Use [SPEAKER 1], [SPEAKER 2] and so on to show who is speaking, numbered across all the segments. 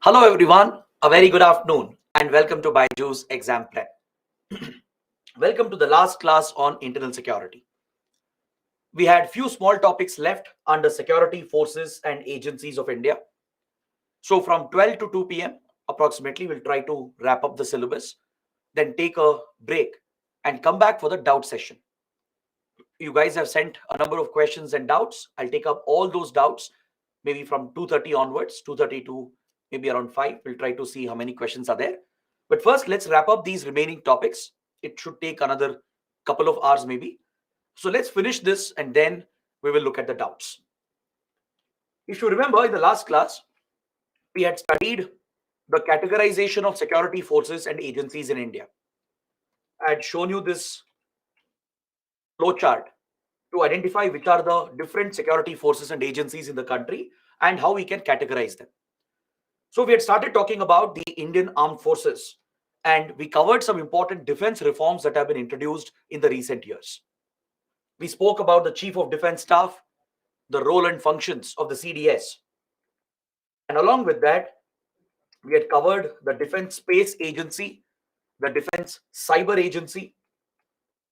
[SPEAKER 1] Hello everyone, a very good afternoon and welcome to Byju's Exam Prep. Welcome to the last class on internal security. We had few small topics left under security forces and agencies of India. So from 12 to 2 p.m. approximately, we'll try to wrap up the syllabus, then take a break and come back for the doubt session. You guys have sent a number of questions and doubts. I'll take up all those doubts maybe from 2:30 onwards, 2:30 to maybe around 5. We'll try to see how many questions are there. But first, let's wrap up these remaining topics. It should take another couple of hours maybe. So let's finish this and then we will look at the doubts. If you remember in the last class, we had studied the categorization of security forces and agencies in India. I had shown you this flowchart to identify which are the different security forces and agencies in the country and how we can categorize them. So we had started talking about the Indian Armed Forces and we covered some important defense reforms that have been introduced in the recent years. We spoke about the Chief of Defense Staff, the role and functions of the CDS. And along with that, we had covered the Defense Space Agency, the Defense Cyber Agency,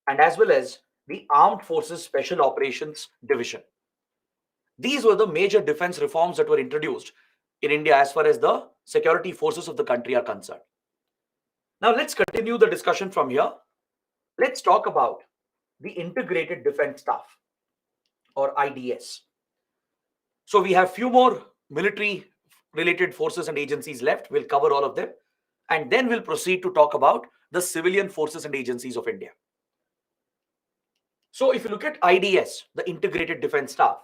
[SPEAKER 1] and as well as the Armed Forces Special Operations Division. These were the major defense reforms that were introduced in India as far as the security forces of the country are concerned. Now let's continue the discussion from here. Let's talk about the Integrated Defense Staff or IDS. So we have few more military related forces and agencies left. We'll cover all of them and then we'll proceed to talk about the civilian forces and agencies of India. So if you look at IDS, the Integrated Defense Staff,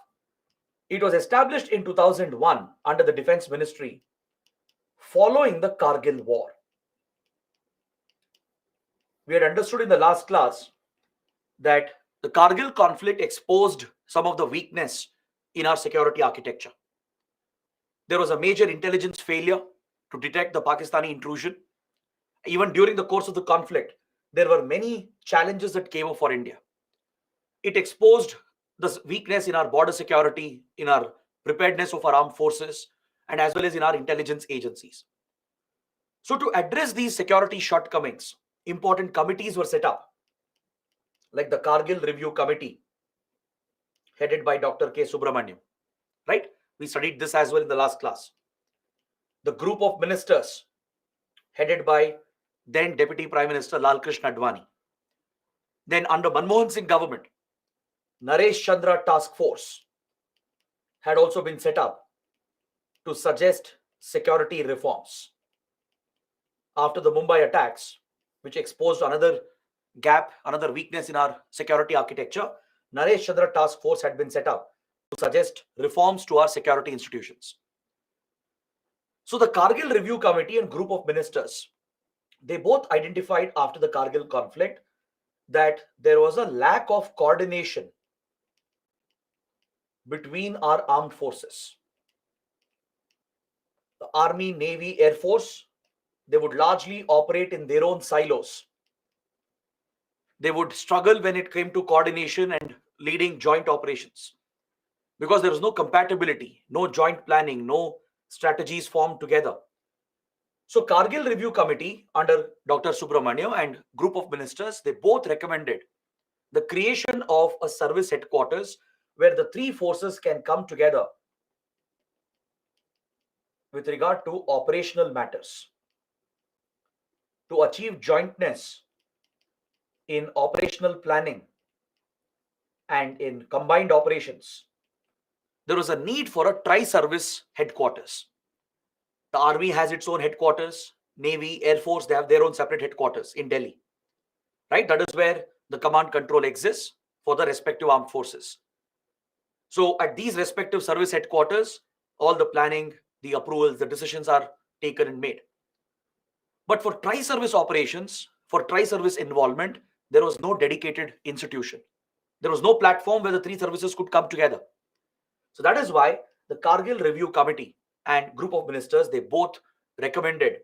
[SPEAKER 1] it was established in 2001 under the Defense Ministry following the Kargil War. We had understood in the last class that the Kargil conflict exposed some of the weakness in our security architecture. There was a major intelligence failure to detect the Pakistani intrusion. Even during the course of the conflict, there were many challenges that came up for India. It exposed the weakness in our border security, in our preparedness of our armed forces, and as well as in our intelligence agencies. So to address these security shortcomings, important committees were set up, like the Kargil Review Committee, headed by Dr. K. Subramaniam. Right? We studied this as well in the last class. The group of ministers, headed by then Deputy Prime Minister Lal Krishna Advani. Then under Manmohan Singh government, Naresh Chandra Task Force had also been set up to suggest security reforms. After the Mumbai attacks, which exposed another gap, another weakness in our security architecture, Naresh Chandra Task Force had been set up to suggest reforms to our security institutions. So the Kargil Review Committee and group of ministers, they both identified after the Kargil conflict that there was a lack of coordination between our armed forces. The Army, Navy, Air Force, they would largely operate in their own silos. They would struggle when it came to coordination and leading joint operations because there was no compatibility, no joint planning, no strategies formed together. So Kargil Review Committee under Dr. Subramaniam and group of ministers, they both recommended the creation of a service headquarters where the three forces can come together with regard to operational matters to achieve jointness in operational planning and in combined operations. There was a need for a tri-service headquarters. The Army has its own headquarters, Navy, Air Force, they have their own separate headquarters in Delhi. Right? That is where the command control exists for the respective armed forces. So at these respective service headquarters, all the planning, the approvals, the decisions are taken and made. But for tri-service operations, for tri-service involvement, there was no dedicated institution. There was no platform where the three services could come together. So that is why the Kargil Review Committee and group of ministers, they both recommended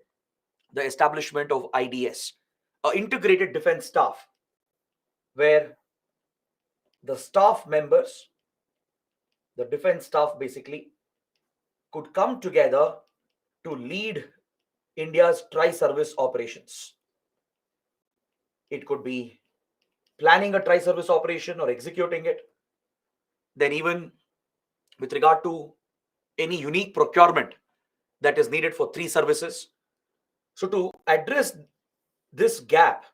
[SPEAKER 1] the establishment of IDS, integrated defense staff, where the staff members, the defense staff basically, could come together to lead India's tri-service operations. It could be planning a tri-service operation or executing it. Then even with regard to any unique procurement that is needed for three services. So to address this gap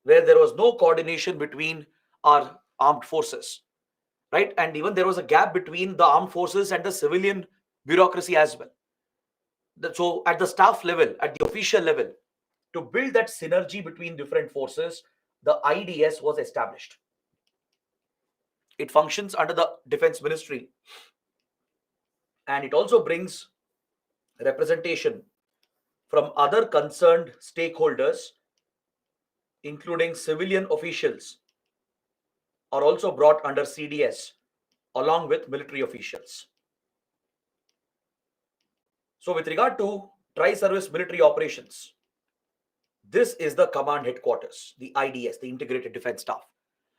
[SPEAKER 1] where there was no coordination between our armed forces, right? And even there was a gap between the armed forces and the civilian bureaucracy as well. So at the staff level, at the official level, to build that synergy between different forces, the IDS was established. It functions under the Defense Ministry, and it also brings representation from other concerned stakeholders, including civilian officials, are also brought under CDS along with military officials. So with regard to tri-service military operations, this is the command headquarters, the IDS, the Integrated Defense Staff.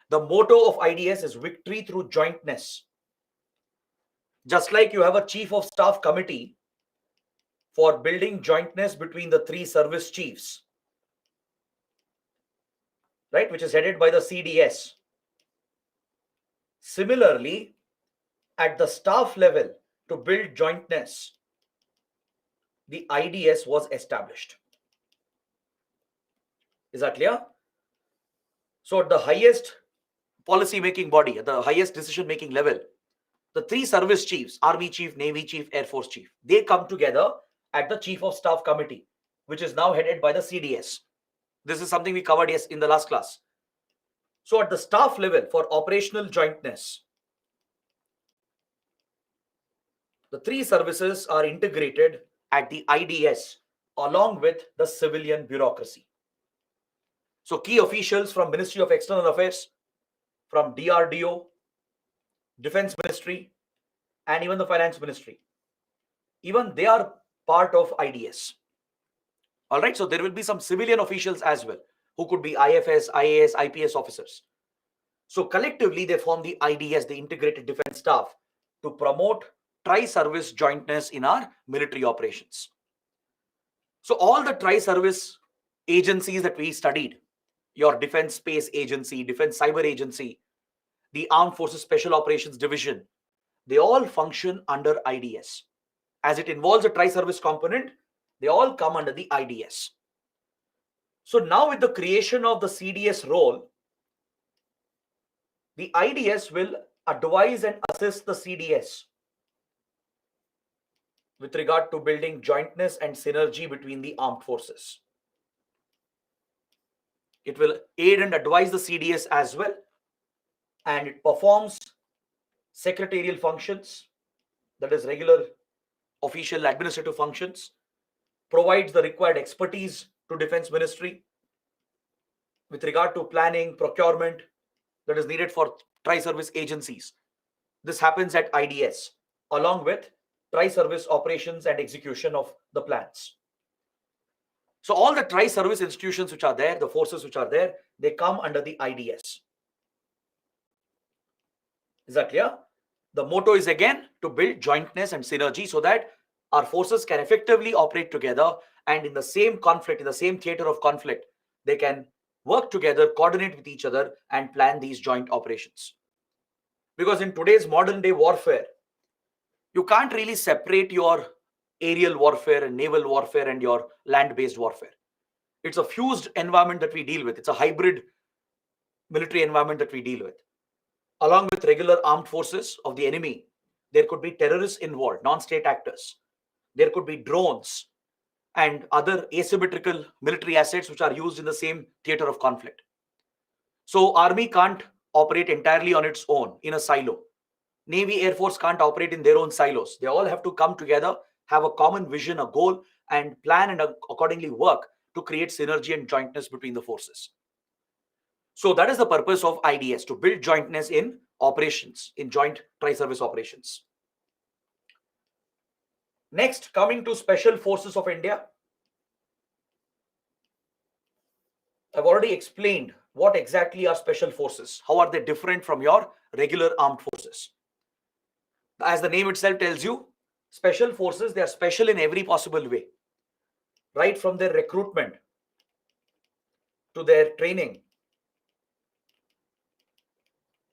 [SPEAKER 1] The motto of IDS is victory through jointness. Just like you have a chief of staff committee for building jointness between the three service chiefs, right, which is headed by the CDS. Similarly, at the staff level, to build jointness, the IDS was established. Is that clear? So at the highest policy making body, at the highest decision making level, the three service chiefs, Army Chief, Navy Chief, Air Force Chief, they come together at the Chief of Staff Committee, which is now headed by the CDS. This is something we covered in the last class. So at the staff level, for operational jointness, the three services are integrated at the IDS along with the civilian bureaucracy. So key officials from Ministry of External Affairs, from DRDO, Defense Ministry, and even the Finance Ministry, even they are part of IDS. All right, so there will be some civilian officials as well, who could be IFS, IAS, IPS officers. So collectively, they form the IDS, the Integrated Defense Staff, to promote tri-service jointness in our military operations. So all the tri-service agencies that we studied, your Defense Space Agency, Defense Cyber Agency, the Armed Forces Special Operations Division, they all function under IDS. As it involves a tri-service component, they all come under the IDS. So now with the creation of the CDS role, the IDS will advise and assist the CDS with regard to building jointness and synergy between the armed forces. It will aid and advise the CDS as well, and it performs secretarial functions, that is regular official administrative functions, provides the required expertise to Defense Ministry with regard to planning, procurement that is needed for tri-service agencies. This happens at IDS along with tri-service operations and execution of the plans. So all the tri-service institutions which are there, the forces which are there, they come under the IDS. Is that clear? The motto is again to build jointness and synergy so that our forces can effectively operate together, and in the same conflict, in the same theater of conflict, they can work together, coordinate with each other, and plan these joint operations. Because in today's modern day warfare, you can't really separate your aerial warfare and naval warfare and your land-based warfare. It's a fused environment that we deal with. It's a hybrid military environment that we deal with. Along with regular armed forces of the enemy, there could be terrorists involved, non-state actors. There could be drones and other asymmetrical military assets which are used in the same theater of conflict. So Army can't operate entirely on its own in a silo. Navy, Air Force can't operate in their own silos. They all have to come together, have a common vision, a goal, and plan and accordingly work to create synergy and jointness between the forces. So that is the purpose of IDS, to build jointness in operations, in joint tri-service operations. Next, coming to Special Forces of India. I've already explained what exactly are special forces. How are they different from your regular armed forces? As the name itself tells you, special forces, they are special in every possible way, right from their recruitment to their training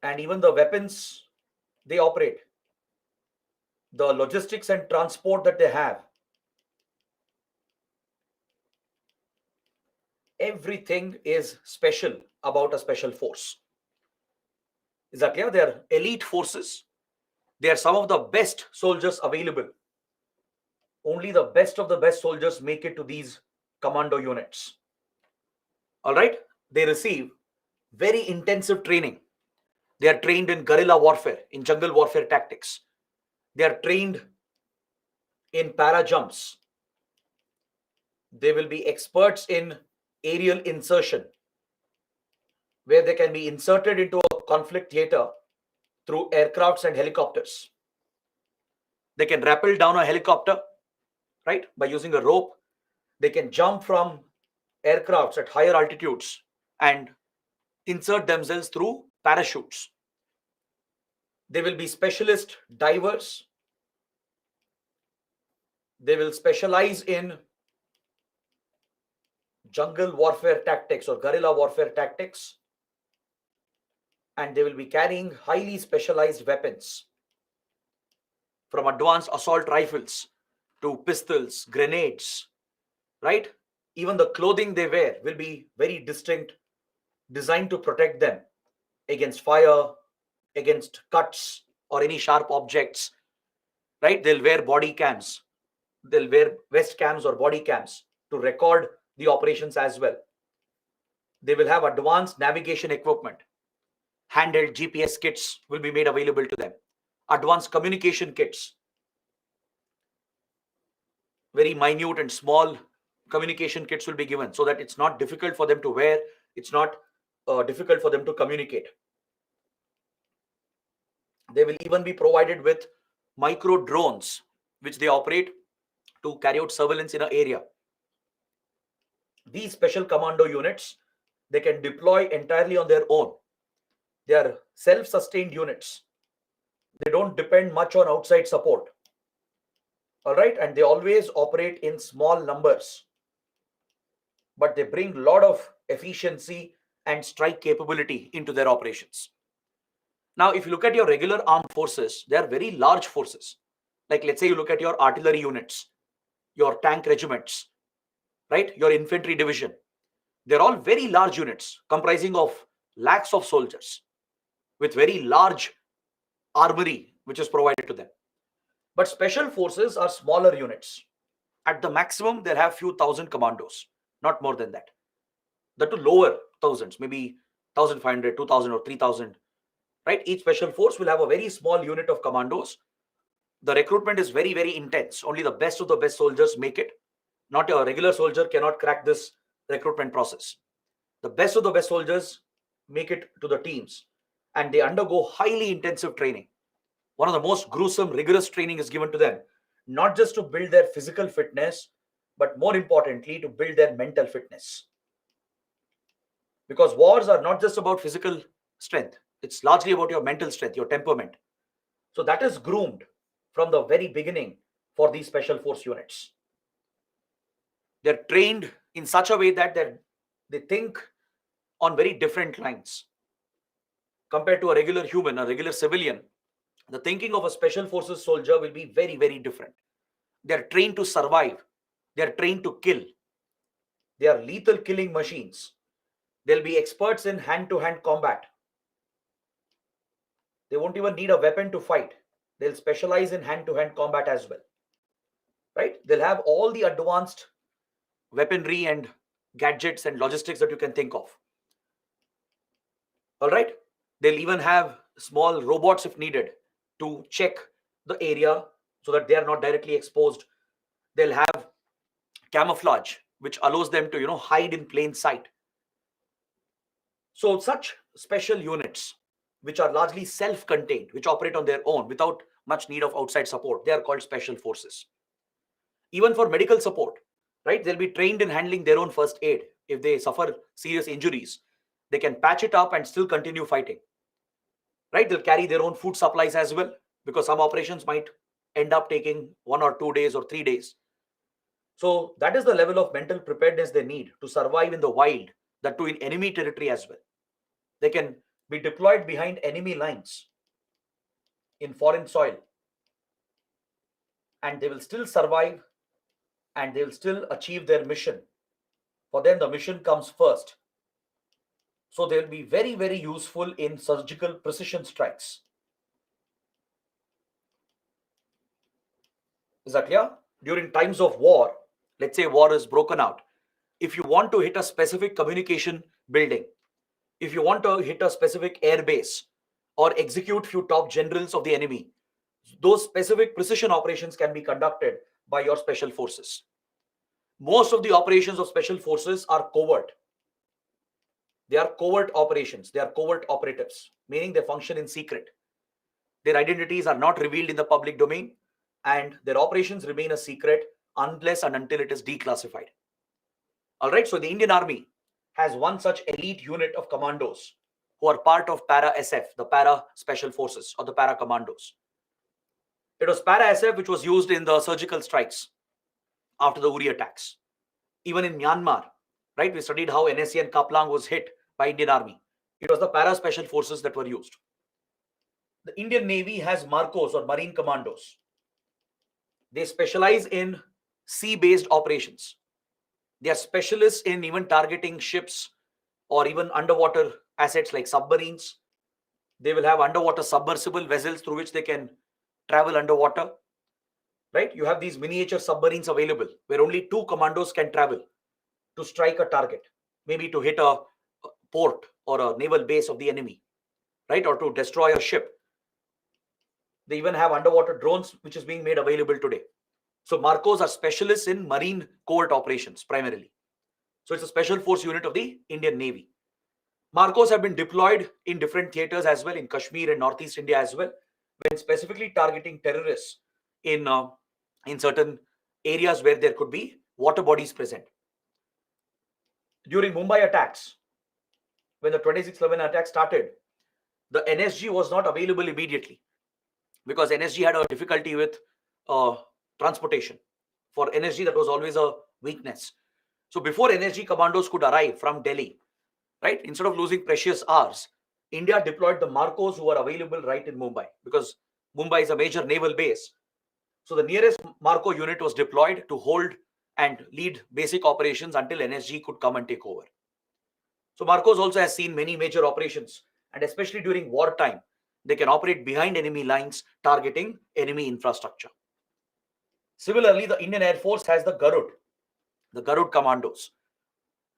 [SPEAKER 1] and even the weapons they operate, the logistics and transport that they have. Everything is special about a special force. Is that clear? They are elite forces. They are some of the best soldiers available. Only the best of the best soldiers make it to these commando units. All right? They receive very intensive training. They are trained in guerrilla warfare, in jungle warfare tactics. They are trained in para jumps. They will be experts in aerial insertion, where they can be inserted into a conflict theater through aircrafts and helicopters. They can rappel down a helicopter, right, by using a rope. They can jump from aircrafts at higher altitudes and insert themselves through parachutes. They will be specialist divers. They will specialize in jungle warfare tactics or guerrilla warfare tactics. And they will be carrying highly specialized weapons, from advanced assault rifles to pistols, grenades, right? Even the clothing they wear will be very distinct, designed to protect them against fire, against cuts, or any sharp objects, right? They'll wear body cams. They'll wear vest cams or body cams to record the operations as well. They will have advanced navigation equipment. Handheld GPS kits will be made available to them. Advanced communication kits. Very minute and small communication kits will be given so that it's not difficult for them to wear. It's not difficult for them to communicate. They will even be provided with micro drones, which they operate to carry out surveillance in an area. These special commando units, they can deploy entirely on their own. They are self-sustained units. They don't depend much on outside support. All right, and they always operate in small numbers, but they bring a lot of efficiency and strike capability into their operations. Now, if you look at your regular armed forces, they are very large forces. Like, let's say you look at your artillery units, your tank regiments, right? Your infantry division. They're all very large units comprising of lakhs of soldiers with very large armory, which is provided to them. But special forces are smaller units. At the maximum, they'll have few thousand commandos, not more than that. The two lower thousands, maybe 1,500, 2,000 or 3,000, right? Each special force will have a very small unit of commandos. The recruitment is very, very intense. Only the best of the best soldiers make it. Not a regular soldier cannot crack this recruitment process. The best of the best soldiers make it to the teams, and they undergo highly intensive training. One of the most gruesome, rigorous training is given to them, not just to build their physical fitness, but more importantly, to build their mental fitness. Because wars are not just about physical strength. It's largely about your mental strength, your temperament. So that is groomed from the very beginning for these special force units. They're trained in such a way that they think on very different lines. Compared to a regular human, a regular civilian, the thinking of a special forces soldier will be very, very different. They're trained to survive. They're trained to kill. They are lethal killing machines. They'll be experts in hand-to-hand combat. They won't even need a weapon to fight. They'll specialize in hand-to-hand combat as well. Right? They'll have all the advanced weaponry and gadgets and logistics that you can think of. All right? They'll even have small robots if needed to check the area so that they are not directly exposed. They'll have camouflage, which allows them to, hide in plain sight. So such special units, which are largely self-contained, which operate on their own without much need of outside support, they are called special forces. Even for medical support, right? They'll be trained in handling their own first aid. If they suffer serious injuries, they can patch it up and still continue fighting. Right? They'll carry their own food supplies as well, because some operations might end up taking 1 or 2 days or 3 days. So that is the level of mental preparedness they need to survive in the wild, that too in enemy territory as well. They can be deployed behind enemy lines in foreign soil, and they will still survive, and they will still achieve their mission. For them, the mission comes first. So they'll be very, very useful in surgical precision strikes. Is that clear? During times of war, let's say war is broken out, if you want to hit a specific communication building, if you want to hit a specific air base or execute few top generals of the enemy, those specific precision operations can be conducted by your special forces. Most of the operations of special forces are covert. They are covert operations. They are covert operatives, meaning they function in secret. Their identities are not revealed in the public domain, and their operations remain a secret unless and until it is declassified. All right, so the Indian Army has one such elite unit of commandos who are part of Para SF, the Para Special Forces or the Para Commandos. It was Para SF which was used in the surgical strikes after the Uri attacks. Even in Myanmar, right, we studied how NSC and Kaplang was hit by Indian Army. It was the Para Special Forces that were used. The Indian Navy has Marcos or Marine Commandos. They specialize in sea-based operations. They are specialists in even targeting ships or even underwater assets like submarines. They will have underwater submersible vessels through which they can travel underwater. Right? You have these miniature submarines available where only 2 commandos can travel to strike a target, maybe to hit a port or a naval base of the enemy, right? Or to destroy a ship. They even have underwater drones, which is being made available today. So Marcos are specialists in marine covert operations primarily. So it's a special force unit of the Indian Navy. Marcos have been deployed in different theaters as well, in Kashmir and Northeast India as well, when specifically targeting terrorists in certain areas where there could be water bodies present. During Mumbai attacks, when the 26/11 attack started, the NSG was not available immediately because NSG had a difficulty with transportation. For NSG, that was always a weakness. So before NSG commandos could arrive from Delhi, right, instead of losing precious hours, India deployed the Marcos who were available right in Mumbai, because Mumbai is a major naval base. So the nearest Marco unit was deployed to hold and lead basic operations until NSG could come and take over. So Marcos also has seen many major operations, and especially during wartime, they can operate behind enemy lines, targeting enemy infrastructure. Similarly, the Indian Air Force has the Garud Commandos.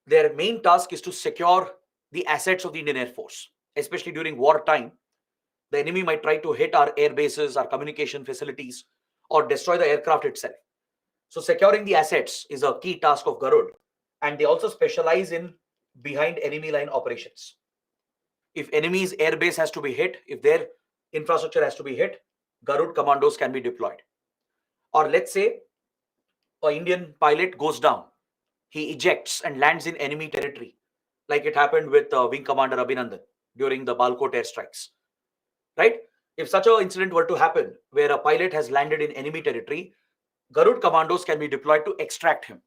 [SPEAKER 1] Their main task is to secure the assets of the Indian Air Force, especially during wartime. The enemy might try to hit our air bases, our communication facilities, or destroy the aircraft itself. So securing the assets is a key task of Garud, and they also specialize in behind enemy line operations. If enemy's airbase has to be hit, if their infrastructure has to be hit, Garud commandos can be deployed. Or let's say an Indian pilot goes down, he ejects and lands in enemy territory, like it happened with Wing Commander Abhinandan during the Balkot airstrikes, right? If such an incident were to happen where a pilot has landed in enemy territory, Garud commandos can be deployed to extract him,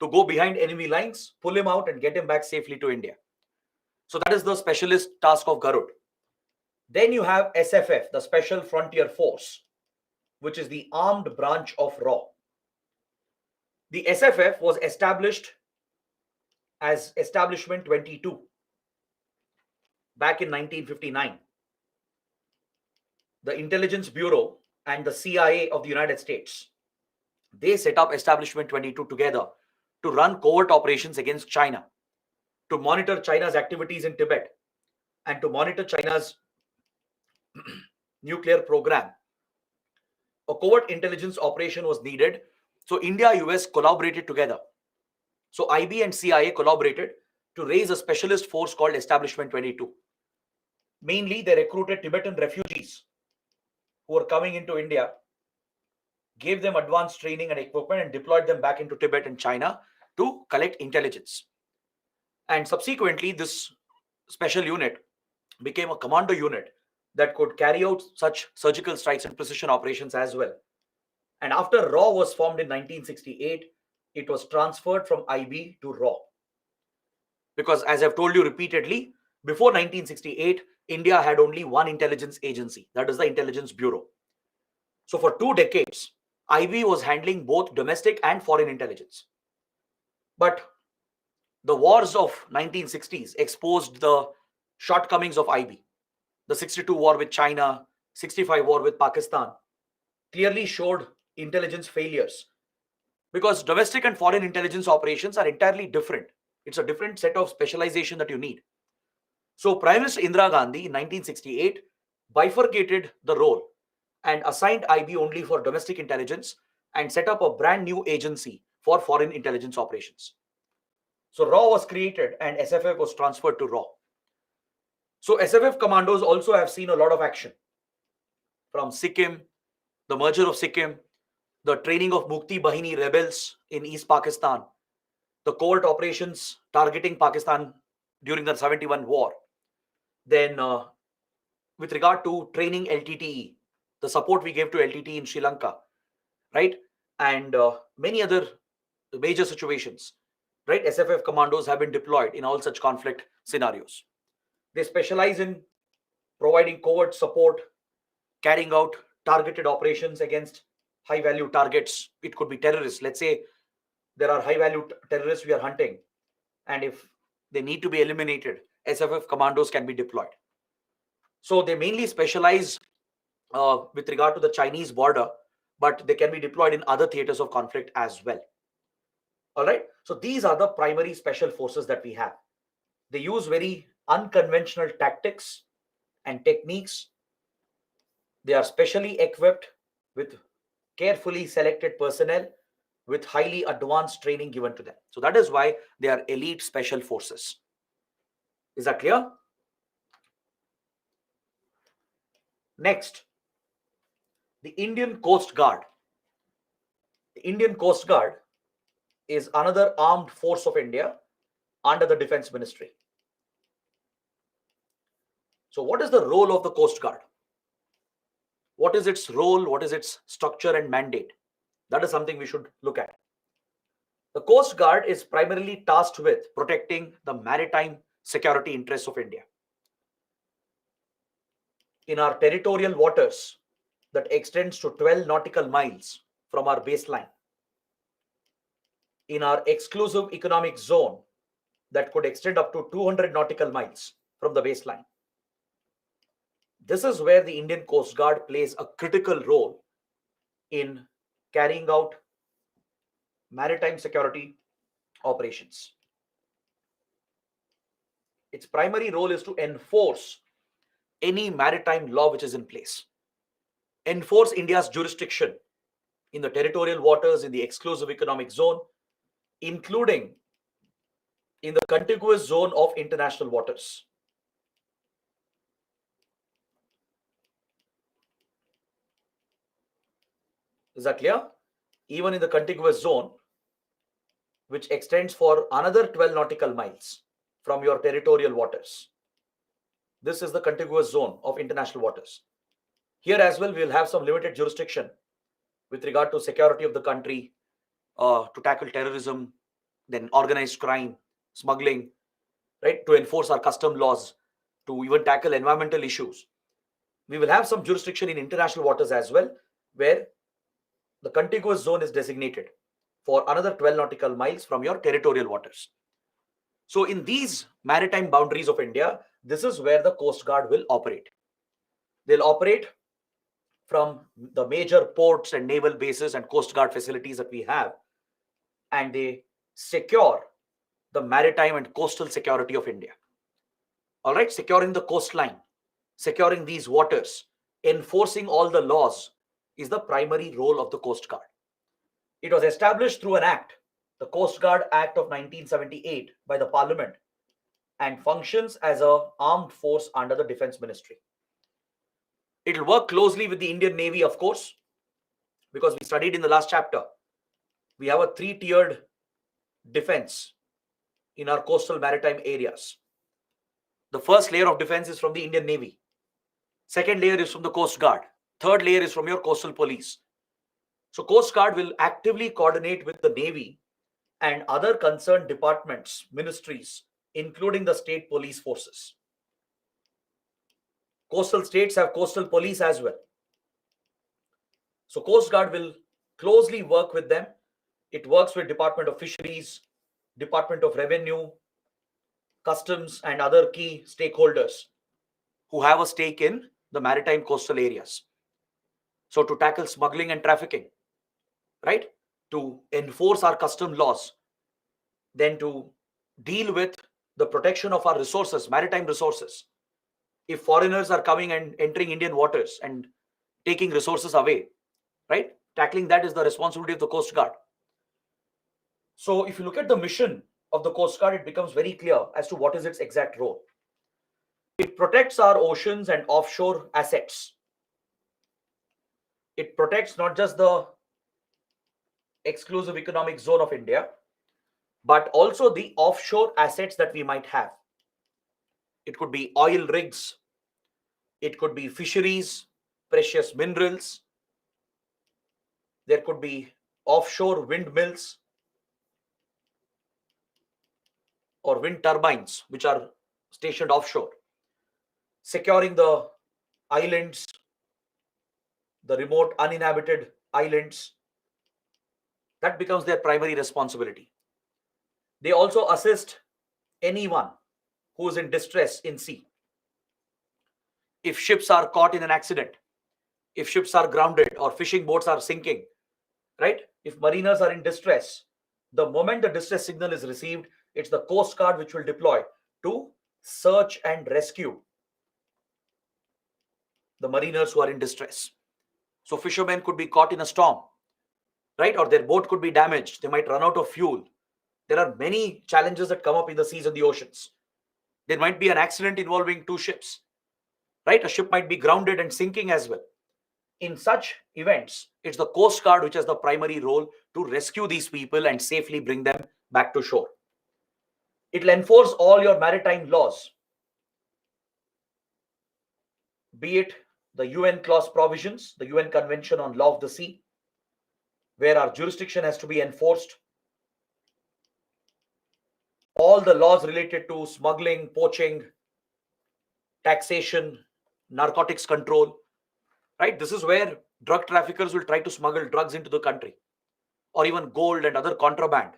[SPEAKER 1] to go behind enemy lines, pull him out and get him back safely to India. So that is the specialist task of Garud. Then you have SFF, the Special Frontier Force, which is the armed branch of RAW. The SFF was established as Establishment 22 back in 1959. The Intelligence Bureau and the CIA of the United States, they set up Establishment 22 together to run covert operations against China, to monitor China's activities in Tibet, and to monitor China's nuclear program. A covert intelligence operation was needed. So India, US collaborated together. So IB and CIA collaborated to raise a specialist force called Establishment 22. Mainly, they recruited Tibetan refugees who were coming into India, gave them advanced training and equipment, and deployed them back into Tibet and China to collect intelligence. And subsequently, this special unit became a commando unit that could carry out such surgical strikes and precision operations as well And after RAW was formed in 1968, it was transferred from IB to RAW. Because as I've told you repeatedly, before 1968, India had only one intelligence agency, that is the Intelligence Bureau. So for 2 decades, IB was handling both domestic and foreign intelligence. But the wars of 1960s exposed the shortcomings of IB. The 62 war with China, 65 war with Pakistan clearly showed intelligence failures, because domestic and foreign intelligence operations are entirely different. It's a different set of specialization that you need. So Prime Minister Indira Gandhi in 1968 bifurcated the role and assigned IB only for domestic intelligence and set up a brand new agency for foreign intelligence operations. So RAW was created and SFF was transferred to RAW. So SFF commandos also have seen a lot of action, from Sikkim, the merger of Sikkim, the training of Mukti Bahini rebels in East Pakistan, the covert operations targeting Pakistan during the 71 war. Then, with regard to training LTTE, the support we gave to LTTE in Sri Lanka, right? And many other major situations, right? SFF commandos have been deployed in all such conflict scenarios. They specialize in providing covert support, carrying out targeted operations against high value targets. It could be terrorists. Let's say there are high value terrorists we are hunting, and if they need to be eliminated, SFF commandos can be deployed. So they mainly specialize with regard to the Chinese border, but they can be deployed in other theaters of conflict as well. All right. So these are the primary special forces that we have. They use very unconventional tactics and techniques. They are specially equipped with carefully selected personnel with highly advanced training given to them. So that is why they are elite special forces. Is that clear? Next, the Indian Coast Guard. The Indian Coast Guard is another armed force of India under the Defense Ministry. So what is the role of the Coast Guard? What is its role? What is its structure and mandate? That is something we should look at. The Coast Guard is primarily tasked with protecting the maritime security interests of India. In our territorial waters that extends to 12 nautical miles from our baseline, in our exclusive economic zone that could extend up to 200 nautical miles from the baseline. This is where the Indian Coast Guard plays a critical role in carrying out maritime security operations. Its primary role is to enforce any maritime law which is in place, enforce India's jurisdiction in the territorial waters, in the exclusive economic zone, including in the contiguous zone of international waters. Is that clear? Even in the contiguous zone, which extends for another 12 nautical miles from your territorial waters. This is the contiguous zone of international waters. Here as well, we will have some limited jurisdiction with regard to security of the country, to tackle terrorism, then organized crime, smuggling, right? To enforce our custom laws, to even tackle environmental issues. We will have some jurisdiction in international waters as well, where the contiguous zone is designated for another 12 nautical miles from your territorial waters. So in these maritime boundaries of India, this is where the Coast Guard will operate. They'll operate from the major ports and naval bases and Coast Guard facilities that we have, and they secure the maritime and coastal security of India. All right, securing the coastline, securing these waters, enforcing all the laws is the primary role of the Coast Guard. It was established through an act, the Coast Guard Act of 1978 by the Parliament, and functions as an armed force under the Defense Ministry. It will work closely with the Indian Navy, of course, because we studied in the last chapter. We have a 3-tiered defense in our coastal maritime areas. The first layer of defense is from the Indian Navy. Second layer is from the Coast Guard. Third layer is from your coastal police. So Coast Guard will actively coordinate with the Navy and other concerned departments, ministries, including the state police forces. Coastal states have coastal police as well. So Coast Guard will closely work with them. It works with Department of Fisheries, Department of Revenue, Customs, and other key stakeholders who have a stake in the maritime coastal areas. So to tackle smuggling and trafficking, right? To enforce our custom laws, then to deal with the protection of our resources, maritime resources. If foreigners are coming and entering Indian waters and taking resources away, right? Tackling that is the responsibility of the Coast Guard. So if you look at the mission of the Coast Guard, it becomes very clear as to what is its exact role. It protects our oceans and offshore assets. It protects not just the exclusive economic zone of India, but also the offshore assets that we might have. It could be oil rigs, it could be fisheries, precious minerals, there could be offshore windmills or wind turbines which are stationed offshore, securing the islands, the remote uninhabited islands. That becomes their primary responsibility. They also assist anyone who is in distress in sea. If ships are caught in an accident, if ships are grounded or fishing boats are sinking, right? If mariners are in distress, the moment the distress signal is received, it's the Coast Guard which will deploy to search and rescue the mariners who are in distress. So fishermen could be caught in a storm, right? Or their boat could be damaged. They might run out of fuel. There are many challenges that come up in the seas and the oceans. There might be an accident involving two ships, right? A ship might be grounded and sinking as well. In such events, it's the Coast Guard which has the primary role to rescue these people and safely bring them back to shore. It'll enforce all your maritime laws, be it the UN clause provisions, the UN Convention on Law of the Sea, where our jurisdiction has to be enforced, all the laws related to smuggling, poaching, taxation, narcotics control, right? This is where drug traffickers will try to smuggle drugs into the country, or even gold and other contraband,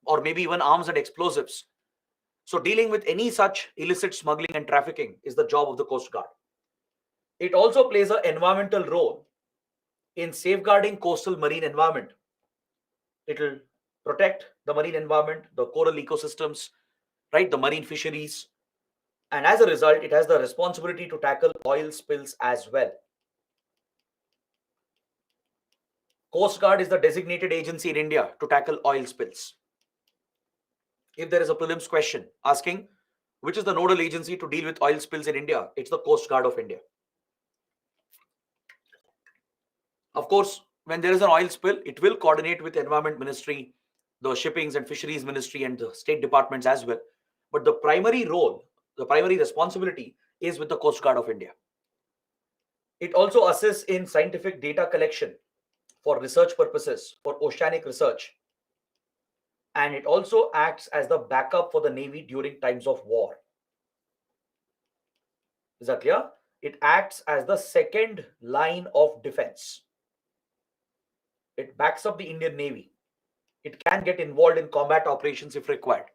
[SPEAKER 1] or maybe even arms and explosives. So dealing with any such illicit smuggling and trafficking is the job of the Coast Guard. It also plays an environmental role in safeguarding coastal marine environment. It will protect the marine environment, the coral ecosystems, right? The marine fisheries. And as a result, it has the responsibility to tackle oil spills as well. Coast Guard is the designated agency in India to tackle oil spills. If there is a prelims question asking which is the nodal agency to deal with oil spills in India, it's the Coast Guard of India. Of course, when there is an oil spill, it will coordinate with the Environment Ministry, the Shippings and Fisheries Ministry, and the state departments as well. But the primary role, the primary responsibility is with the Coast Guard of India. It also assists in scientific data collection for research purposes, for oceanic research. And it also acts as the backup for the Navy during times of war. Is that clear? It acts as the second line of defense. It backs up the Indian Navy. It can get involved in combat operations if required.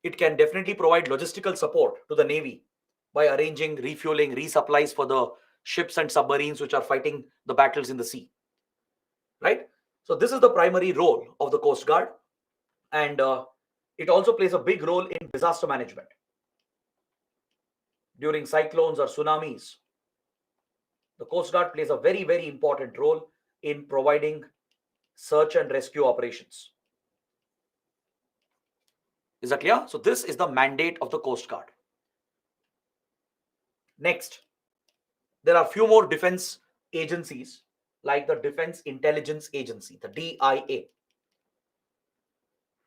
[SPEAKER 1] It can definitely provide logistical support to the Navy by arranging refueling, resupplies for the ships and submarines which are fighting the battles in the sea. Right? So this is the primary role of the Coast Guard. And it also plays a big role in disaster management. During cyclones or tsunamis, the Coast Guard plays a very, very important role in providing search and rescue operations. Is that clear? So this is the mandate of the Coast Guard. Next, there are few more defense agencies like the Defense Intelligence Agency, the DIA.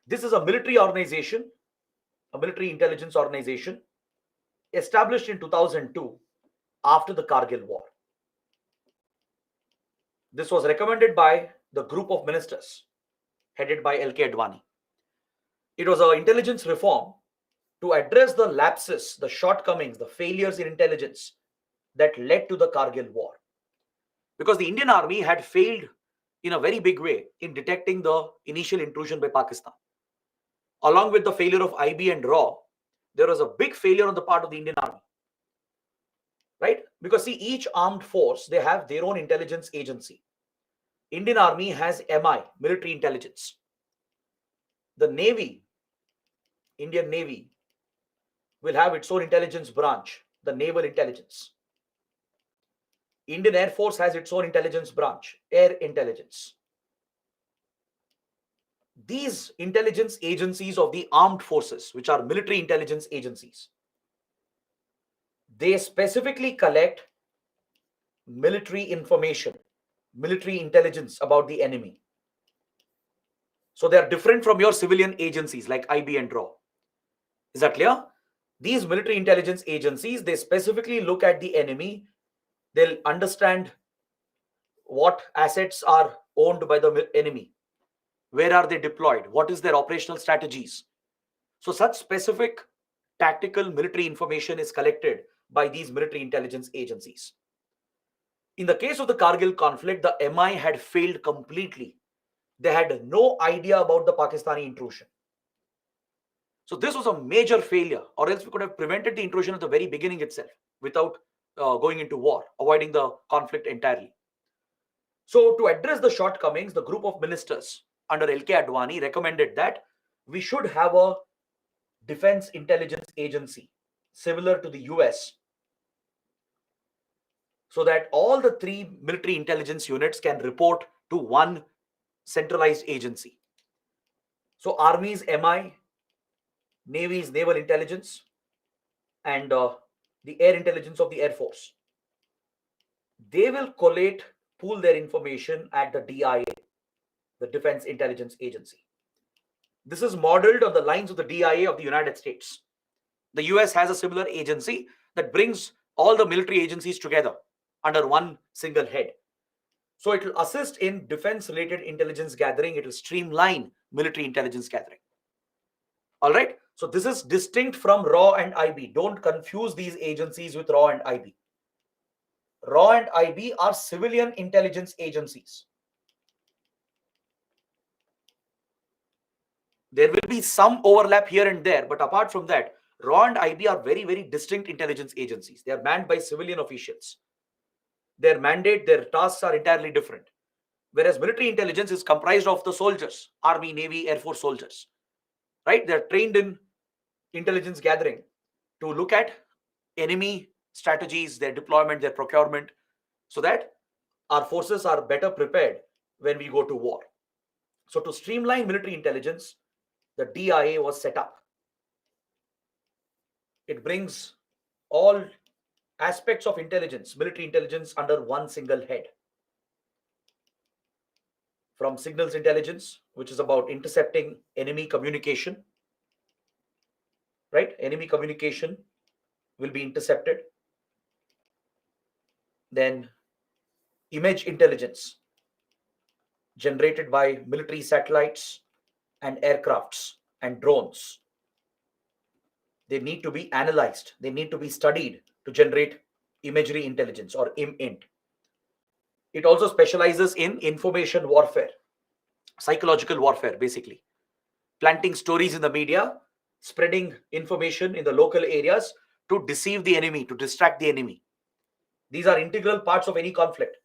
[SPEAKER 1] This is a military organization, a military intelligence organization established in 2002 after the Kargil War. This was recommended by the group of ministers headed by L.K. Advani. It was an intelligence reform to address the lapses, the shortcomings, the failures in intelligence that led to the Kargil war. Because the Indian army had failed in a very big way in detecting the initial intrusion by Pakistan. Along with the failure of IB and RAW, there was a big failure on the part of the Indian army. Right? Because see, each armed force, they have their own intelligence agency. Indian army has MI, military intelligence. The Navy, Indian Navy, will have its own intelligence branch, the naval intelligence. Indian Air Force has its own intelligence branch, air intelligence. These intelligence agencies of the armed forces, which are military intelligence agencies, they specifically collect military information, military intelligence about the enemy. So they are different from your civilian agencies like IB and RAW. Is that clear? These military intelligence agencies, they specifically look at the enemy. They'll understand what assets are owned by the enemy. Where are they deployed? What is their operational strategies? So such specific tactical military information is collected by these military intelligence agencies. In the case of the Kargil conflict, the MI had failed completely. They had no idea about the Pakistani intrusion. So this was a major failure, or else we could have prevented the intrusion at the very beginning itself without going into war, avoiding the conflict entirely. So to address the shortcomings, the group of ministers under L.K. Advani recommended that we should have a defense intelligence agency similar to the US, so that all the three military intelligence units can report to one centralized agency. So Army's MI, Navy's naval intelligence, and the air intelligence of the Air Force, they will collate, pool their information at the DIA, the Defense Intelligence Agency. This is modeled on the lines of the DIA of the United States. The US has a similar agency that brings all the military agencies together under one single head. So it will assist in defense-related intelligence gathering. It will streamline military intelligence gathering. All right. So this is distinct from RAW and IB. Don't confuse these agencies with RAW and IB. RAW and IB are civilian intelligence agencies. There will be some overlap here and there, but apart from that, RAW and IB are very, very distinct intelligence agencies. They are manned by civilian officials. Their mandate, their tasks are entirely different. Whereas military intelligence is comprised of the soldiers, Army, Navy, Air Force soldiers. Right? They're trained in intelligence gathering to look at enemy strategies, their deployment, their procurement, so that our forces are better prepared when we go to war. So to streamline military intelligence, the DIA was set up. It brings all aspects of intelligence, military intelligence, under one single head. From signals intelligence, which is about intercepting enemy communication, right? Enemy communication will be intercepted. Then image intelligence, generated by military satellites and aircrafts and drones. They need to be analyzed. They need to be studied to generate imagery intelligence, or IMINT. It also specializes in information warfare, psychological warfare, basically. Planting stories in the media, spreading information in the local areas to deceive the enemy, to distract the enemy. These are integral parts of any conflict.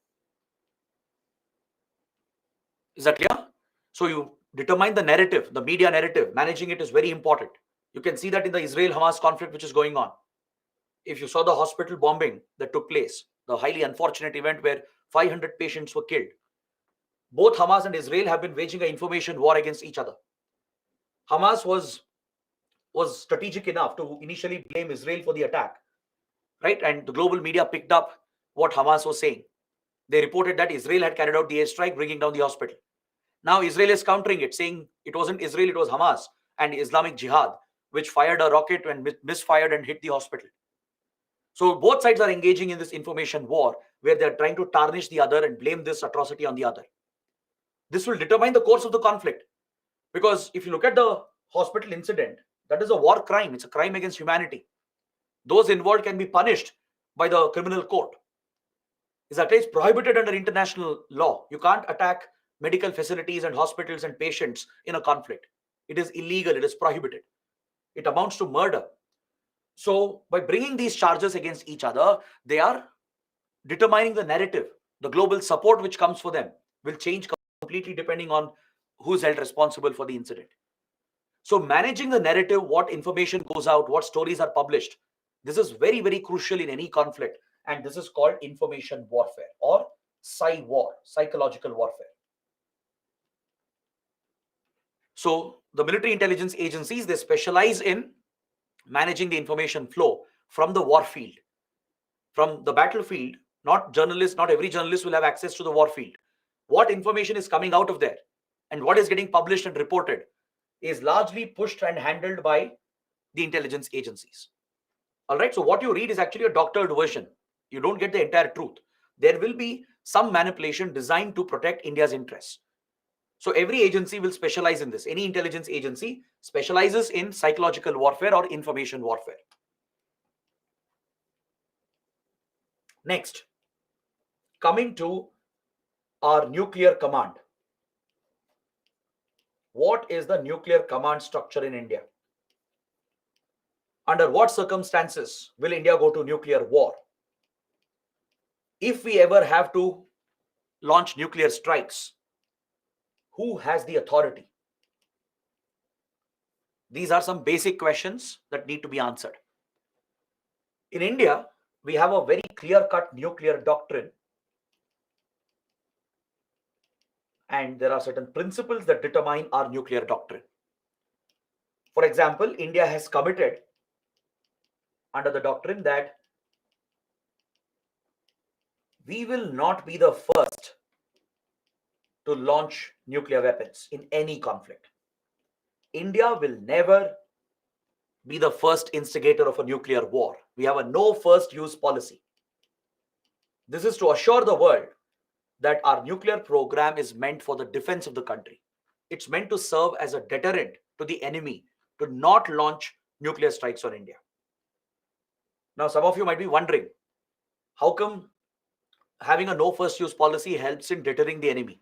[SPEAKER 1] Is that clear? So you determine the narrative, the media narrative. Managing it is very important. You can see that in the Israel-Hamas conflict which is going on. If you saw the hospital bombing that took place, the highly unfortunate event where 500 patients were killed, both Hamas and Israel have been waging an information war against each other. Hamas was strategic enough to initially blame Israel for the attack, right? And the global media picked up what Hamas was saying. They reported that Israel had carried out the airstrike, bringing down the hospital. Now Israel is countering it, saying it wasn't Israel, it was Hamas and Islamic Jihad, which fired a rocket and misfired and hit the hospital. So both sides are engaging in this information war where they're trying to tarnish the other and blame this atrocity on the other. This will determine the course of the conflict. Because if you look at the hospital incident, that is a war crime. It's a crime against humanity. Those involved can be punished by the criminal court. Is at least prohibited under international law. You can't attack medical facilities and hospitals and patients in a conflict. It is illegal. It is prohibited. It amounts to murder. So by bringing these charges against each other, they are determining the narrative. The global support which comes for them will change completely depending on who's held responsible for the incident. So managing the narrative, what information goes out, what stories are published, this is very, very crucial in any conflict. And this is called information warfare or war, psychological warfare. So the military intelligence agencies, they specialize in managing the information flow from the war field, from the battlefield. Not every journalist will have access to the war field. What information is coming out of there and what is getting published and reported is largely pushed and handled by the intelligence agencies. All right. So what you read is actually a doctored version. You don't get the entire truth. There will be some manipulation designed to protect India's interests. So every agency will specialize in this. Any intelligence agency specializes in psychological warfare or information warfare. Next, coming to our nuclear command. What is the nuclear command structure in India? Under what circumstances will India go to nuclear war? If we ever have to launch nuclear strikes, who has the authority? These are some basic questions that need to be answered. In India, we have a very clear-cut nuclear doctrine, and there are certain principles that determine our nuclear doctrine. For example, India has committed under the doctrine that we will not be the first to launch nuclear weapons in any conflict. India will never be the first instigator of a nuclear war. We have a no first use policy. This is to assure the world that our nuclear program is meant for the defense of the country. It's meant to serve as a deterrent to the enemy to not launch nuclear strikes on India. Now, some of you might be wondering, how come having a no first use policy helps in deterring the enemy?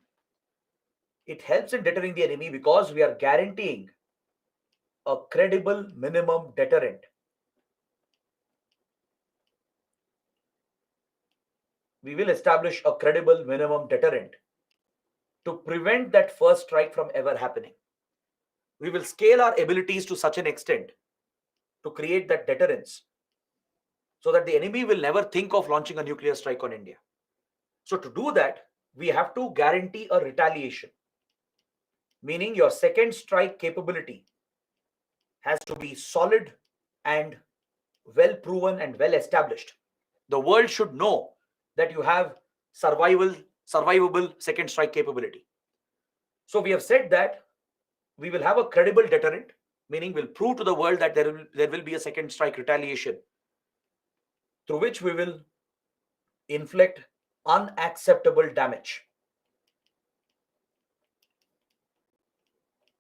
[SPEAKER 1] It helps in deterring the enemy because we are guaranteeing a credible minimum deterrent. We will establish a credible minimum deterrent to prevent that first strike from ever happening. We will scale our abilities to such an extent to create that deterrence so that the enemy will never think of launching a nuclear strike on India. So to do that, we have to guarantee a retaliation, meaning your second strike capability has to be solid and well proven and well established. The world should know that you have survivable second strike capability. So we have said that we will have a credible deterrent, meaning we'll prove to the world that there will be a second strike retaliation through which we will inflict unacceptable damage.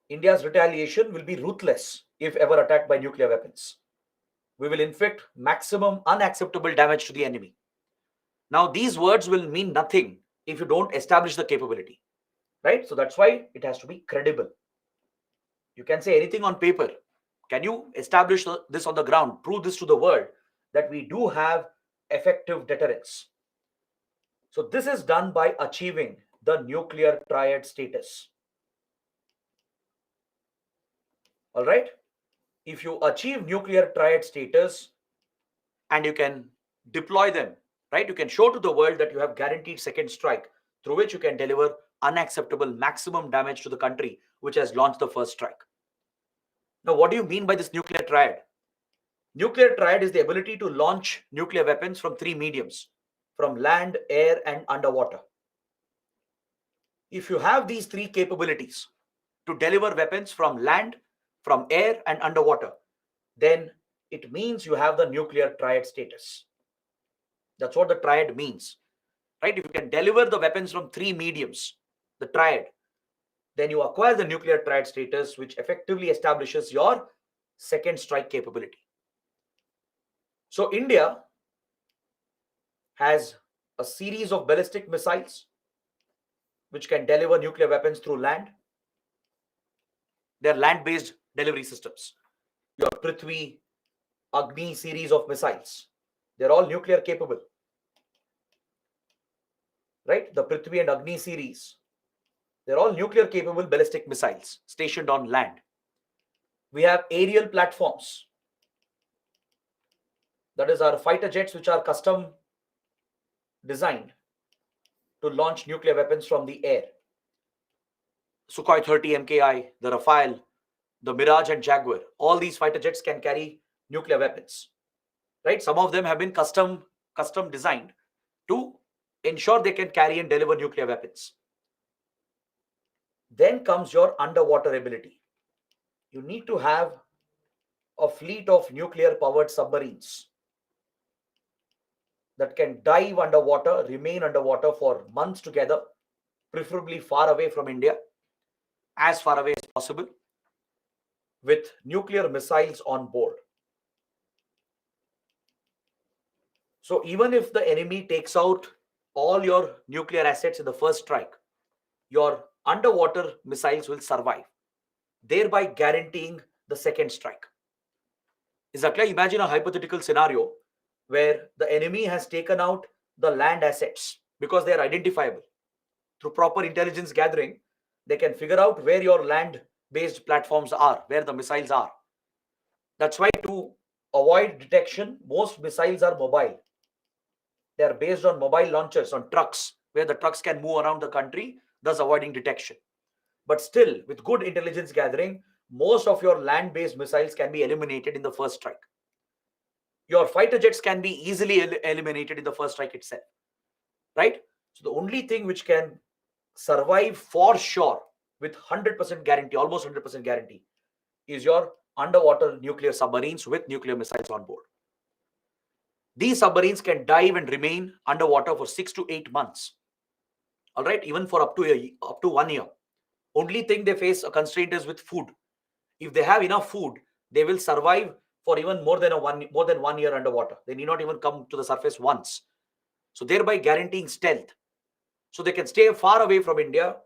[SPEAKER 1] India's retaliation will be ruthless if ever attacked by nuclear weapons. We will inflict maximum unacceptable damage to the enemy. Now, these words will mean nothing if you don't establish the capability, right? So that's why it has to be credible. You can say anything on paper. Can you establish this on the ground? Prove this to the world that we do have effective deterrence. So this is done by achieving the nuclear triad status. All right. If you achieve nuclear triad status and you can deploy them, right, you can show to the world that you have guaranteed second strike through which you can deliver unacceptable maximum damage to the country which has launched the first strike. Now, what do you mean by this nuclear triad? Nuclear triad is the ability to launch nuclear weapons from three mediums, from land, air, and underwater. If you have these three capabilities to deliver weapons from land, from air, and underwater, then it means you have the nuclear triad status. That's what the triad means, right? If you can deliver the weapons from three mediums, the triad, then you acquire the nuclear triad status, which effectively establishes your second strike capability. So India has a series of ballistic missiles which can deliver nuclear weapons through land. They're land-based delivery systems. Your Prithvi, Agni series of missiles, they're all nuclear capable. Right? The Prithvi and Agni series, they're all nuclear capable ballistic missiles stationed on land. We have aerial platforms. That is our fighter jets, which are custom designed to launch nuclear weapons from the air. Sukhoi 30 MKI, the Rafale, the Mirage and Jaguar, all these fighter jets can carry nuclear weapons. Right? Some of them have been custom designed to ensure they can carry and deliver nuclear weapons. Then comes your underwater ability. You need to have a fleet of nuclear powered submarines that can dive underwater, remain underwater for months together, preferably far away from India, as far away as possible, with nuclear missiles on board. So even if the enemy takes out all your nuclear assets in the first strike, your underwater missiles will survive, thereby guaranteeing the second strike. Is that clear? Imagine a hypothetical scenario where the enemy has taken out the land assets because they are identifiable. Through proper intelligence gathering, they can figure out where your land-based platforms are, where the missiles are. That's why, to avoid detection, most missiles are mobile. They are based on mobile launchers, on trucks, where the trucks can move around the country, thus avoiding detection. But still, with good intelligence gathering, most of your land-based missiles can be eliminated in the first strike. Your fighter jets can be easily eliminated in the first strike itself. Right? So the only thing which can survive for sure with 100% guarantee, almost 100% guarantee, is your underwater nuclear submarines with nuclear missiles on board. These submarines can dive and remain underwater for 6 to 8 months. All right, even for up to 1 year. Only thing they face a constraint is with food. If they have enough food, they will survive for even more than 1 year underwater. They need not even come to the surface once. So thereby guaranteeing stealth. So they can stay far away from India,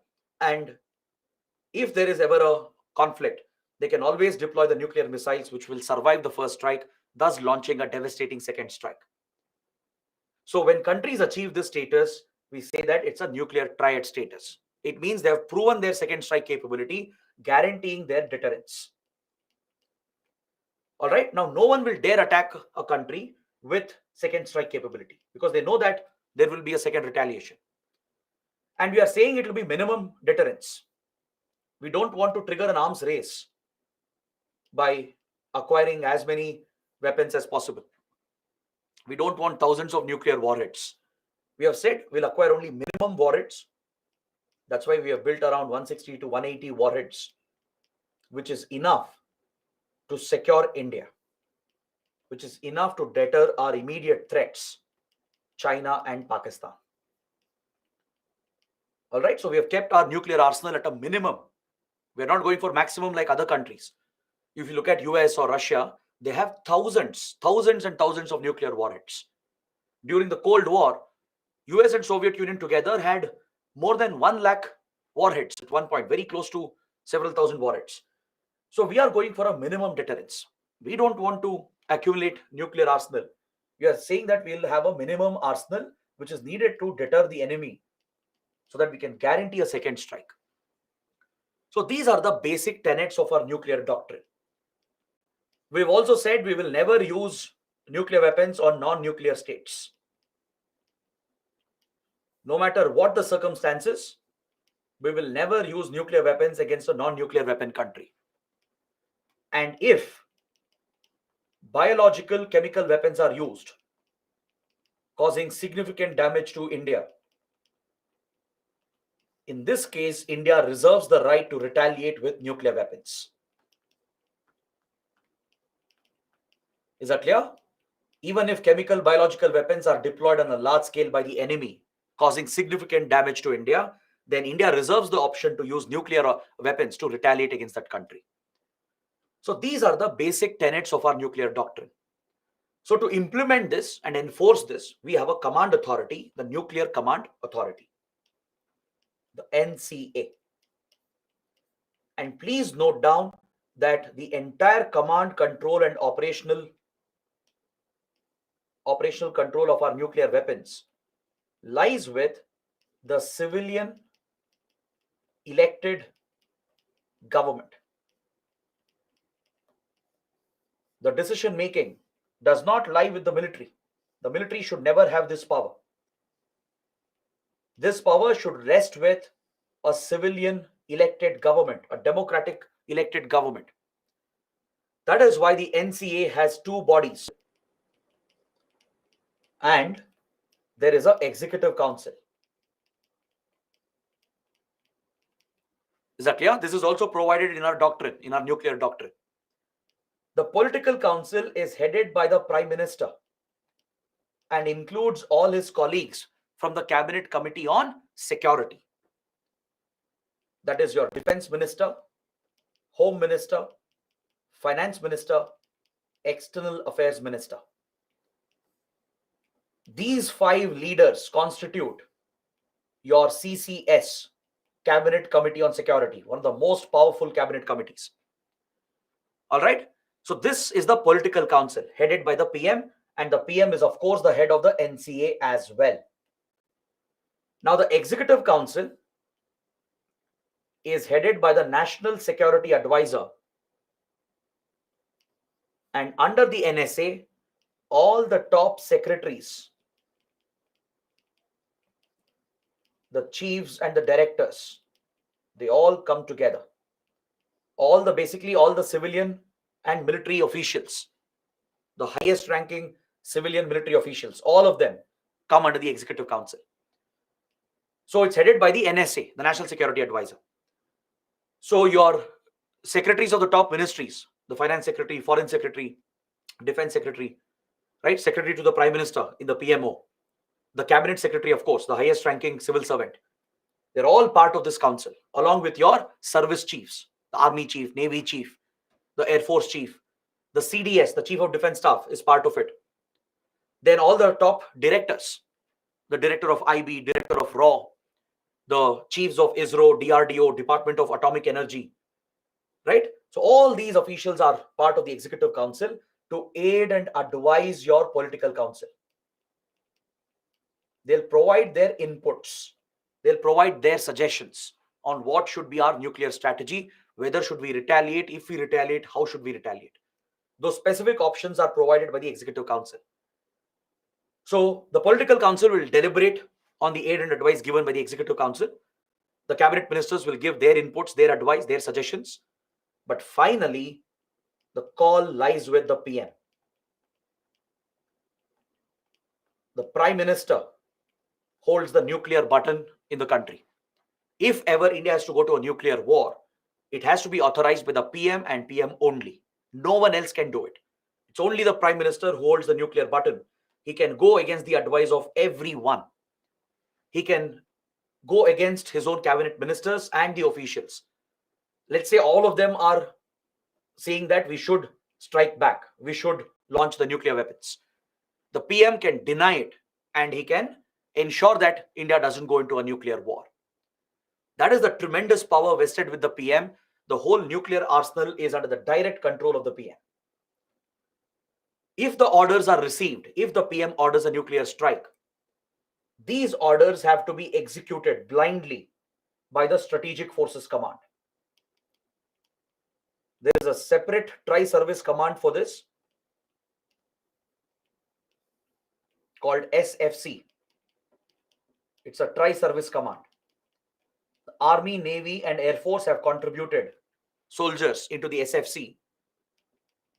[SPEAKER 1] and if there is ever a conflict, they can always deploy the nuclear missiles which will survive the first strike, thus launching a devastating second strike. So when countries achieve this status, we say that it's a nuclear triad status. It means they have proven their second strike capability, guaranteeing their deterrence. All right, now no one will dare attack a country with second strike capability because they know that there will be a second retaliation. And we are saying it will be minimum deterrence. We don't want to trigger an arms race by acquiring as many weapons as possible. We don't want thousands of nuclear warheads. We have said we'll acquire only minimum warheads. That's why we have built around 160 to 180 warheads, which is enough to secure India, which is enough to deter our immediate threats, China and Pakistan. All right, so we have kept our nuclear arsenal at a minimum. We're not going for maximum like other countries. If you look at US or Russia, they have thousands and thousands of nuclear warheads. During the Cold War, US and Soviet Union together had more than 1 lakh warheads at one point, very close to several thousand warheads. So we are going for a minimum deterrence. We don't want to accumulate nuclear arsenal. We are saying that we'll have a minimum arsenal which is needed to deter the enemy so that we can guarantee a second strike. So these are the basic tenets of our nuclear doctrine. We've also said we will never use nuclear weapons on non-nuclear states. No matter what the circumstances, we will never use nuclear weapons against a non-nuclear weapon country. And if biological chemical weapons are used, causing significant damage to India, in this case, India reserves the right to retaliate with nuclear weapons. Is that clear? Even if chemical biological weapons are deployed on a large scale by the enemy, causing significant damage to India, then India reserves the option to use nuclear weapons to retaliate against that country. So these are the basic tenets of our nuclear doctrine. So to implement this and enforce this, we have a command authority, the Nuclear Command Authority, the NCA. And please note down that the entire command, control, and operational control of our nuclear weapons lies with the civilian elected government. The decision making does not lie with the military. The military should never have this power. This power should rest with a civilian elected government, a democratic elected government. That is why the NCA has two bodies. And there is an executive council. Is that clear? This is also provided in our doctrine, in our nuclear doctrine. The political council is headed by the Prime Minister and includes all his colleagues from the Cabinet Committee on Security. That is your Defense Minister, Home Minister, Finance Minister, External Affairs Minister. These five leaders constitute your CCS, Cabinet Committee on Security, one of the most powerful cabinet committees. All right. So this is the political council headed by the PM, and the PM is of course the head of the NCA as well. Now the executive council is headed by the National Security Advisor, and under the NSA, all the top secretaries, the chiefs and the directors, they all come together. Basically all the civilian and military officials, the highest ranking civilian military officials, all of them come under the executive council. So it's headed by the NSA, the National Security Advisor. So your secretaries of the top ministries, the finance secretary, foreign secretary, defense secretary, right? Secretary to the Prime Minister in the PMO, the cabinet secretary, of course, the highest ranking civil servant. They're all part of this council, along with your service chiefs, the Army chief, Navy chief, the Air Force chief, the CDS, the Chief of Defense Staff, is part of it. Then all the top directors, the director of IB, director of RAW, the chiefs of ISRO, DRDO, Department of Atomic Energy, right? So all these officials are part of the executive council to aid and advise your political council. They'll provide their inputs. They'll provide their suggestions on what should be our nuclear strategy, whether should we retaliate, if we retaliate, how should we retaliate. Those specific options are provided by the executive council. So the political council will deliberate on the aid and advice given by the executive council. The cabinet ministers will give their inputs, their advice, their suggestions. But finally, the call lies with the PM. The Prime Minister holds the nuclear button in the country. If ever India has to go to a nuclear war, it has to be authorized by the PM and PM only. No one else can do it. It's only the Prime Minister who holds the nuclear button. He can go against the advice of everyone. He can go against his own cabinet ministers and the officials. Let's say all of them are saying that we should strike back, we should launch the nuclear weapons. The PM can deny it and he can ensure that India doesn't go into a nuclear war. That is the tremendous power vested with the PM. The whole nuclear arsenal is under the direct control of the PM. If the orders are received, if the PM orders a nuclear strike, these orders have to be executed blindly by the Strategic Forces Command. There is a separate tri-service command for this called SFC. It's a tri-service command. The Army, Navy, and Air Force have contributed soldiers into the SFC,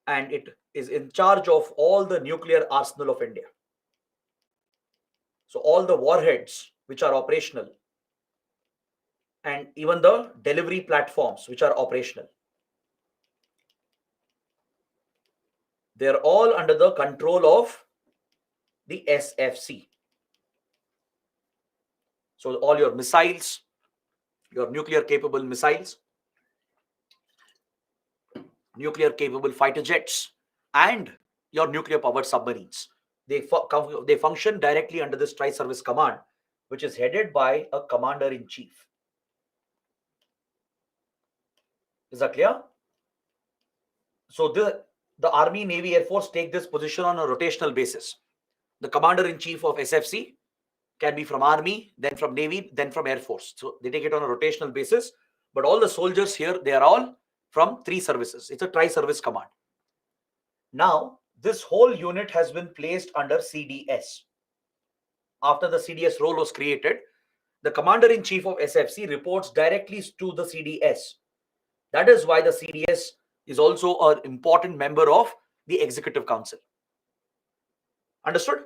[SPEAKER 1] and it is in charge of all the nuclear arsenal of India. So all the warheads which are operational and even the delivery platforms which are operational, they're all under the control of the SFC. So all your missiles, your nuclear capable missiles, nuclear capable fighter jets, and your nuclear powered submarines. They function directly under this tri service command, which is headed by a commander in chief. Is that clear? So the Army, Navy, Air Force take this position on a rotational basis. The commander in chief of SFC can be from Army, then from Navy, then from Air Force. So they take it on a rotational basis. But all the soldiers here, they are all from three services. It's a tri-service command. Now, this whole unit has been placed under CDS. After the CDS role was created, the commander-in-chief of SFC reports directly to the CDS. That is why the CDS is also an important member of the Executive Council. Understood?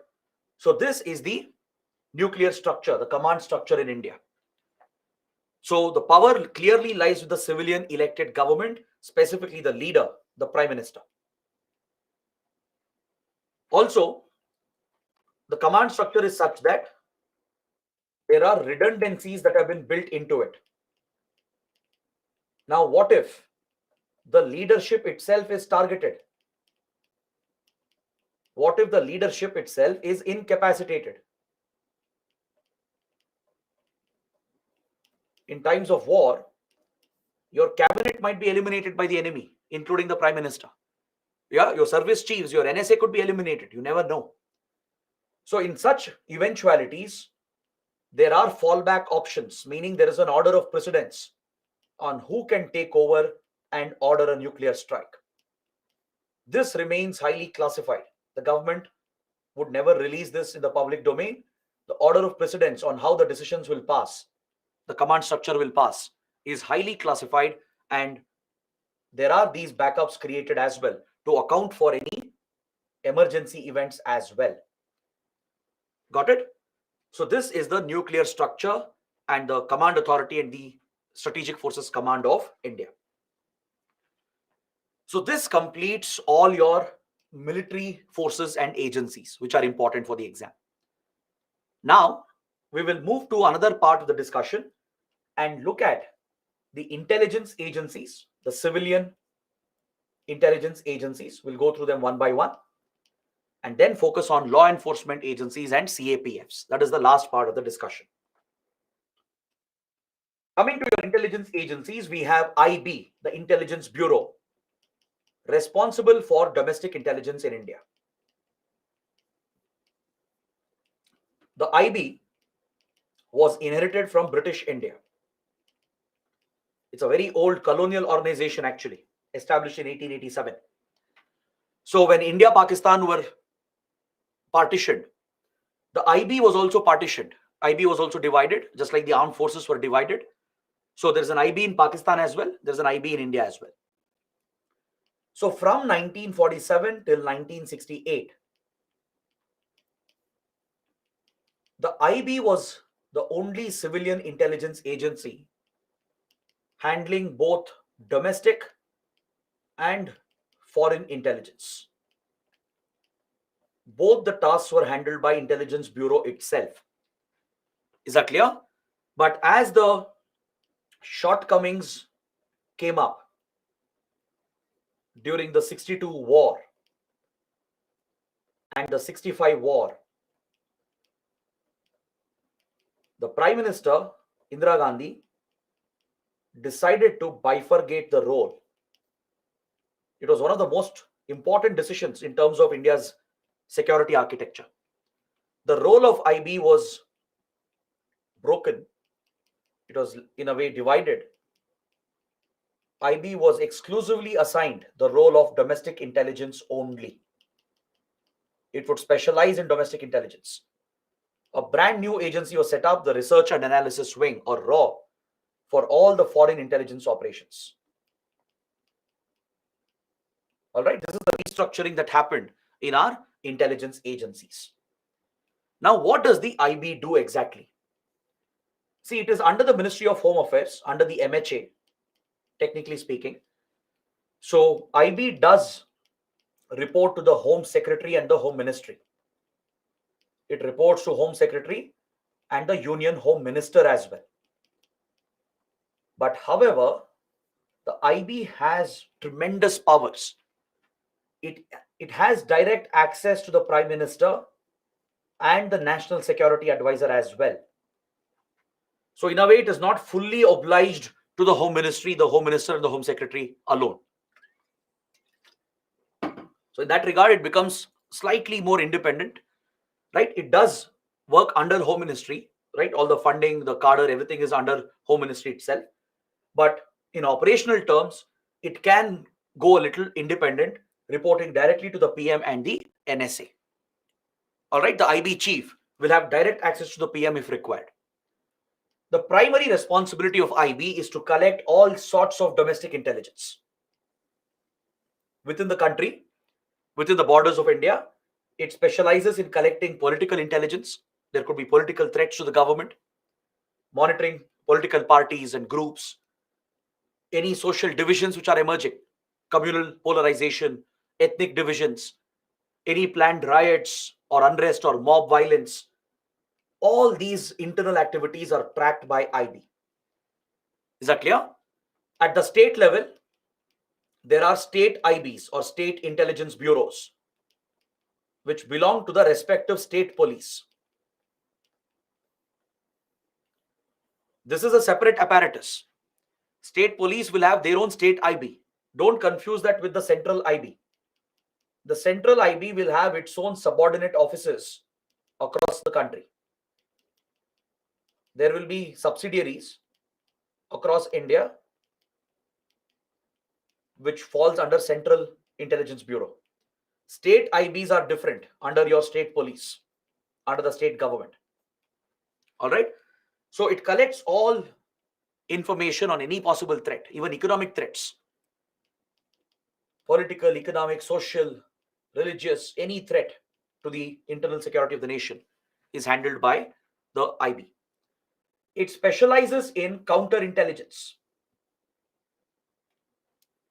[SPEAKER 1] So this is the nuclear structure, the command structure in India. So the power clearly lies with the civilian elected government, specifically the leader, the Prime Minister. Also, the command structure is such that there are redundancies that have been built into it. Now, what if the leadership itself is targeted? What if the leadership itself is incapacitated? In times of war, your cabinet might be eliminated by the enemy, including the Prime Minister. Yeah, your service chiefs, your NSA could be eliminated. You never know. So in such eventualities, there are fallback options, meaning there is an order of precedence on who can take over and order a nuclear strike. This remains highly classified. The government would never release this in the public domain. The order of precedence on how the decisions will pass, the command structure will pass, is highly classified, and there are these backups created as well to account for any emergency events as well. Got it? So this is the nuclear structure and the command authority and the Strategic Forces Command of India. So this completes all your military forces and agencies, which are important for the exam. Now, we will move to another part of the discussion and look at the intelligence agencies, the civilian intelligence agencies. We'll go through them one by one, and then focus on law enforcement agencies and CAPFs. That is the last part of the discussion. Coming to your intelligence agencies, we have IB, the Intelligence Bureau, responsible for domestic intelligence in India. The IB was inherited from British India. It's a very old colonial organization, actually, established in 1887. So when India, Pakistan were partitioned, the IB was also partitioned. IB was also divided, just like the armed forces were divided. So there's an IB in Pakistan as well. There's an IB in India as well. So from 1947 till 1968, the IB was the only civilian intelligence agency handling both domestic and foreign intelligence. Both the tasks were handled by Intelligence Bureau itself. Is that clear? But as the shortcomings came up during the 62 war and the 65 war, the Prime Minister, Indira Gandhi, decided to bifurcate the role. It was one of the most important decisions in terms of India's security architecture. The role of IB was broken. It was in a way divided. IB was exclusively assigned the role of domestic intelligence only. It would specialize in domestic intelligence. A brand new agency was set up, the Research and Analysis Wing, or RAW, for all the foreign intelligence operations. All right, this is the restructuring that happened in our intelligence agencies. Now, what does the IB do exactly? See, it is under the Ministry of Home Affairs, under the MHA, technically speaking. So IB does report to the Home Secretary and the Home Ministry. It reports to Home Secretary and the Union Home Minister as well. But however, the IB has tremendous powers. It has direct access to the Prime Minister and the National Security Advisor as well. So in a way, it is not fully obliged to the Home Ministry, the Home Minister, and the Home Secretary alone. So in that regard, it becomes slightly more independent, right? It does work under Home Ministry, right? All the funding, the cadre, everything is under Home Ministry itself. But in operational terms, it can go a little independent, reporting directly to the PM and the NSA. All right, the IB chief will have direct access to the PM if required. The primary responsibility of IB is to collect all sorts of domestic intelligence within the country, within the borders of India. It specializes in collecting political intelligence. There could be political threats to the government, monitoring political parties and groups, any social divisions which are emerging, communal polarization, ethnic divisions, any planned riots or unrest or mob violence. All these internal activities are tracked by IB. Is that clear? At the state level, there are state IBs or state intelligence bureaus, which belong to the respective state police. This is a separate apparatus. State police will have their own state IB. Don't confuse that with the central IB. The central IB will have its own subordinate offices across the country. There will be subsidiaries across India which falls under Central Intelligence Bureau. State IBs are different under your state police, under the state government. All right. So it collects all information on any possible threat, even economic threats, political, economic, social, religious, any threat to the internal security of the nation is handled by the IB. It specializes in counterintelligence.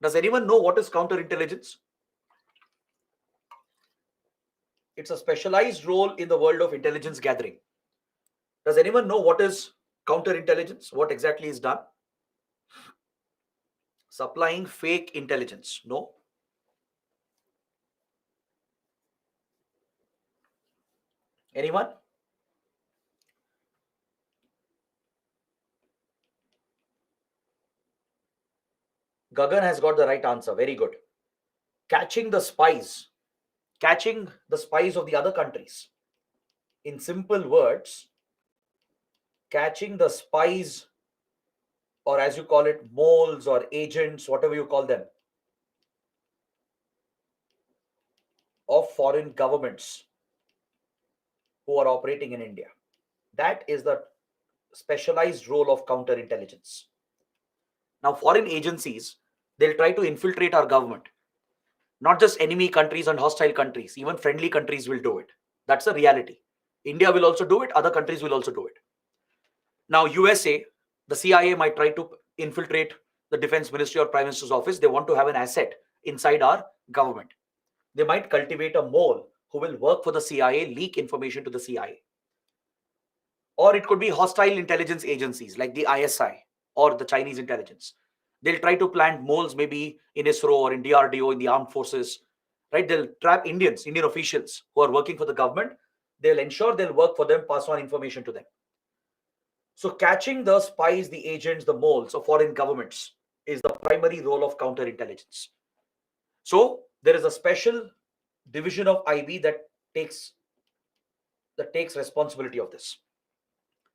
[SPEAKER 1] Does anyone know what is counterintelligence? It's a specialized role in the world of intelligence gathering. Does anyone know what is counterintelligence? What exactly is done? Supplying fake intelligence. No? Anyone? Gagan has got the right answer. Very good. Catching the spies. Catching the spies of the other countries. In simple words, catching the spies, or as you call it, moles or agents, whatever you call them, of foreign governments who are operating in India. That is the specialized role of counterintelligence. Now, foreign agencies, they'll try to infiltrate our government. Not just enemy countries and hostile countries, even friendly countries will do it. That's the reality. India will also do it, other countries will also do it. Now, USA, the CIA might try to infiltrate the Defense Ministry or Prime Minister's office. They want to have an asset inside our government. They might cultivate a mole who will work for the CIA, leak information to the CIA. Or it could be hostile intelligence agencies like the ISI or the Chinese intelligence. They'll try to plant moles maybe in ISRO or in DRDO, in the armed forces, right? They'll trap Indian officials who are working for the government. They'll ensure they'll work for them, pass on information to them. So catching the spies, the agents, the moles of foreign governments is the primary role of counterintelligence. So there is a special division of IB that takes responsibility of this.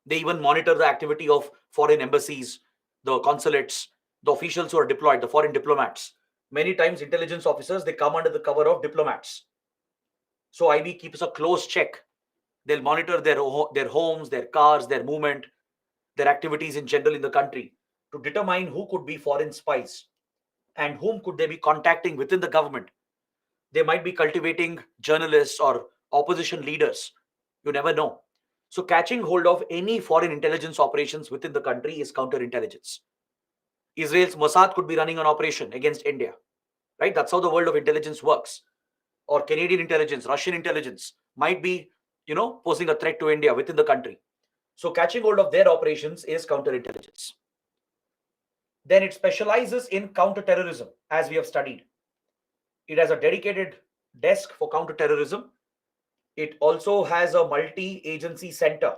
[SPEAKER 1] They even monitor the activity of foreign embassies, the consulates, the officials who are deployed, the foreign diplomats. Many times intelligence officers, they come under the cover of diplomats. So IB keeps a close check. They'll monitor their homes, their cars, their movement, their activities in general in the country to determine who could be foreign spies and whom could they be contacting within the government. They might be cultivating journalists or opposition leaders. You never know. So catching hold of any foreign intelligence operations within the country is counterintelligence. Israel's Mossad could be running an operation against India, right? That's how the world of intelligence works. Or Canadian intelligence, Russian intelligence might be, posing a threat to India within the country. So catching hold of their operations is counterintelligence. Then it specializes in counterterrorism, as we have studied. It has a dedicated desk for counterterrorism. It also has a multi-agency center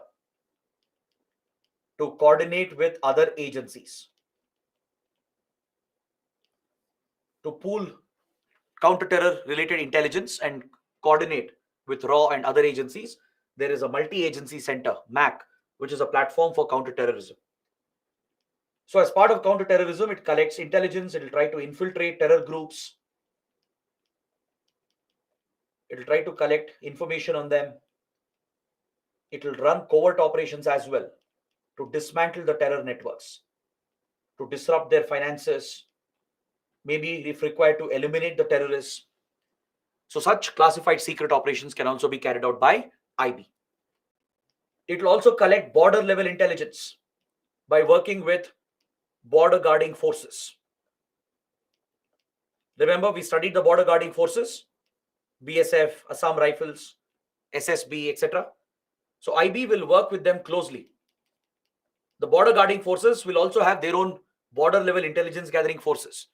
[SPEAKER 1] to coordinate with other agencies to pool counter-terror related intelligence and coordinate with RAW and other agencies. There is a multi-agency center, MAC, which is a platform for counter-terrorism. So as part of counter-terrorism, it collects intelligence, it will try to infiltrate terror groups, it will try to collect information on them, it will run covert operations as well to dismantle the terror networks, to disrupt their finances, maybe if required to eliminate the terrorists. So such classified secret operations can also be carried out by IB. It will also collect border level intelligence by working with border guarding forces. Remember, we studied the border guarding forces, BSF, Assam Rifles, SSB, etc. So IB will work with them closely. The border guarding forces will also have their own border level intelligence gathering forces.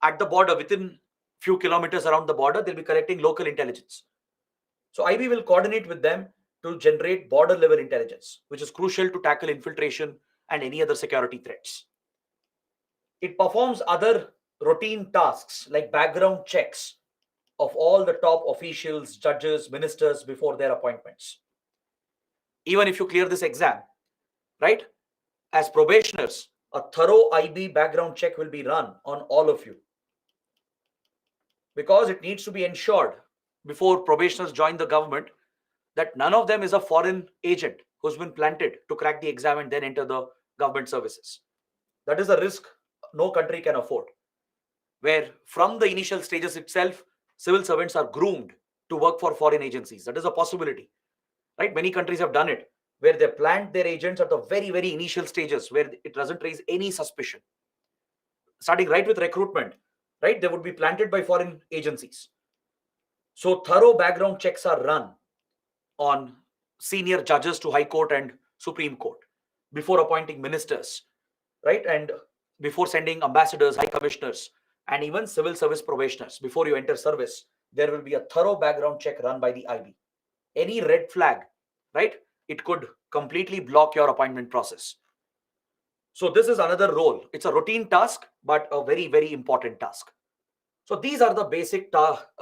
[SPEAKER 1] At the border, within few kilometers around the border, they'll be collecting local intelligence. So IB will coordinate with them to generate border level intelligence, which is crucial to tackle infiltration and any other security threats. It performs other routine tasks like background checks of all the top officials, judges, ministers before their appointments. Even if you clear this exam, right, as probationers, a thorough IB background check will be run on all of you, because it needs to be ensured before probationers join the government that none of them is a foreign agent who's been planted to crack the exam and then enter the government services. That is a risk no country can afford, where from the initial stages itself, civil servants are groomed to work for foreign agencies. That is a possibility, right? Many countries have done it, where they plant their agents at the very, very initial stages where it doesn't raise any suspicion. Starting right with recruitment, right? They would be planted by foreign agencies. So thorough background checks are run on senior judges to High Court and Supreme Court before appointing ministers, right? And before sending ambassadors, high commissioners, and even civil service probationers. Before you enter service, there will be a thorough background check run by the IB. Any red flag, right, it could completely block your appointment process. So this is another role. It's a routine task, but a very, very important task. So these are the basic tasks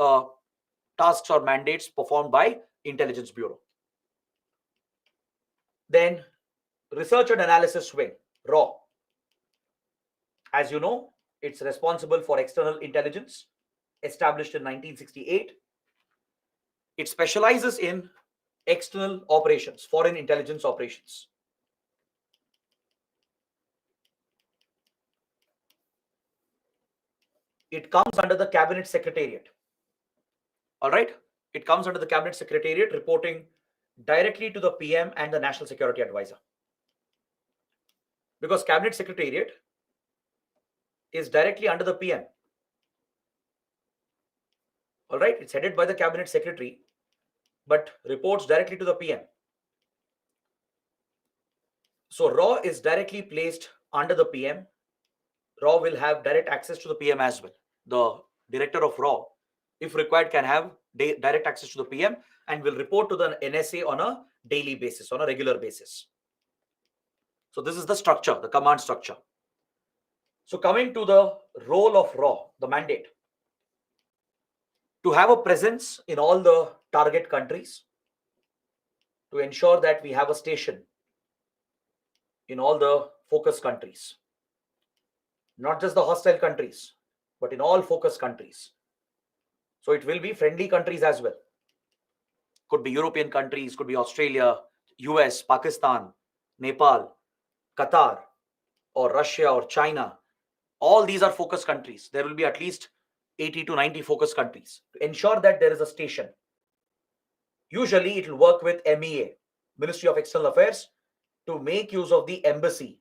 [SPEAKER 1] or mandates performed by Intelligence Bureau. Then Research and Analysis Wing, RAW. As you know, it's responsible for external intelligence, established in 1968. It specializes in external operations, foreign intelligence operations. It comes under the Cabinet Secretariat. All right? It comes under the Cabinet Secretariat, reporting directly to the PM and the National Security Advisor. Because Cabinet Secretariat is directly under the PM. All right? It's headed by the Cabinet Secretary, but reports directly to the PM. So RAW is directly placed under the PM. RAW will have direct access to the PM as well. The director of RAW, if required, can have direct access to the PM and will report to the NSA on a daily basis, on a regular basis. So this is the structure, the command structure. So coming to the role of RAW, the mandate, to have a presence in all the target countries, to ensure that we have a station in all the focus countries, not just the hostile countries, but in all focus countries. So it will be friendly countries as well. Could be European countries, could be Australia, US, Pakistan, Nepal, Qatar, or Russia or China. All these are focus countries. There will be at least 80 to 90 focus countries to ensure that there is a station. Usually it will work with MEA, Ministry of External Affairs, to make use of the embassy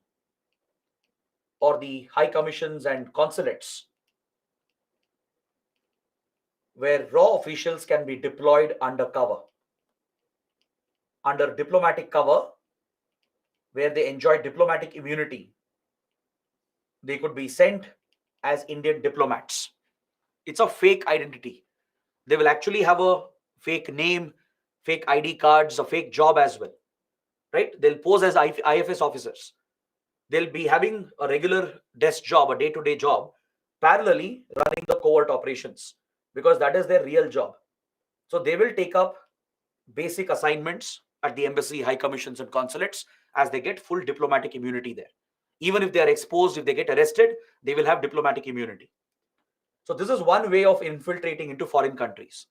[SPEAKER 1] or the high commissions and consulates, where RAW officials can be deployed undercover, under diplomatic cover, where they enjoy diplomatic immunity, They could be sent as Indian diplomats. It's a fake identity. They will actually have a fake name, fake ID cards, a fake job as well, right? They'll pose as IFS officers. They'll be having a regular desk job, a day-to-day job, parallelly running the covert operations, because that is their real job. So they will take up basic assignments at the embassy, high commissions, and consulates, as they get full diplomatic immunity there. Even if they are exposed, if they get arrested, they will have diplomatic immunity. So this is one way of infiltrating into foreign countries.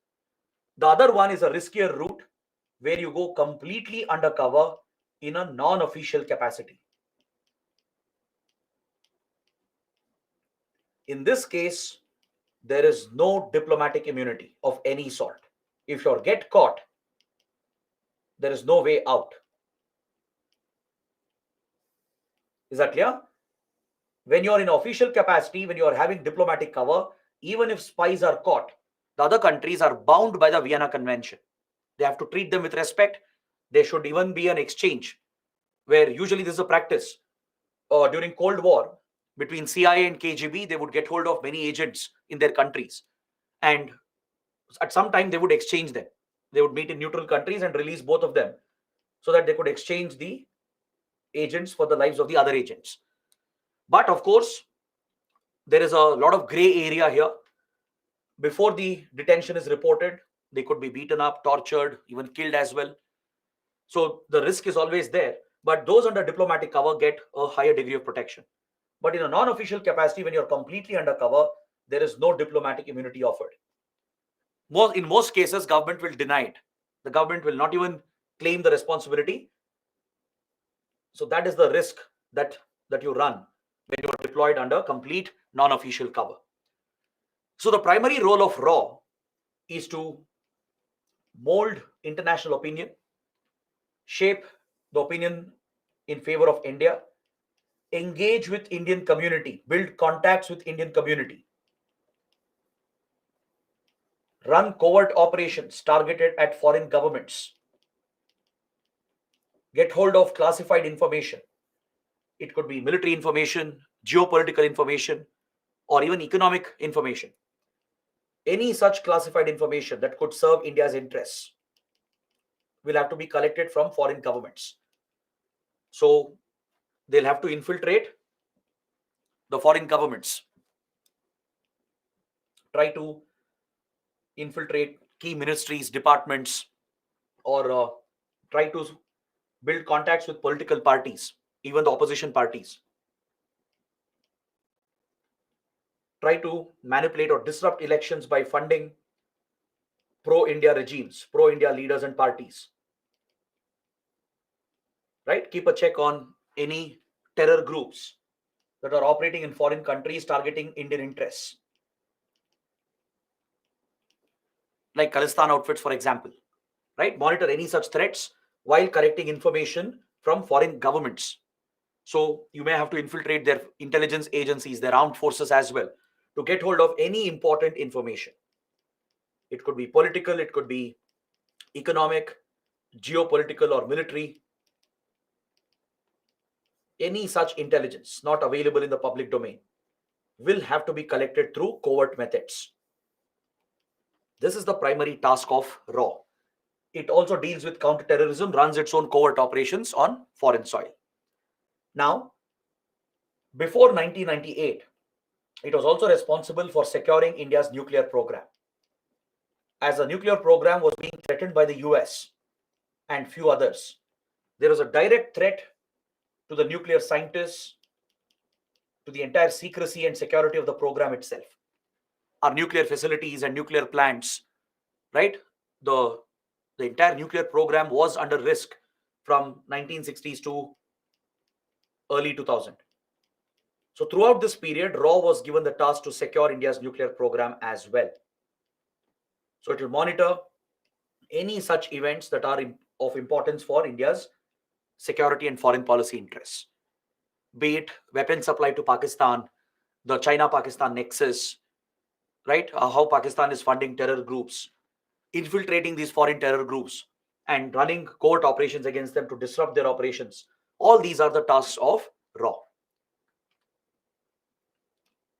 [SPEAKER 1] The other one is a riskier route, where you go completely undercover in a non-official capacity. In this case, there is no diplomatic immunity of any sort. If you get caught, there is no way out. Is that clear? When you're in official capacity, when you're having diplomatic cover, even if spies are caught, the other countries are bound by the Vienna Convention. They have to treat them with respect. There should even be an exchange, where usually this is a practice. During Cold War, between CIA and KGB, they would get hold of many agents in their countries. And at some time, they would exchange them. They would meet in neutral countries and release both of them, so that they could exchange the agents for the lives of the other agents. But of course, there is a lot of gray area here. Before the detention is reported, they could be beaten up, tortured, even killed as well. So the risk is always there. But those under diplomatic cover get a higher degree of protection. But in a non-official capacity, when you're completely undercover, there is no diplomatic immunity offered. In most cases, government will deny it. The government will not even claim the responsibility. So that is the risk that you run when you are deployed under complete non-official cover. So the primary role of RAW is to mold international opinion, shape the opinion in favor of India, engage with Indian community, build contacts with Indian community, run covert operations targeted at foreign governments, get hold of classified information. It could be military information, geopolitical information, or even economic information. Any such classified information that could serve India's interests will have to be collected from foreign governments. So they'll have to infiltrate the foreign governments, try to infiltrate key ministries, departments, or try to build contacts with political parties, even the opposition parties. Try to manipulate or disrupt elections by funding pro-India regimes, pro-India leaders and parties. Right? Keep a check on any terror groups that are operating in foreign countries targeting Indian interests, like Khalistan outfits, for example. Right? Monitor any such threats while collecting information from foreign governments. So you may have to infiltrate their intelligence agencies, their armed forces as well, to get hold of any important information. It could be political, it could be economic, geopolitical, or military. Any such intelligence not available in the public domain will have to be collected through covert methods. This is the primary task of RAW. It also deals with counterterrorism, runs its own covert operations on foreign soil. Now, before 1998, it was also responsible for securing India's nuclear program. As the nuclear program was being threatened by the US and few others, there was a direct threat to the nuclear scientists, to the entire secrecy and security of the program itself. Our nuclear facilities and nuclear plants, right? The entire nuclear program was under risk from 1960s to early 2000. So throughout this period, RAW was given the task to secure India's nuclear program as well. So it will monitor any such events that are of importance for India's security and foreign policy interests, be it weapon supply to Pakistan, the China-Pakistan nexus, right? How Pakistan is funding terror groups, infiltrating these foreign terror groups, and running covert operations against them to disrupt their operations. All these are the tasks of RAW.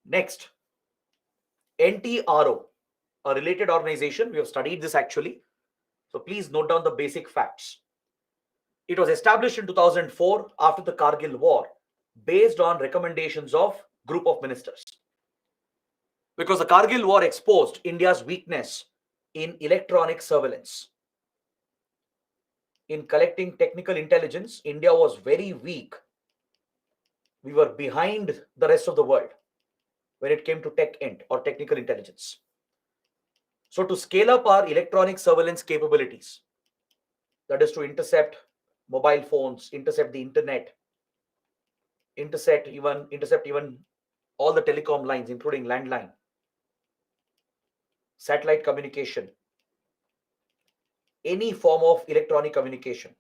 [SPEAKER 1] Next, NTRO, a related organization. We have studied this actually. So please note down the basic facts. It was established in 2004 after the Kargil War based on recommendations of group of ministers. Because the Kargil War exposed India's weakness in electronic surveillance. In collecting technical intelligence, India was very weak. We were behind the rest of the world when it came to tech-int or technical intelligence. So to scale up our electronic surveillance capabilities, that is to intercept mobile phones, intercept the internet, intercept even all the telecom lines, including landline, satellite communication, any form of electronic communication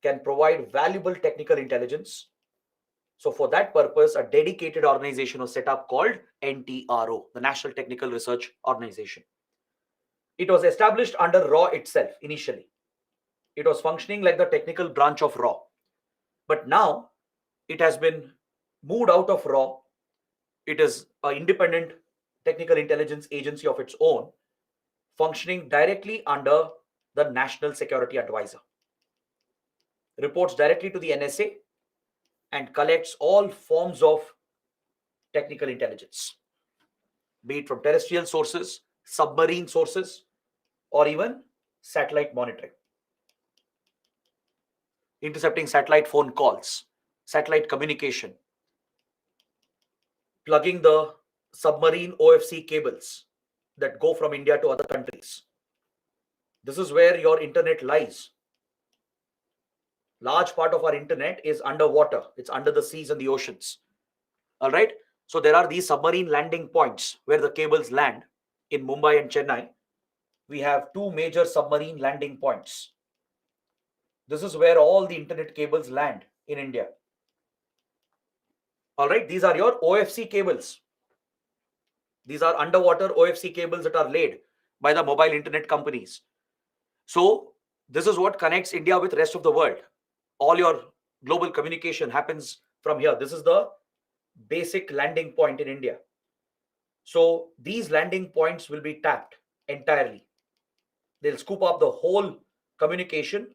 [SPEAKER 1] can provide valuable technical intelligence. So for that purpose, a dedicated organization was set up called NTRO, the National Technical Research Organization. It was established under RAW itself initially. It was functioning like the technical branch of RAW. But now it has been moved out of RAW. It is an independent technical intelligence agency of its own, functioning directly under the National Security Advisor. Reports directly to the NSA and collects all forms of technical intelligence, be it from terrestrial sources, submarine sources, or even satellite monitoring. Intercepting satellite phone calls, satellite communication, plugging the submarine OFC cables that go from India to other countries. This is where your internet lies. Large part of our internet is underwater. It's under the seas and the oceans. All right. So there are these submarine landing points where the cables land in Mumbai and Chennai. We have two major submarine landing points. This is where all the internet cables land in India. All right. These are your OFC cables. These are underwater OFC cables that are laid by the mobile internet companies. So this is what connects India with the rest of the world. All your global communication happens from here. This is the basic landing point in India. So these landing points will be tapped entirely. They'll scoop up the whole communication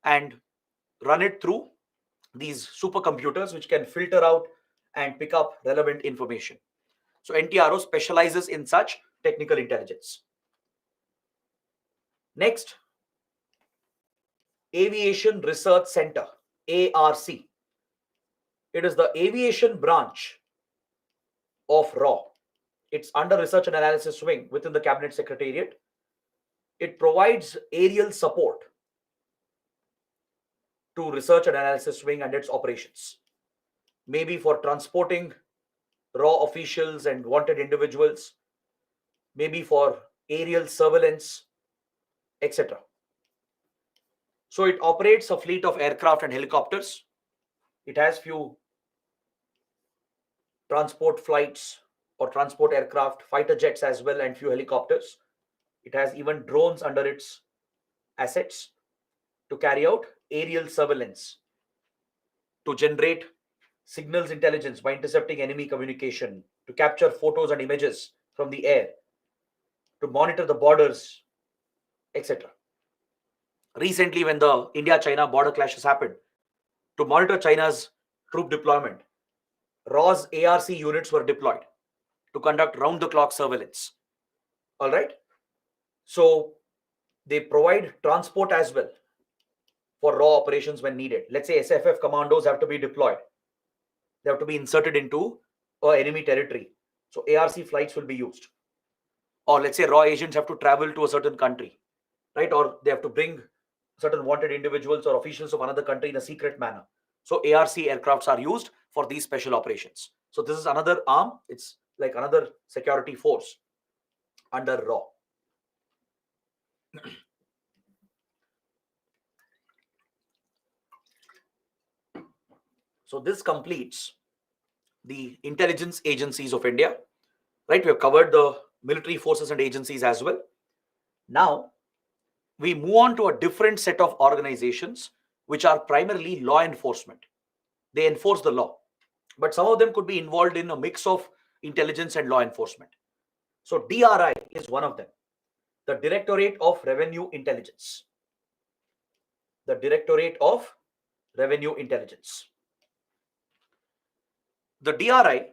[SPEAKER 1] and run it through these supercomputers, which can filter out and pick up relevant information. So NTRO specializes in such technical intelligence. Next, Aviation Research Center, ARC. It is the aviation branch of RAW. It's under Research and Analysis Wing within the Cabinet Secretariat. It provides aerial support to Research and Analysis Wing and its operations. Maybe for transporting RAW officials and wanted individuals, maybe for aerial surveillance, etc. So it operates a fleet of aircraft and helicopters. It has few transport flights or transport aircraft, fighter jets as well, and few helicopters. It has even drones under its assets to carry out aerial surveillance, to generate signals intelligence by intercepting enemy communication, to capture photos and images from the air, to monitor the borders, etc. Recently, when the India-China border clashes happened, to monitor China's troop deployment, RAW's ARC units were deployed to conduct round-the-clock surveillance. All right. So they provide transport as well for RAW operations when needed. Let's say SFF commandos have to be deployed. They have to be inserted into enemy territory. So ARC flights will be used. Or let's say RAW agents have to travel to a certain country, right? Or they have to bring certain wanted individuals or officials of another country in a secret manner. So ARC aircrafts are used for these special operations. So this is another arm. It's like another security force under RAW. So this completes the intelligence agencies of India, right? We have covered the military forces and agencies as well. Now we move on to a different set of organizations which are primarily law enforcement. They enforce the law. but some of them could be involved in a mix of intelligence and law enforcement. So DRI is one of them, the Directorate of Revenue Intelligence. The Directorate of Revenue Intelligence. The DRI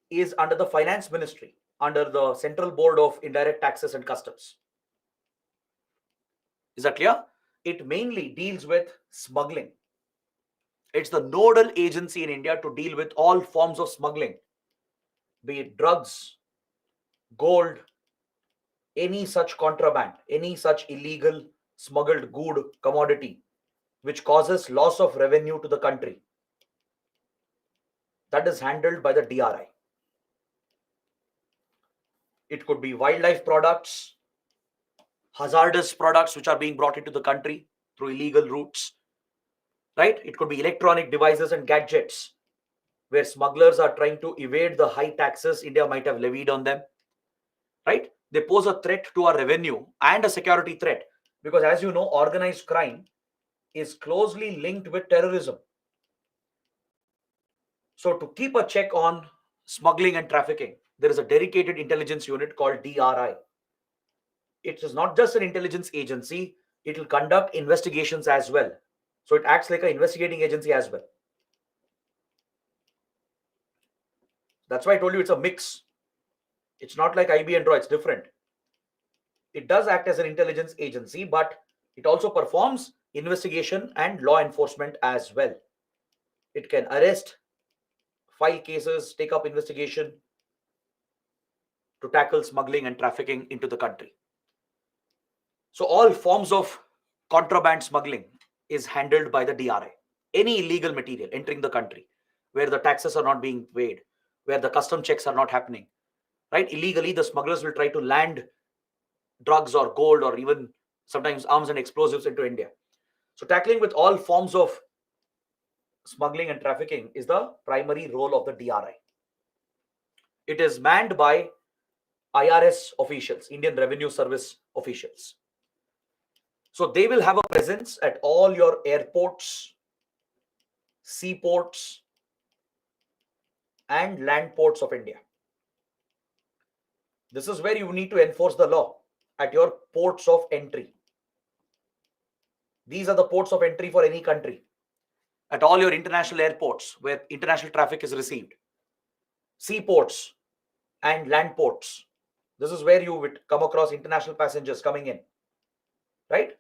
[SPEAKER 1] is under the Finance Ministry, under the Central Board of Indirect Taxes and Customs. Is that clear? It mainly deals with smuggling. It's the nodal agency in India to deal with all forms of smuggling, be it drugs, gold, any such contraband, any such illegal smuggled good commodity which causes loss of revenue to the country. That is handled by the DRI. It could be wildlife products, hazardous products which are being brought into the country through illegal routes, right? It could be electronic devices and gadgets where smugglers are trying to evade the high taxes India might have levied on them, right? They pose a threat to our revenue and a security threat because, as you know, organized crime is closely linked with terrorism. So to keep a check on smuggling and trafficking, there is a dedicated intelligence unit called DRI. It is not just an intelligence agency, it will conduct investigations as well. So it acts like an investigating agency as well. That's why I told you it's a mix. It's not like IB and RAW, it's different. It does act as an intelligence agency, but it also performs investigation and law enforcement as well. It can arrest, file cases, take up investigation to tackle smuggling and trafficking into the country. So all forms of contraband smuggling is handled by the DRI. Any illegal material entering the country where the taxes are not being paid, where the custom checks are not happening, right? Illegally, the smugglers will try to land drugs or gold or even sometimes arms and explosives into India. So tackling with all forms of smuggling and trafficking is the primary role of the DRI. It is manned by IRS officials, Indian Revenue Service officials. So they will have a presence at all your airports, seaports, and land ports of India. This is where you need to enforce the law, at your ports of entry. These are the ports of entry for any country. At all your international airports where international traffic is received, seaports and land ports. This is where you would come across international passengers coming in, right?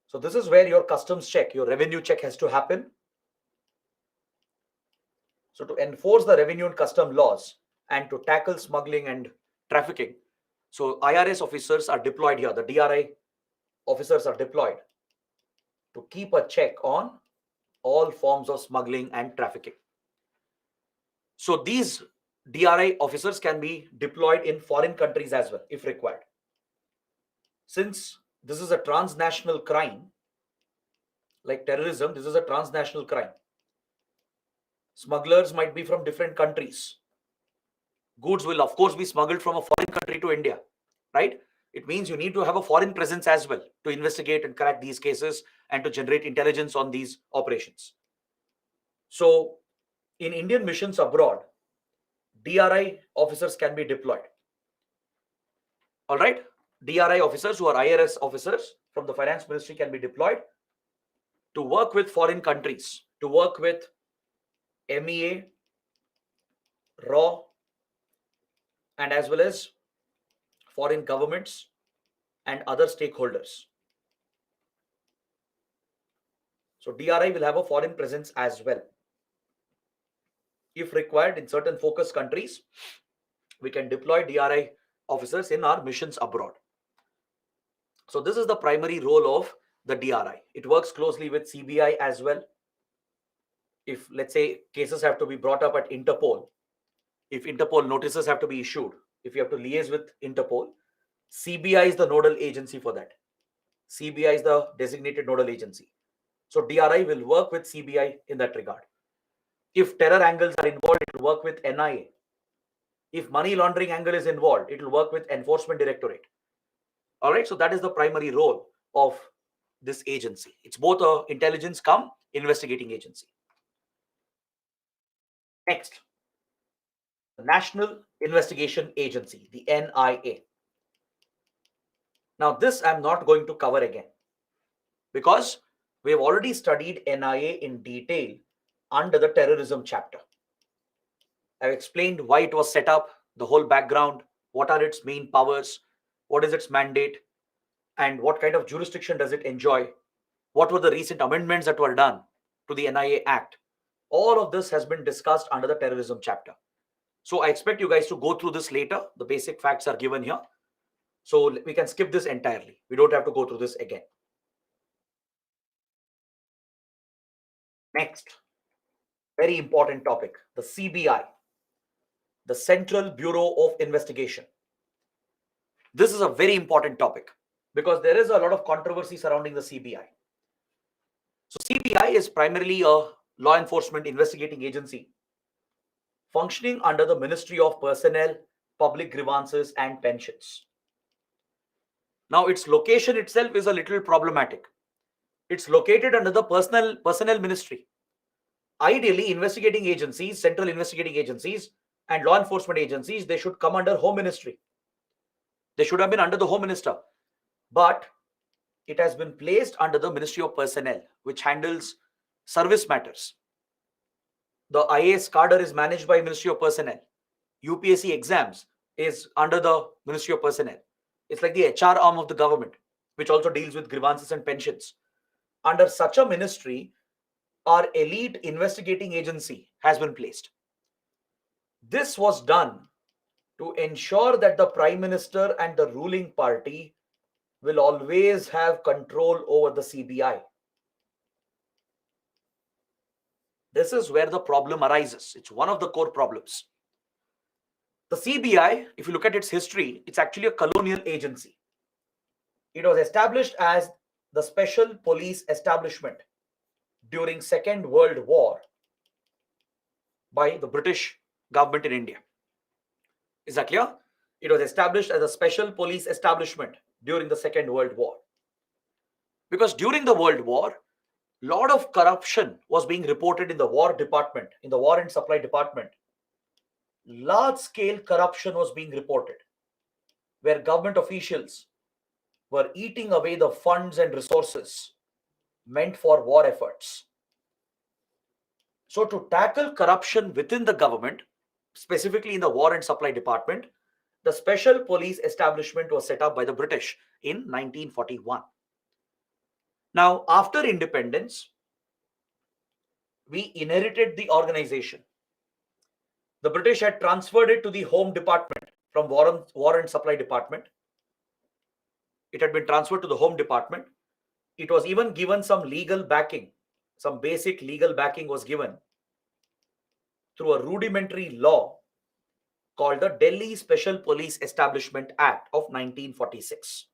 [SPEAKER 1] So this is where your customs check, your revenue check has to happen. So to enforce the revenue and custom laws and to tackle smuggling and trafficking, so IRS officers are deployed here. The DRI officers are deployed to keep a check on all forms of smuggling and trafficking. So these DRI officers can be deployed in foreign countries as well, if required. Since this is a transnational crime, like terrorism, this is a transnational crime. Smugglers might be from different countries. Goods will, of course, be smuggled from a foreign country to India, right? It means you need to have a foreign presence as well to investigate and crack these cases and to generate intelligence on these operations. So in Indian missions abroad, DRI officers can be deployed. All right. DRI officers who are IRS officers from the Finance Ministry can be deployed to work with foreign countries, to work with MEA, RAW, and as well as foreign governments and other stakeholders. So DRI will have a foreign presence as well. If required in certain focus countries, we can deploy DRI officers in our missions abroad. So this is the primary role of the DRI. It works closely with CBI as well. If, let's say, cases have to be brought up at Interpol, if Interpol notices have to be issued, if you have to liaise with Interpol, CBI is the nodal agency for that. CBI is the designated nodal agency. So DRI will work with CBI in that regard. If terror angles are involved, it will work with NIA. If money laundering angle is involved, it will work with Enforcement Directorate. All right, so that is the primary role of this agency. It's both a intelligence cum investigating agency. Next, the National Investigation Agency, the NIA. Now, this I'm not going to cover again because we have already studied NIA in detail under the terrorism chapter. I've explained why it was set up, the whole background, what are its main powers, what is its mandate, and what kind of jurisdiction does it enjoy, what were the recent amendments that were done to the NIA Act. All of this has been discussed under the terrorism chapter. So I expect you guys to go through this later. The basic facts are given here. So we can skip this entirely. We don't have to go through this again. Next, very important topic, the CBI, the Central Bureau of Investigation. This is a very important topic because there is a lot of controversy surrounding the CBI. So CBI is primarily a law enforcement investigating agency functioning under the Ministry of Personnel, Public Grievances and Pensions. Now, its location itself is a little problematic. It's located under the personnel ministry. Ideally, investigating agencies, central investigating agencies and law enforcement agencies, they should come under Home Ministry. They should have been under the Home Minister. But it has been placed under the Ministry of Personnel, which handles service matters. The IAS cadre is managed by Ministry of Personnel. UPSC exams is under the Ministry of Personnel. It's like the HR arm of the government, which also deals with grievances and pensions. Under such a ministry, our elite investigating agency has been placed. This was done to ensure that the Prime Minister and the ruling party will always have control over the CBI. This is where the problem arises. It's one of the core problems. The CBI, if you look at its history, it's actually a colonial agency. It was established as the Special Police Establishment during Second World War by the British government in India. Is that clear? It was established as a Special Police Establishment during the Second World War. Because during the World War, a lot of corruption was being reported in the War Department, in the War and Supply Department. Large-scale corruption was being reported, where government officials were eating away the funds and resources meant for war efforts. So to tackle corruption within the government, specifically in the War and Supply Department, the Special Police Establishment was set up by the British in 1941. Now, after independence, we inherited the organization. The British had transferred it to the Home Department from War and Supply Department. It had been transferred to the Home Department. It was even given some legal backing. Some basic legal backing was given through a rudimentary law called the Delhi Special Police Establishment Act of 1946.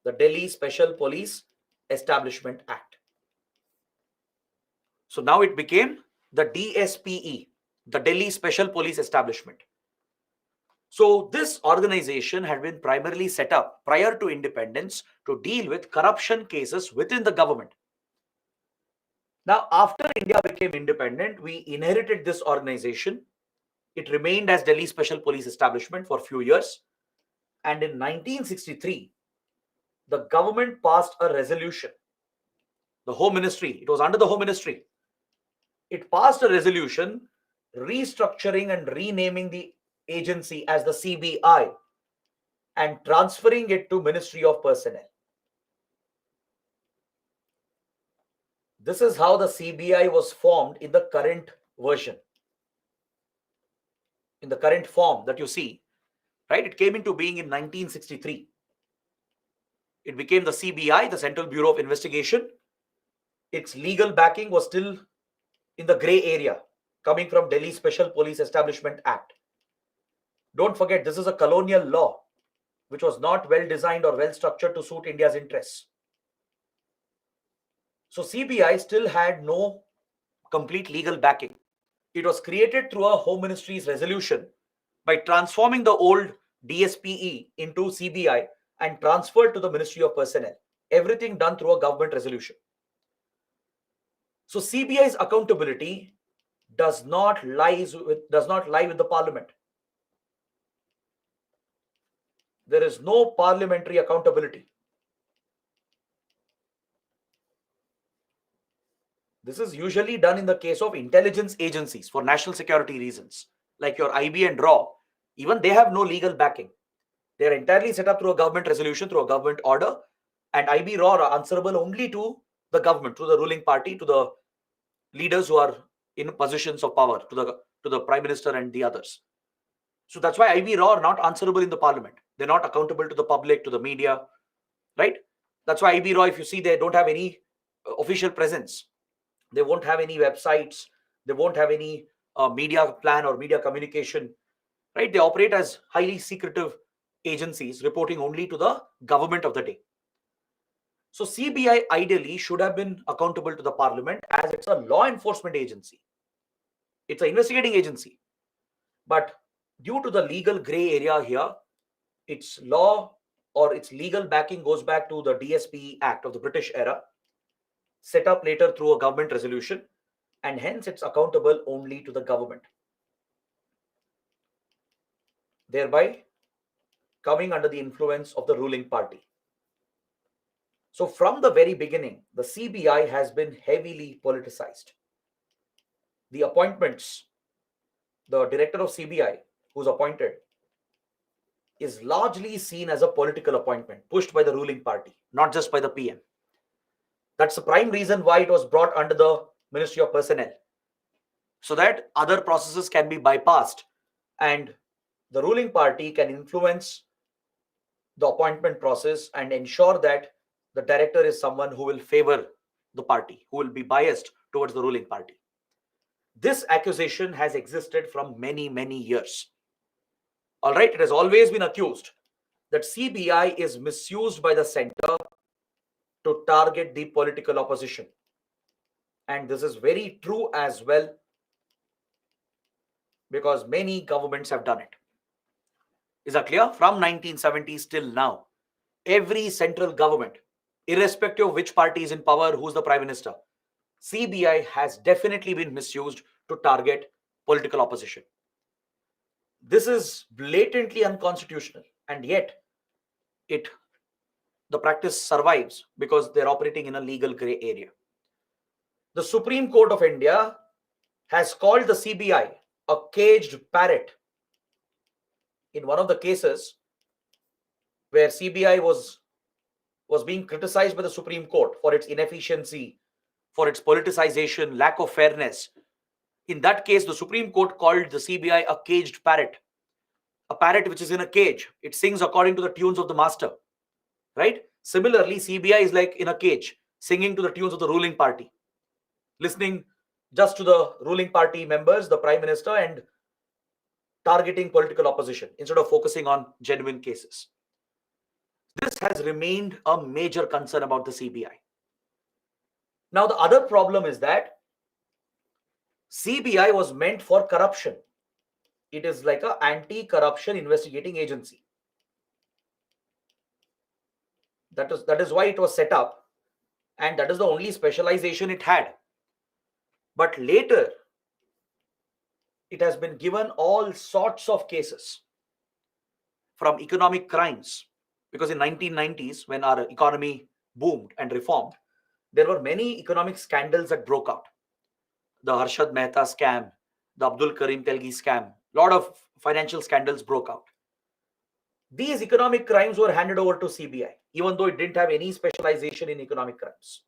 [SPEAKER 1] The Delhi Special Police Establishment Act. So now it became the DSPE, the Delhi Special Police Establishment. So this organization had been primarily set up prior to independence to deal with corruption cases within the government. Now, after India became independent, we inherited this organization. It remained as Delhi Special Police Establishment for a few years. And in 1963, the government passed a resolution. The Home Ministry, it was under the Home Ministry. It passed a resolution restructuring and renaming the agency as the CBI and transferring it to Ministry of Personnel. This is how the CBI was formed in the current version. In the current form that you see, right? It came into being in 1963. It became the CBI, the Central Bureau of Investigation. Its legal backing was still in the gray area, coming from Delhi Special Police Establishment Act. Don't forget, this is a colonial law, which was not well designed or well structured to suit India's interests. So CBI still had no complete legal backing. It was created through a Home Ministry's resolution by transforming the old DSPE into CBI and transferred to the Ministry of Personnel. Everything done through a government resolution. So CBI's accountability does not lie with the parliament. There is no parliamentary accountability. This is usually done in the case of intelligence agencies for national security reasons, like your IB and RAW. Even they have no legal backing. They are entirely set up through a government resolution, through a government order, and IB RAW are answerable only to the government, to the ruling party, to the leaders who are in positions of power, to the prime minister and the others. So that's why IB RAW are not answerable in the parliament. They're not accountable to the public, to the media, right? That's why IB RAW, if you see, they don't have any official presence. They won't have any websites. They won't have any media plan or media communication, right? They operate as highly secretive agencies reporting only to the government of the day. So CBI ideally should have been accountable to the parliament, as it's a law enforcement agency. It's an investigating agency. But due to the legal gray area here, its law or its legal backing goes back to the DSP Act of the British era, set up later through a government resolution, and hence it's accountable only to the government, thereby coming under the influence of the ruling party. So from the very beginning, the CBI has been heavily politicized. The appointments, the director of CBI who's appointed, is largely seen as a political appointment pushed by the ruling party, not just by the PM. That's the prime reason why it was brought under the Ministry of Personnel, so that other processes can be bypassed and the ruling party can influence the appointment process and ensure that the director is someone who will favor the party, who will be biased towards the ruling party. This accusation has existed from many, many years. All right, it has always been accused that CBI is misused by the center to target the political opposition. And this is very true as well, because many governments have done it. Is that clear? From 1970s till now, every central government, irrespective of which party is in power, who's the prime minister, CBI has definitely been misused to target political opposition. This is blatantly unconstitutional, and yet the practice survives because they're operating in a legal gray area. The Supreme Court of India has called the CBI a caged parrot in one of the cases where CBI was being criticized by the Supreme Court for its inefficiency, for its politicization, lack of fairness. In that case, the Supreme Court called the CBI a caged parrot, a parrot which is in a cage. It sings according to the tunes of the master, right? Similarly, CBI is like in a cage, singing to the tunes of the ruling party, listening just to the ruling party members, the prime minister, and targeting political opposition instead of focusing on genuine cases. This has remained a major concern about the CBI. Now, the other problem is that CBI was meant for corruption. It is like an anti-corruption investigating agency. That is why it was set up, and that is the only specialization it had. But later, it has been given all sorts of cases, from economic crimes, because in 1990s, when our economy boomed and reformed, there were many economic scandals that broke out. The Harshad Mehta scam, the Abdul Karim Telgi scam, a lot of financial scandals broke out. These economic crimes were handed over to CBI, even though it didn't have any specialization in economic crimes.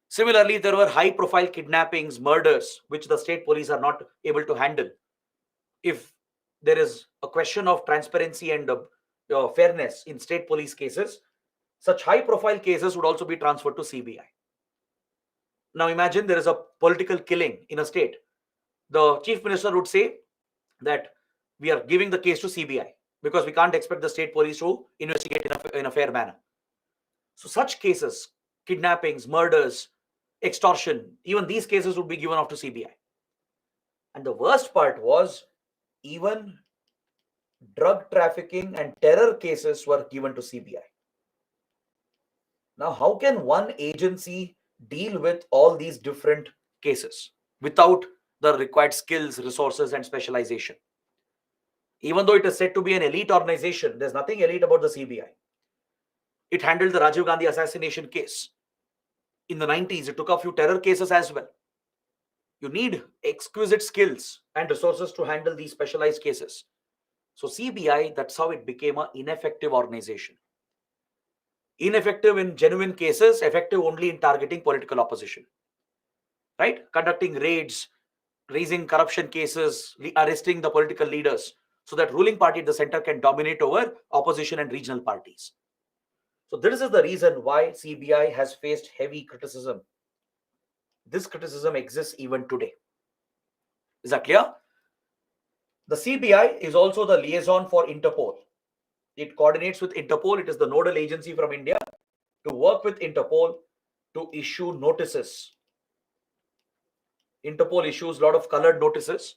[SPEAKER 1] Similarly, there were high-profile kidnappings, murders, which the state police are not able to handle. If there is a question of transparency and fairness in state police cases, such high-profile cases would also be transferred to CBI. Now imagine there is a political killing in a state. The chief minister would say that we are giving the case to CBI because we can't expect the state police to investigate in a fair manner. So such cases, kidnappings, murders, extortion, even these cases would be given off to CBI. And the worst part was, even drug trafficking and terror cases were given to CBI. Now, how can one agency deal with all these different cases? without the required skills, resources, and specialization. Even though it is said to be an elite organization, there's nothing elite about the CBI. It handled the Rajiv Gandhi assassination case. In the 90s, it took a few terror cases as well. You need exquisite skills and resources to handle these specialized cases. So CBI, that's how it became an ineffective organization. Ineffective in genuine cases, effective only in targeting political opposition. Right? Conducting raids, raising corruption cases, arresting the political leaders, so that ruling party at the center can dominate over opposition and regional parties. So this is the reason why CBI has faced heavy criticism. This criticism exists even today. Is that clear? The CBI is also the liaison for Interpol. It coordinates with Interpol. It is the nodal agency from India to work with Interpol to issue notices. Interpol issues a lot of colored notices,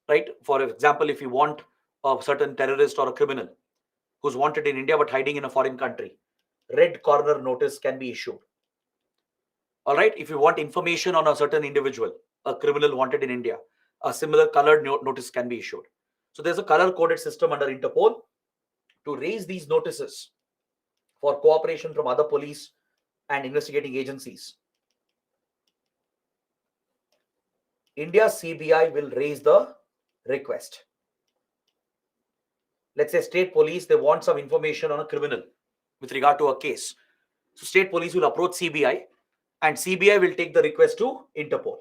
[SPEAKER 1] right? For example, if you want a certain terrorist or a criminal who's wanted in India but hiding in a foreign country, red corner notice can be issued. All right. If you want information on a certain individual, a criminal wanted in India, a similar colored notice can be issued. So there's a color coded system under Interpol to raise these notices for cooperation from other police and investigating agencies. India's CBI will raise the request. Let's say state police, they want some information on a criminal with regard to a case. So state police will approach CBI and CBI will take the request to Interpol.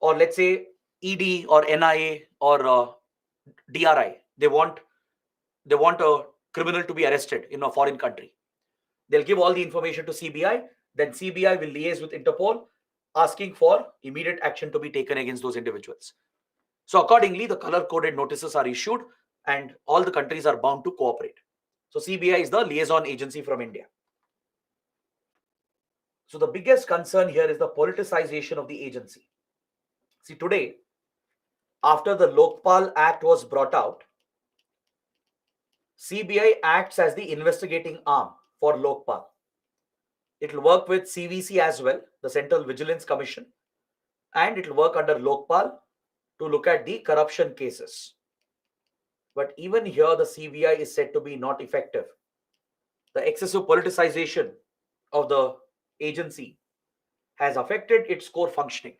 [SPEAKER 1] Or let's say ED or NIA or DRI, they want a criminal to be arrested in a foreign country. They'll give all the information to CBI, then CBI will liaise with Interpol asking for immediate action to be taken against those individuals. So accordingly, the color-coded notices are issued and all the countries are bound to cooperate. So CBI is the liaison agency from India. So the biggest concern here is the politicization of the agency. See, today, after the Lokpal Act was brought out, CBI acts as the investigating arm for Lokpal. It will work with CVC as well, the Central Vigilance Commission, and it will work under Lokpal to look at the corruption cases. But even here, the CBI is said to be not effective. The excessive politicization of the agency has affected its core functioning.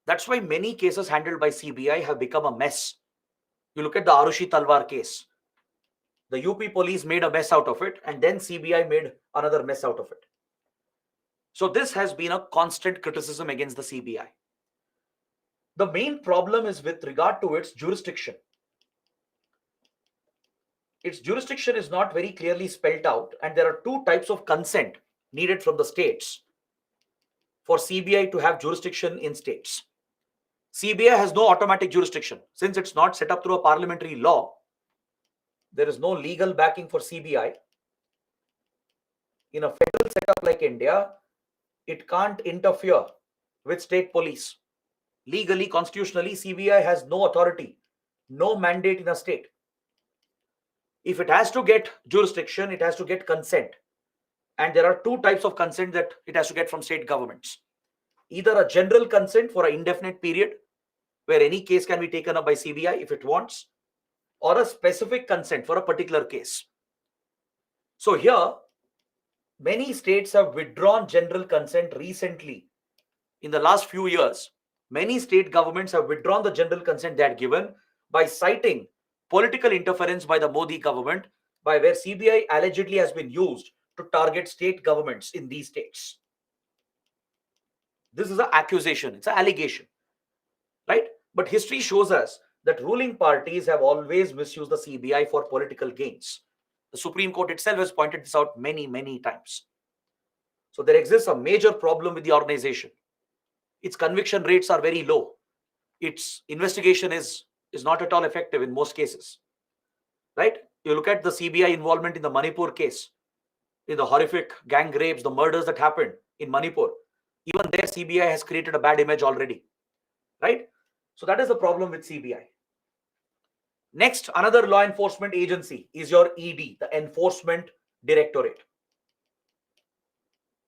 [SPEAKER 1] That's why many cases handled by CBI have become a mess. You look at the Arushi Talwar case. The UP police made a mess out of it, and then CBI made another mess out of it. So this has been a constant criticism against the CBI. The main problem is with regard to its jurisdiction. Its jurisdiction is not very clearly spelled out, and there are two types of consent needed from the states for CBI to have jurisdiction in states. CBI has no automatic jurisdiction. Since it's not set up through a parliamentary law, there is no legal backing for CBI. In a federal setup like India, it can't interfere with state police. Legally, constitutionally, CBI has no authority, no mandate in a state. If it has to get jurisdiction, it has to get consent. And there are two types of consent that it has to get from state governments. Either a general consent for an indefinite period, where any case can be taken up by CBI if it wants, or a specific consent for a particular case. So here, many states have withdrawn general consent recently. In the last few years, many state governments have withdrawn the general consent they had given by citing political interference by the Modi government, by where CBI allegedly has been used to target state governments in these states. This is an accusation, it's an allegation, right? But history shows us that ruling parties have always misused the CBI for political gains. The Supreme Court itself has pointed this out many, many times. So there exists a major problem with the organization. Its conviction rates are very low. Its investigation is not at all effective in most cases, right? You look at the CBI involvement in the Manipur case, in the horrific gang rapes, the murders that happened in Manipur. Even there, CBI has created a bad image already, right? So that is the problem with CBI. Next, another law enforcement agency is your ED, the Enforcement Directorate,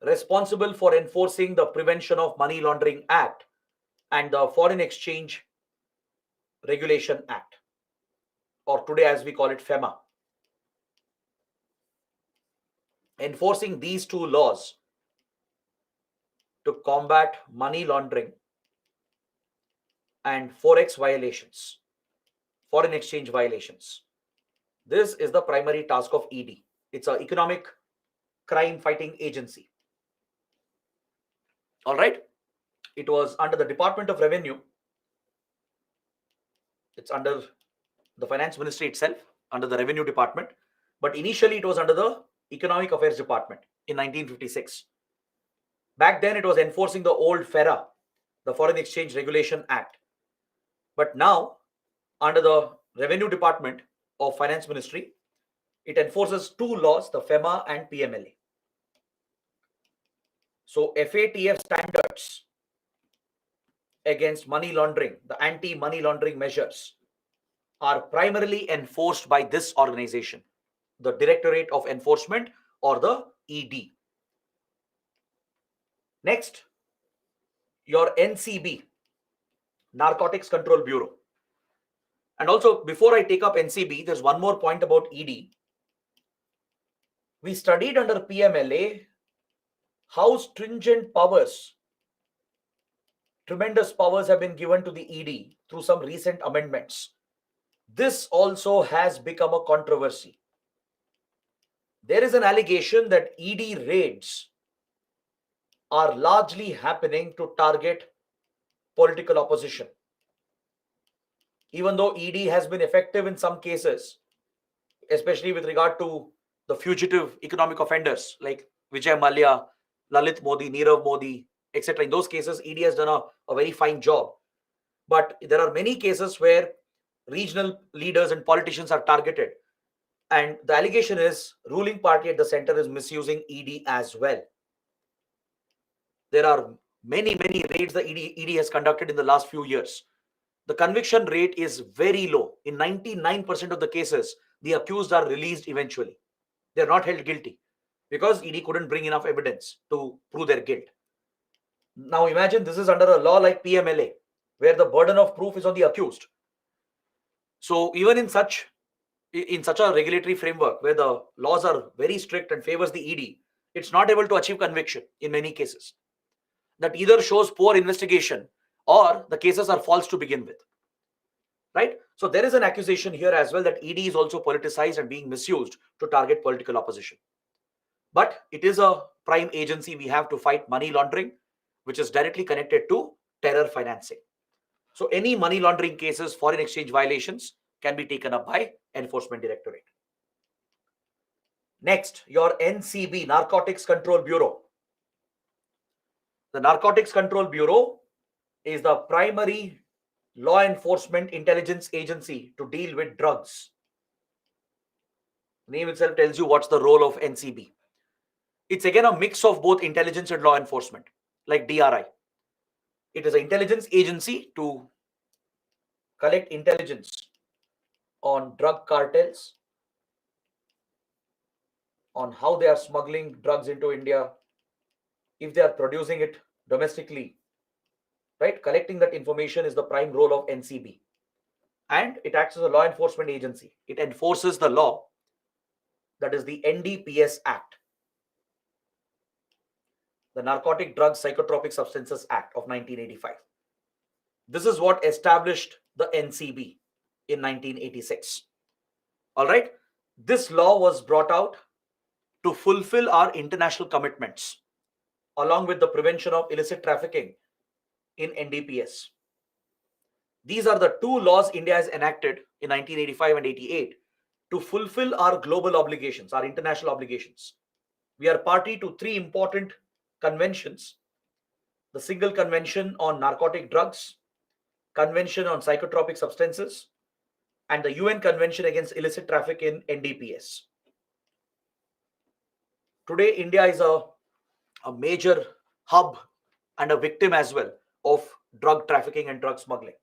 [SPEAKER 1] responsible for enforcing the Prevention of Money Laundering Act and the Foreign Exchange Regulation Act, or today as we call it FEMA. Enforcing these two laws to combat money laundering and forex violations, foreign exchange violations. This is the primary task of ED. It's an economic crime fighting agency. All right. It was under the Department of Revenue. It's under the Finance Ministry itself, under the Revenue Department. But initially it was under the Economic Affairs Department in 1956. Back then it was enforcing the old FERA, the Foreign Exchange Regulation Act. But now, under the Revenue Department of Finance Ministry, it enforces two laws, the FEMA and PMLA. So FATF standards against money laundering, the anti-money laundering measures, are primarily enforced by this organization, the Directorate of Enforcement, or the ED. Next, your NCB, Narcotics Control Bureau. And also, before I take up NCB, there's one more point about ED. We studied under PMLA how stringent powers, tremendous powers have been given to the ED through some recent amendments. This also has become a controversy. There is an allegation that ED raids are largely happening to target political opposition. Even though ED has been effective in some cases, especially with regard to the fugitive economic offenders like Vijay Mallya, Lalit Modi, Nirav Modi, etc. In those cases, ED has done a very fine job. But there are many cases where regional leaders and politicians are targeted. And the allegation is ruling party at the center is misusing ED as well. There are many raids the ED has conducted in the last few years. The conviction rate is very low. In 99% of the cases, the accused are released eventually. They are not held guilty because ED couldn't bring enough evidence to prove their guilt. Now imagine this is under a law like PMLA, where the burden of proof is on the accused. So even in such a regulatory framework where the laws are very strict and favors the ED, it's not able to achieve conviction in many cases. That either shows poor investigation or the cases are false to begin with. Right? So there is an accusation here as well that ED is also politicized and being misused to target political opposition. But it is a prime agency we have to fight money laundering, which is directly connected to terror financing. So any money laundering cases, foreign exchange violations can be taken up by Enforcement Directorate. Next, your NCB, Narcotics Control Bureau. The Narcotics Control Bureau is the primary law enforcement intelligence agency to deal with drugs. The name itself tells you what's the role of NCB. It's again a mix of both intelligence and law enforcement, like DRI. It is an intelligence agency to collect intelligence on drug cartels, on how they are smuggling drugs into India, if they are producing it domestically, right? Collecting that information is the prime role of NCB. And it acts as a law enforcement agency. It enforces the law, that is the NDPS Act, the Narcotic Drugs Psychotropic Substances Act of 1985. This is what established the NCB in 1986. All right. This law was brought out to fulfill our international commitments, along with the prevention of illicit trafficking in NDPS. These are the two laws India has enacted in 1985 and 88 to fulfill our global obligations, our international obligations. We are party to three important conventions: the Single Convention on Narcotic Drugs, Convention on Psychotropic Substances, and the UN Convention against Illicit Traffic in NDPS. Today, India is a major hub and a victim as well of drug trafficking and drug smuggling.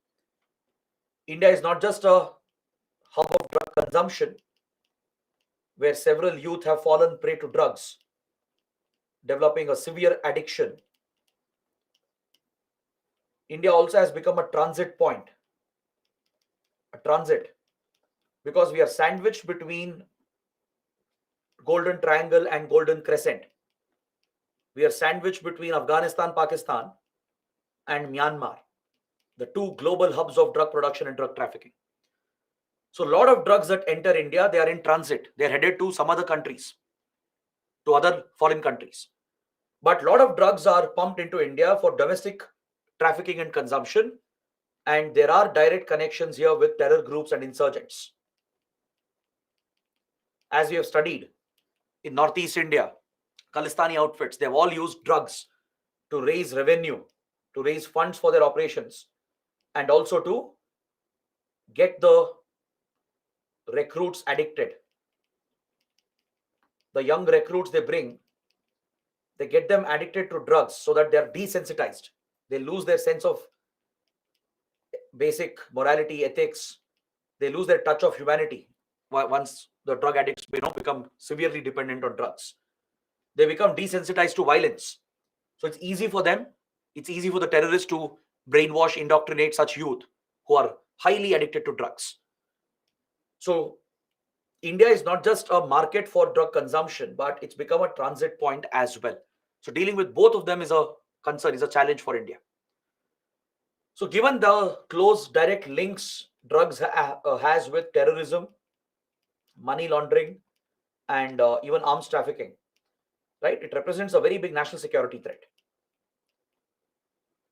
[SPEAKER 1] India is not just a hub of drug consumption, where several youth have fallen prey to drugs, developing a severe addiction India also has become a transit point, because we are sandwiched between Golden Triangle and Golden Crescent. We are sandwiched between Afghanistan, Pakistan, and Myanmar, the two global hubs of drug production and drug trafficking. So a lot of drugs that enter India, they are in transit. They're headed to some other countries, to other foreign countries. But a lot of drugs are pumped into India for domestic trafficking and consumption. And there are direct connections here with terror groups and insurgents. As we have studied in Northeast India, Khalistani outfits, they've all used drugs to raise revenue, to raise funds for their operations, and also to get the recruits addicted. The young recruits they get them addicted to drugs so that they're desensitized. They lose their sense of basic morality, ethics. They lose their touch of humanity once the drug addicts become severely dependent on drugs. They become desensitized to violence. So it's easy for them. It's easy for the terrorists to brainwash, indoctrinate such youth who are highly addicted to drugs. So India is not just a market for drug consumption, but it's become a transit point as well. So dealing with both of them is a concern, is a challenge for India. So given the close direct links drugs has with terrorism, money laundering, and even arms trafficking, right? It represents a very big national security threat.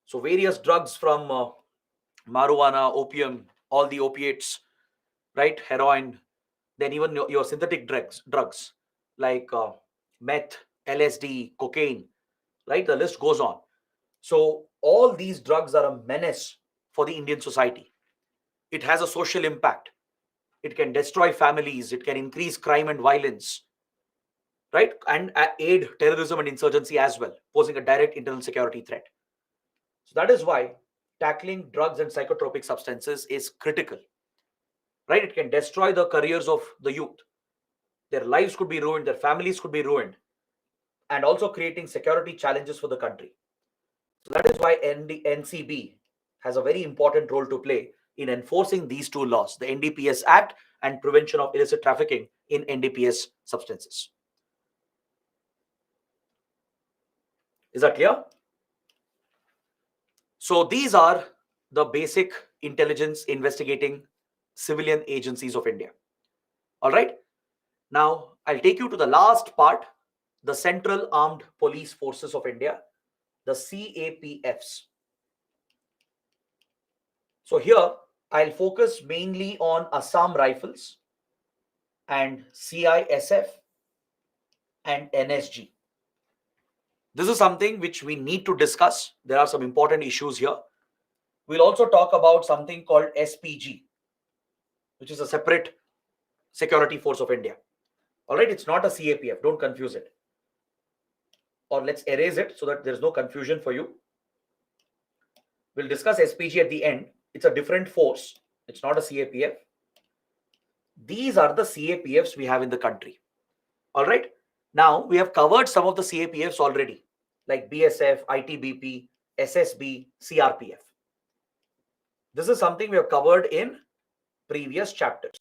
[SPEAKER 1] So various drugs from marijuana, opium, all the opiates, right? Heroin, then even your synthetic drugs like meth, LSD, cocaine, right? The list goes on. So all these drugs are a menace for the Indian society. It has a social impact. It can destroy families. It can increase crime and violence, right? And aid terrorism and insurgency as well, posing a direct internal security threat. So that is why tackling drugs and psychotropic substances is critical, right? It can destroy the careers of the youth. Their lives could be ruined, their families could be ruined, and also creating security challenges for the country. So that is why NCB has a very important role to play in enforcing these two laws, the NDPS Act and prevention of illicit trafficking in NDPS substances. Is that clear? So these are the basic intelligence investigating civilian agencies of India. All right. Now I'll take you to the last part, the Central Armed Police Forces of India, the CAPFs. So here I'll focus mainly on Assam Rifles and CISF and NSG. This is something which we need to discuss. There are some important issues here. We'll also talk about something called SPG, which is a separate security force of India. All right, it's not a CAPF. Don't confuse it. Or let's erase it so that there's no confusion for you. We'll discuss SPG at the end. It's a different force. It's not a CAPF. These are the CAPFs we have in the country. All right. Now we have covered some of the CAPFs already, like BSF, ITBP, SSB, CRPF. This is something we have covered in previous chapters.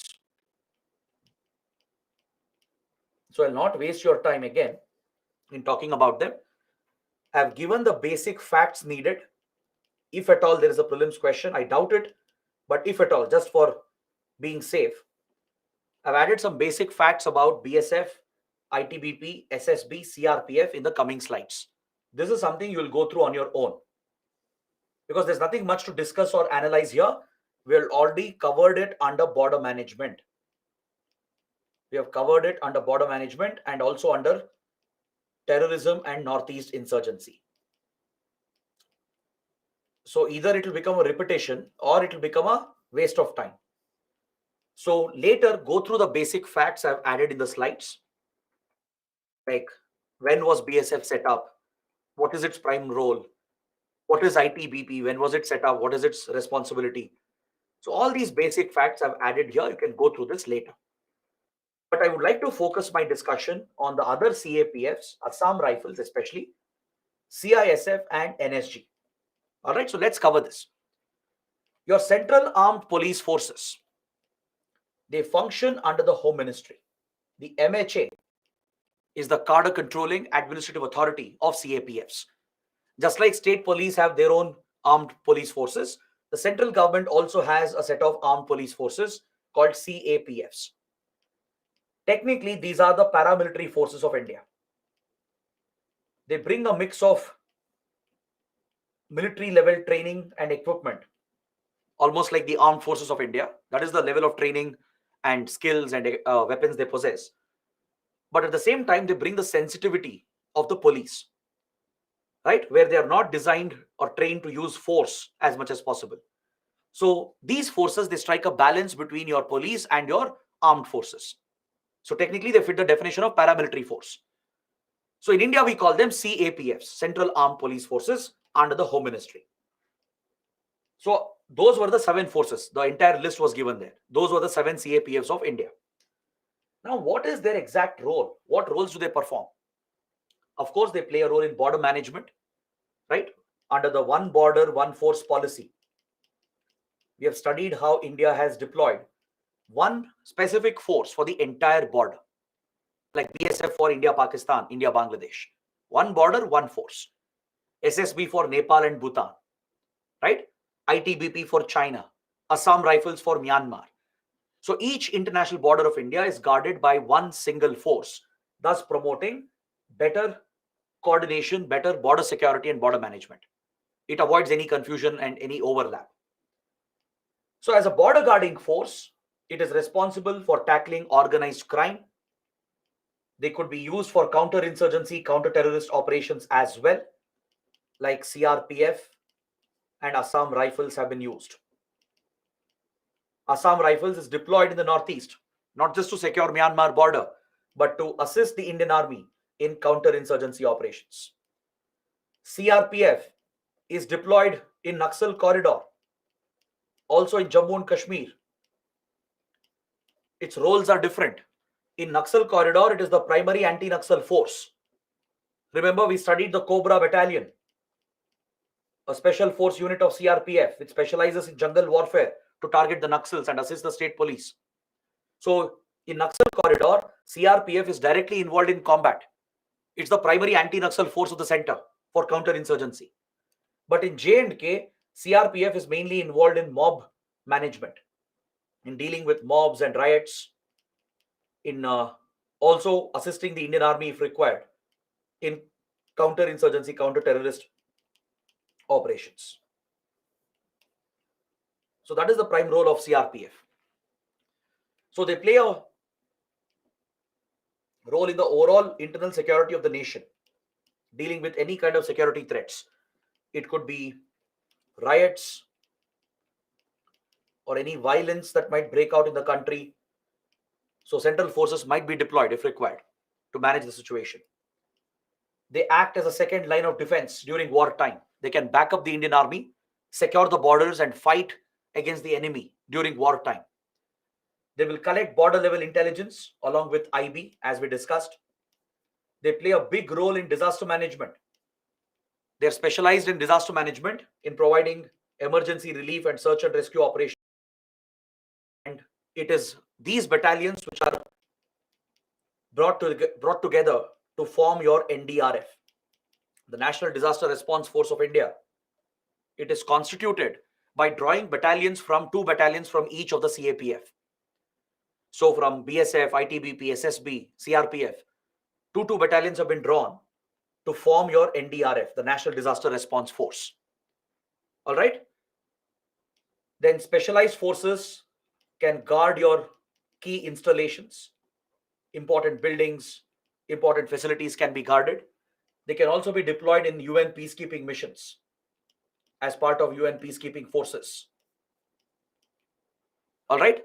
[SPEAKER 1] So I'll not waste your time again in talking about them. I've given the basic facts needed. If at all there is a prelims question, I doubt it, but if at all, just for being safe, I've added some basic facts about BSF, ITBP, SSB, CRPF in the coming slides. This is something you will go through on your own, because there's nothing much to discuss or analyze here. We have already covered it under border management. We have covered it under border management and also under terrorism and Northeast insurgency. So either it will become a repetition or it will become a waste of time. So later, go through the basic facts I've added in the slides. Like, when was BSF set up? What is its prime role? What is ITBP? When was it set up? What is its responsibility? So all these basic facts I've added here. You can go through this later. But I would like to focus my discussion on the other CAPFs, Assam Rifles especially, CISF and NSG. All right, so let's cover this. Your Central Armed Police Forces, they function under the Home Ministry. The MHA is the cadre controlling administrative authority of CAPFs. Just like state police have their own armed police forces, the central government also has a set of armed police forces called CAPFs. Technically, these are the paramilitary forces of India. They bring a mix of military level training and equipment, almost like the armed forces of India. That is the level of training and skills and weapons they possess. But at the same time, they bring the sensitivity of the police, right? Where they are not designed or trained to use force as much as possible. So these forces, they strike a balance between your police and your armed forces. So technically, they fit the definition of paramilitary force. So in India, we call them CAPFs, Central Armed Police Forces, under the Home Ministry. So those were the 7 forces. The entire list was given there. Those were the 7 CAPFs of India. Now, what is their exact role? What roles do they perform? Of course, they play a role in border management, right? Under the one border, one force policy. We have studied how India has deployed one specific force for the entire border, like BSF for India, Pakistan, India, Bangladesh. One border, one force. SSB for Nepal and Bhutan, right? ITBP for China, Assam Rifles for Myanmar. So each international border of India is guarded by one single force, thus promoting better coordination, better border security and border management. It avoids any confusion and any overlap. So as a border guarding force, it is responsible for tackling organized crime. They could be used for counterinsurgency, counter-terrorist operations as well, like CRPF and Assam Rifles have been used. Assam Rifles is deployed in the northeast, not just to secure Myanmar border, but to assist the Indian Army in counter-insurgency operations. CRPF is deployed in Naxal corridor, also in Jammu and Kashmir. Its roles are different. In Naxal corridor, it is the primary anti-Naxal force. Remember, we studied the Cobra Battalion, a special force unit of CRPF, which specializes in jungle warfare to target the Naxals and assist the state police. So in Naxal corridor, CRPF is directly involved in combat. It's the primary anti-Naxal force of the center for counter-insurgency. But in J&K, CRPF is mainly involved in mob management, in dealing with mobs and riots, in also assisting the Indian Army if required in counter-insurgency, counter-terrorist operations. So that is the prime role of CRPF. So they play a role in the overall internal security of the nation, dealing with any kind of security threats. It could be riots or any violence that might break out in the country. So central forces might be deployed if required to manage the situation. They act as a second line of defense during wartime. They can back up the Indian Army, secure the borders, and fight against the enemy during wartime. They will collect border level intelligence along with IB, as we discussed. They play a big role in disaster management. They're specialized in disaster management in providing emergency relief and search and rescue operations. And it is these battalions which are brought together to form your NDRF, the National Disaster Response Force of India. It is constituted by drawing battalions from 2 battalions from each of the CAPF. So from BSF, ITBP, SSB, CRPF, 2 battalions have been drawn to form your NDRF, the National Disaster Response Force. All right. Then specialized forces can guard your key installations, important buildings, important facilities can be guarded. They can also be deployed in UN peacekeeping missions as part of UN peacekeeping forces. All right.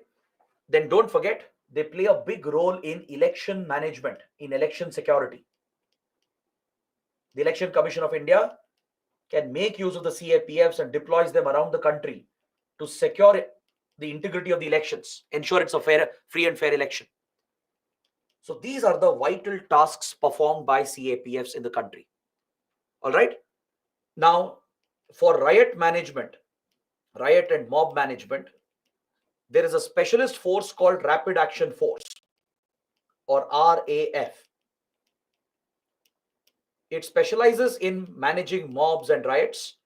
[SPEAKER 1] Then don't forget, they play a big role in election management, in election security. The Election Commission of India can make use of the CAPFs and deploys them around the country to secure the integrity of the elections, ensure it's a fair, free and fair election. So these are the vital tasks performed by CAPFs in the country. All right. Now, for riot management, riot and mob management, there is a specialist force called Rapid Action Force, or RAF. It specializes in managing mobs and riots.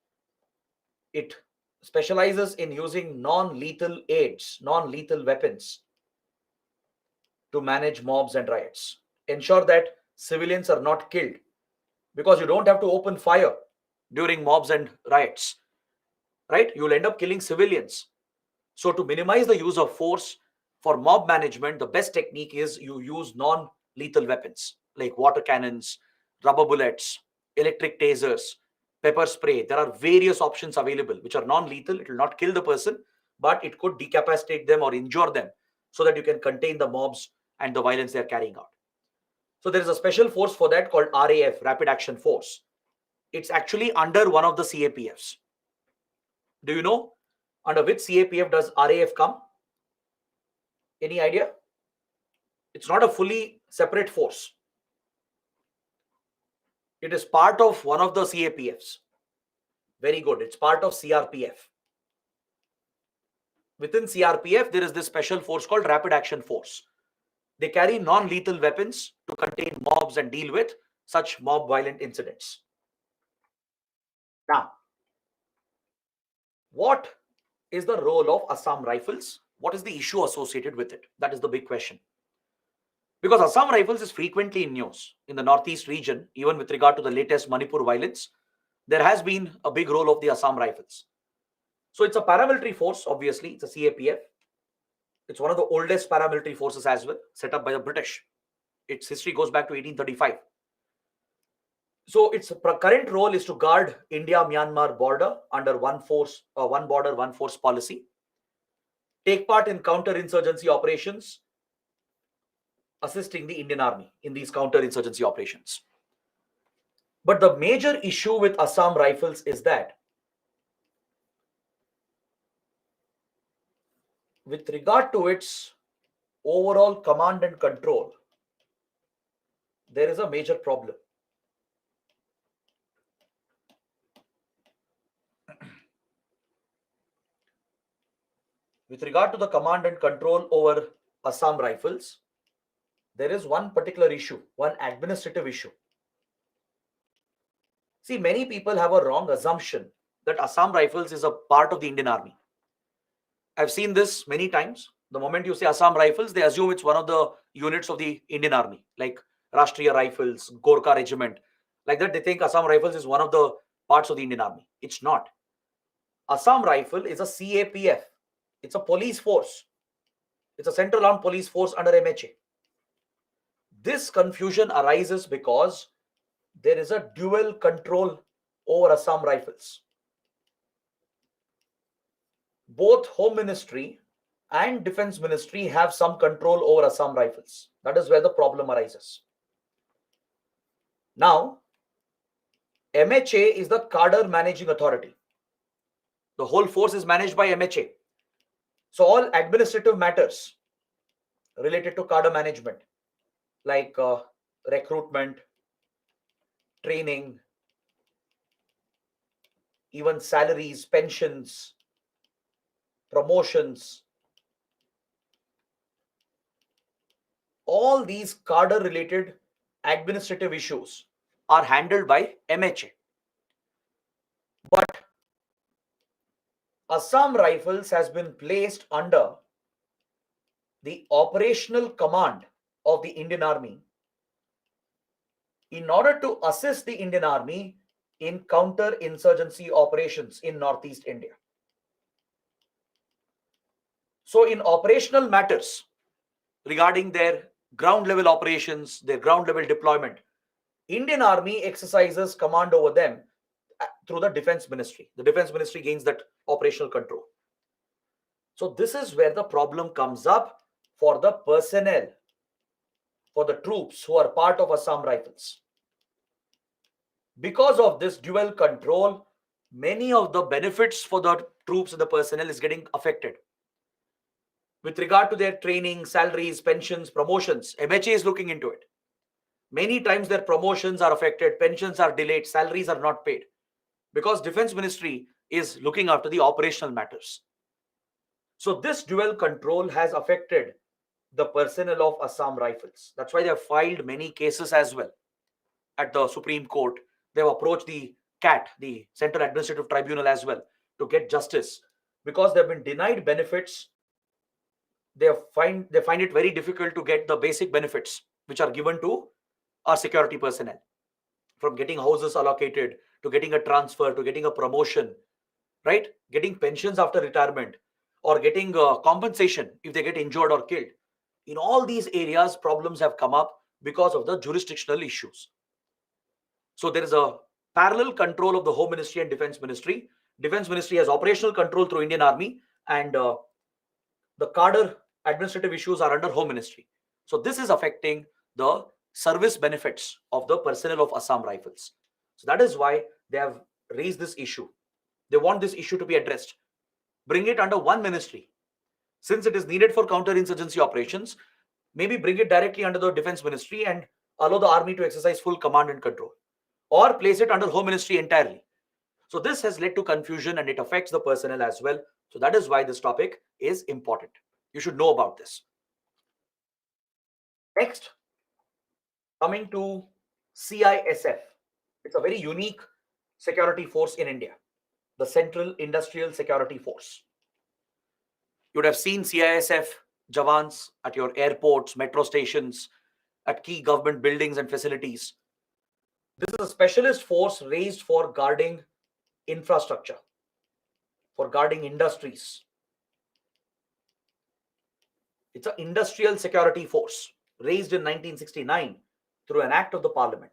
[SPEAKER 1] It specializes in using non-lethal aids, non-lethal weapons to manage mobs and riots. Ensure that civilians are not killed, because you don't have to open fire during mobs and riots, right? You'll end up killing civilians. So to minimize the use of force for mob management, the best technique is you use non-lethal weapons like water cannons, rubber bullets, electric tasers, pepper spray. There are various options available which are non-lethal. It will not kill the person, but it could decapacitate them or injure them, so that you can contain the mobs and the violence they are carrying out. So there is a special force for that called RAF, Rapid Action Force. It's actually under one of the CAPFs. Do you know under which CAPF does RAF come? Any idea? It's not a fully separate force. It is part of one of the CAPFs. Very good. It's part of CRPF. Within CRPF, there is this special force called Rapid Action Force. They carry non-lethal weapons to contain mobs and deal with such mob violent incidents. Now, what is the role of Assam Rifles? What is the issue associated with it? That is the big question. Because Assam Rifles is frequently in news in the northeast region, even with regard to the latest Manipur violence, there has been a big role of the Assam Rifles. So it's a paramilitary force, obviously, it's a CAPF. It's one of the oldest paramilitary forces as well, set up by the British. Its history goes back to 1835. So its current role is to guard India-Myanmar border under one force, one border, one force policy, take part in counter-insurgency operations, assisting the Indian Army in these counter-insurgency operations. But the major issue with Assam Rifles is that with regard to its overall command and control, there is a major problem. With regard to the command and control over Assam Rifles, there is one particular issue, one administrative issue. See, many people have a wrong assumption that Assam Rifles is a part of the Indian Army. I've seen this many times. The moment you say Assam Rifles, they assume it's one of the units of the Indian Army, like Rashtriya Rifles, Gorkha Regiment. Like that, they think Assam Rifles is one of the parts of the Indian Army. It's not. Assam Rifle is a CAPF. It's a police force. It's a Central Armed Police Force under MHA. This confusion arises because there is a dual control over Assam Rifles. Both Home Ministry and Defense Ministry have some control over Assam Rifles. That is where the problem arises. Now, MHA is the cadre managing authority. The whole force is managed by MHA. So all administrative matters related to cadre management, like recruitment, training, even salaries, pensions, promotions, all these cadre related administrative issues are handled by MHA. But Assam Rifles has been placed under the operational command of the Indian Army in order to assist the Indian Army in counter-insurgency operations in Northeast India. So in operational matters regarding their ground level operations, their ground level deployment, Indian Army exercises command over them through the Defense Ministry. The Defense Ministry gains that operational control. So this is where the problem comes up for the personnel, for the troops who are part of Assam Rifles. Because of this dual control, many of the benefits for the troops and the personnel is getting affected. With regard to their training, salaries, pensions, promotions, MHA is looking into it. Many times their promotions are affected, pensions are delayed, salaries are not paid. because Defense Ministry is looking after the operational matters. So this dual control has affected the personnel of Assam Rifles. That's why they have filed many cases as well at the Supreme Court. They have approached the CAT, the Central Administrative Tribunal, as well to get justice because they've been denied benefits. They find it very difficult to get the basic benefits which are given to our security personnel, from getting houses allocated to getting a transfer to getting a promotion, right? Getting pensions after retirement, or getting compensation if they get injured or killed. In all these areas, problems have come up because of the jurisdictional issues. So there is a parallel control of the Home Ministry and Defense Ministry. Defense Ministry has operational control through Indian Army, and the cadre administrative issues are under Home Ministry. So this is affecting the service benefits of the personnel of Assam Rifles. So that is why they have raised this issue. They want this issue to be addressed. Bring it under one ministry. Since it is needed for counterinsurgency operations, maybe bring it directly under the Defense Ministry and allow the army to exercise full command and control, or place it under Home Ministry entirely. So this has led to confusion and it affects the personnel as well. So that is why this topic is important. You should know about this. Next, coming to CISF. It's a very unique security force in India, the Central Industrial Security Force. You would have seen CISF Jawans at your airports, metro stations, at key government buildings and facilities. This is a specialist force raised for guarding infrastructure, for guarding industries. It's an industrial security force raised in 1969 through an act of the parliament.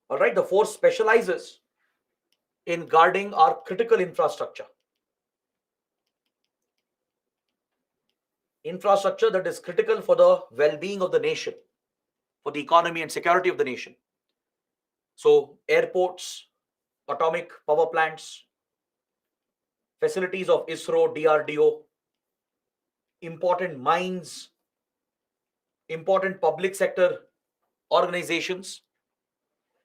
[SPEAKER 1] All right, the force specializes in guarding our critical infrastructure. Infrastructure that is critical for the well-being of the nation, for the economy and security of the nation. So airports, atomic power plants, facilities of ISRO, DRDO, important mines, important public sector organizations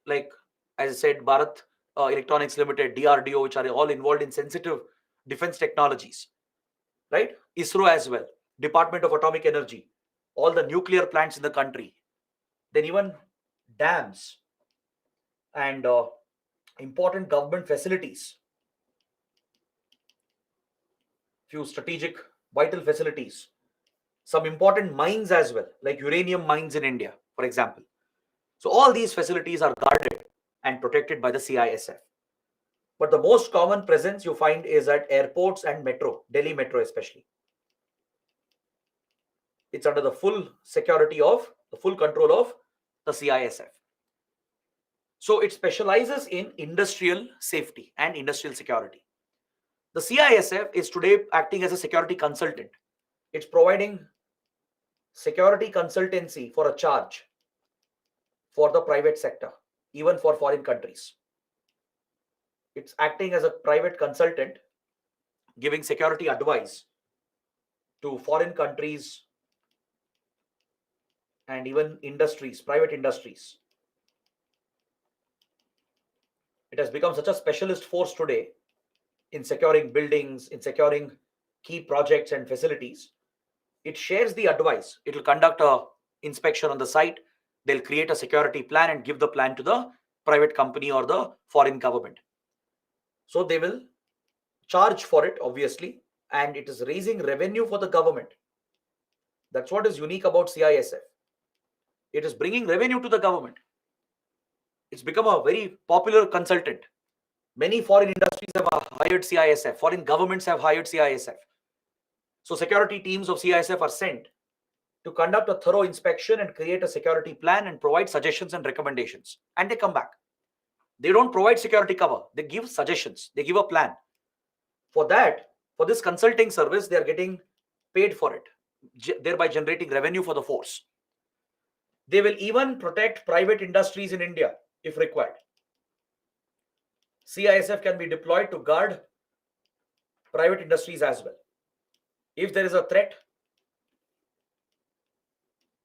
[SPEAKER 1] like, as I said, Bharat Electronics Limited, DRDO, which are all involved in sensitive defense technologies, right? ISRO as well, Department of Atomic Energy, all the nuclear plants in the country, then even dams and important government facilities, few strategic vital facilities, some important mines as well, like uranium mines in India, for example. So all these facilities are guarded and protected by the CISF. But the most common presence you find is at airports and metro, Delhi Metro especially. It's under the full security of, the full control of the CISF. So it specializes in industrial safety and industrial security. The CISF is today acting as a security consultant. It's providing security consultancy for a charge for the private sector, even for foreign countries. It's acting as a private consultant, giving security advice to foreign countries and even industries, private industries. It has become such a specialist force today in securing buildings, in securing key projects and facilities. It shares the advice. It will conduct a inspection on the site. They'll create a security plan and give the plan to the private company or the foreign government. So they will charge for it, obviously, and it is raising revenue for the government. That's what is unique about CISF. It is bringing revenue to the government. It's become a very popular consultant. Many foreign industries have hired CISF. Foreign governments have hired CISF. So security teams of CISF are sent to conduct a thorough inspection and create a security plan and provide suggestions and recommendations. And they come back. They don't provide security cover. They give suggestions. They give a plan. For that, for this consulting service, they are getting paid for it, thereby generating revenue for the force. They will even protect private industries in India if required. CISF can be deployed to guard private industries as well. If there is a threat,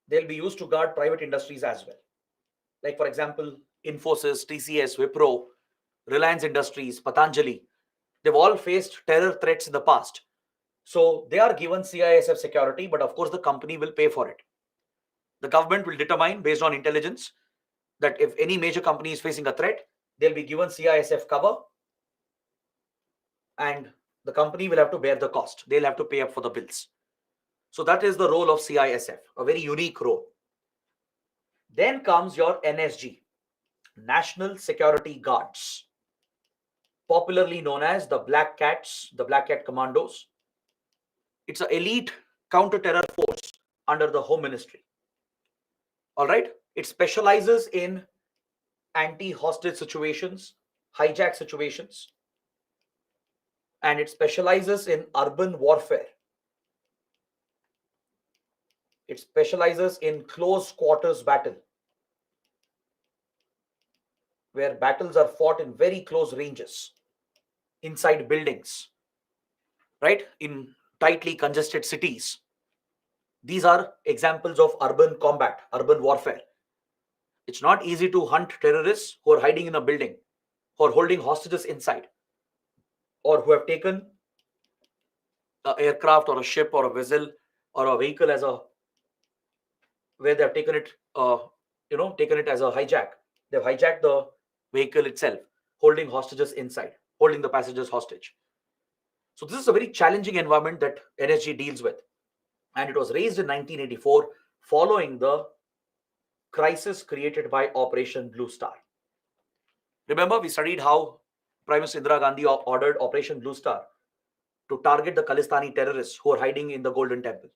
[SPEAKER 1] they'll be used to guard private industries as well. Like, for example, Infosys, TCS, Wipro, Reliance Industries, Patanjali, they've all faced terror threats in the past. So they are given CISF security, but of course the company will pay for it. The government will determine based on intelligence that if any major company is facing a threat, they'll be given CISF cover and the company will have to bear the cost. They'll have to pay up for the bills. So that is the role of CISF, a very unique role. Then comes your NSG, National Security Guards, popularly known as the Black Cats, the Black Cat Commandos. It's an elite counter-terror force under the Home Ministry. All right. It specializes in anti-hostage situations, hijack situations, and it specializes in urban warfare. It specializes in close quarters battle, where battles are fought in very close ranges, inside buildings, right? In tightly congested cities. These are examples of urban combat, urban warfare. It's not easy to hunt terrorists who are hiding in a building, who are holding hostages inside, or who have taken an aircraft or a ship or a vessel or a vehicle as a where they have taken it, taken it as a hijack. They've hijacked the vehicle itself, holding hostages inside, holding the passengers hostage. So this is a very challenging environment that NSG deals with, and it was raised in 1984 following the crisis created by Operation Blue Star. Remember, we studied how Prime Minister Indira Gandhi ordered Operation Blue Star to target the Khalistani terrorists who are hiding in the Golden Temple.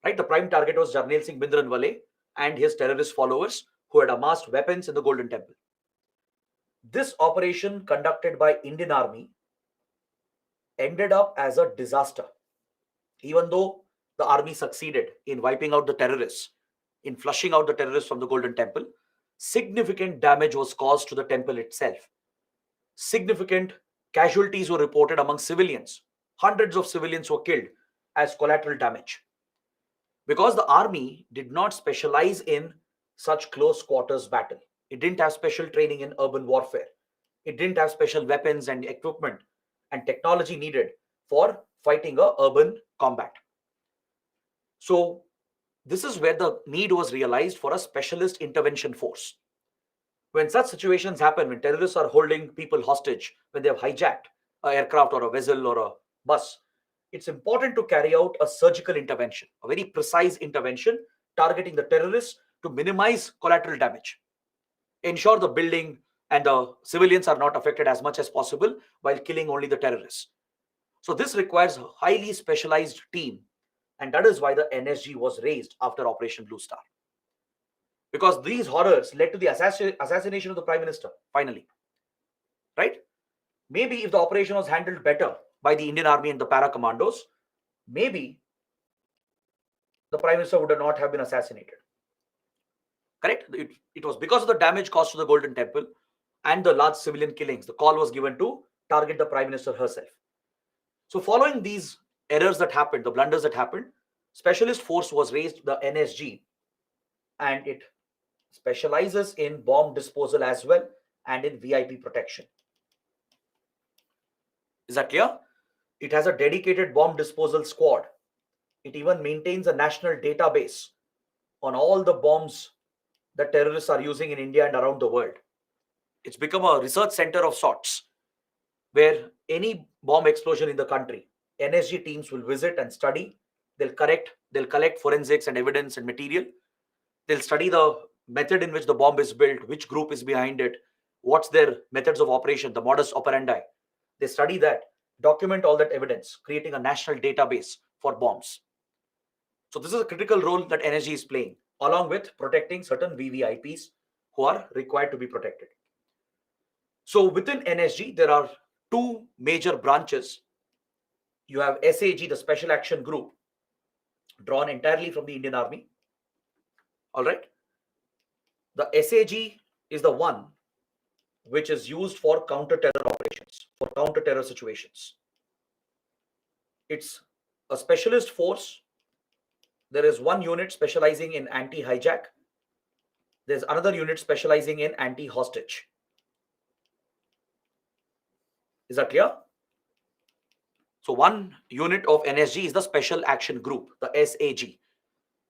[SPEAKER 1] Right? The prime target was Jarnail Singh Bhindranwale and his terrorist followers who had amassed weapons in the Golden Temple. This operation conducted by Indian Army ended up as a disaster. Even though the army succeeded in wiping out the terrorists, in flushing out the terrorists from the Golden Temple, significant damage was caused to the temple itself. Significant casualties were reported among civilians. Hundreds of civilians were killed as collateral damage. Because the army did not specialize in such close quarters battle. It didn't have special training in urban warfare. It didn't have special weapons and equipment and technology needed for fighting a urban combat. So this is where the need was realized for a specialist intervention force. When such situations happen, when terrorists are holding people hostage, when they have hijacked an aircraft or a vessel or a bus, it's important to carry out a surgical intervention, a very precise intervention targeting the terrorists to minimize collateral damage. Ensure the building and the civilians are not affected as much as possible while killing only the terrorists. So this requires a highly specialized team, and that is why the NSG was raised after Operation Blue Star. Because these horrors led to the assassination of the Prime Minister, finally. Right? Maybe if the operation was handled better by the Indian Army and the para commandos, maybe the Prime Minister would not have been assassinated. Correct? It was because of the damage caused to the Golden Temple and the large civilian killings. The call was given to target the Prime Minister herself. So following these errors that happened, the blunders that happened, specialist force was raised, the NSG, and it specializes in bomb disposal as well and in VIP protection. Is that clear? It has a dedicated bomb disposal squad. It even maintains a national database on all the bombs that terrorists are using in India and around the world. It's become a research center of sorts where any bomb explosion in the country, NSG teams will visit and study. They'll collect forensics and evidence and material. They'll study the method in which the bomb is built, which group is behind it, what's their methods of operation, the modus operandi. They study that, document all that evidence, creating a national database for bombs. So this is a critical role that NSG is playing, along with protecting certain VVIPs who are required to be protected. So within NSG, there are two major branches. You have SAG, the Special Action Group, drawn entirely from the Indian Army. All right. The SAG is the one which is used for counter-terror operations, for counter-terror situations. It's a specialist force. There is one unit specializing in anti-hijack. There's another unit specializing in anti-hostage. Is that clear? So one unit of NSG is the Special Action Group, the SAG.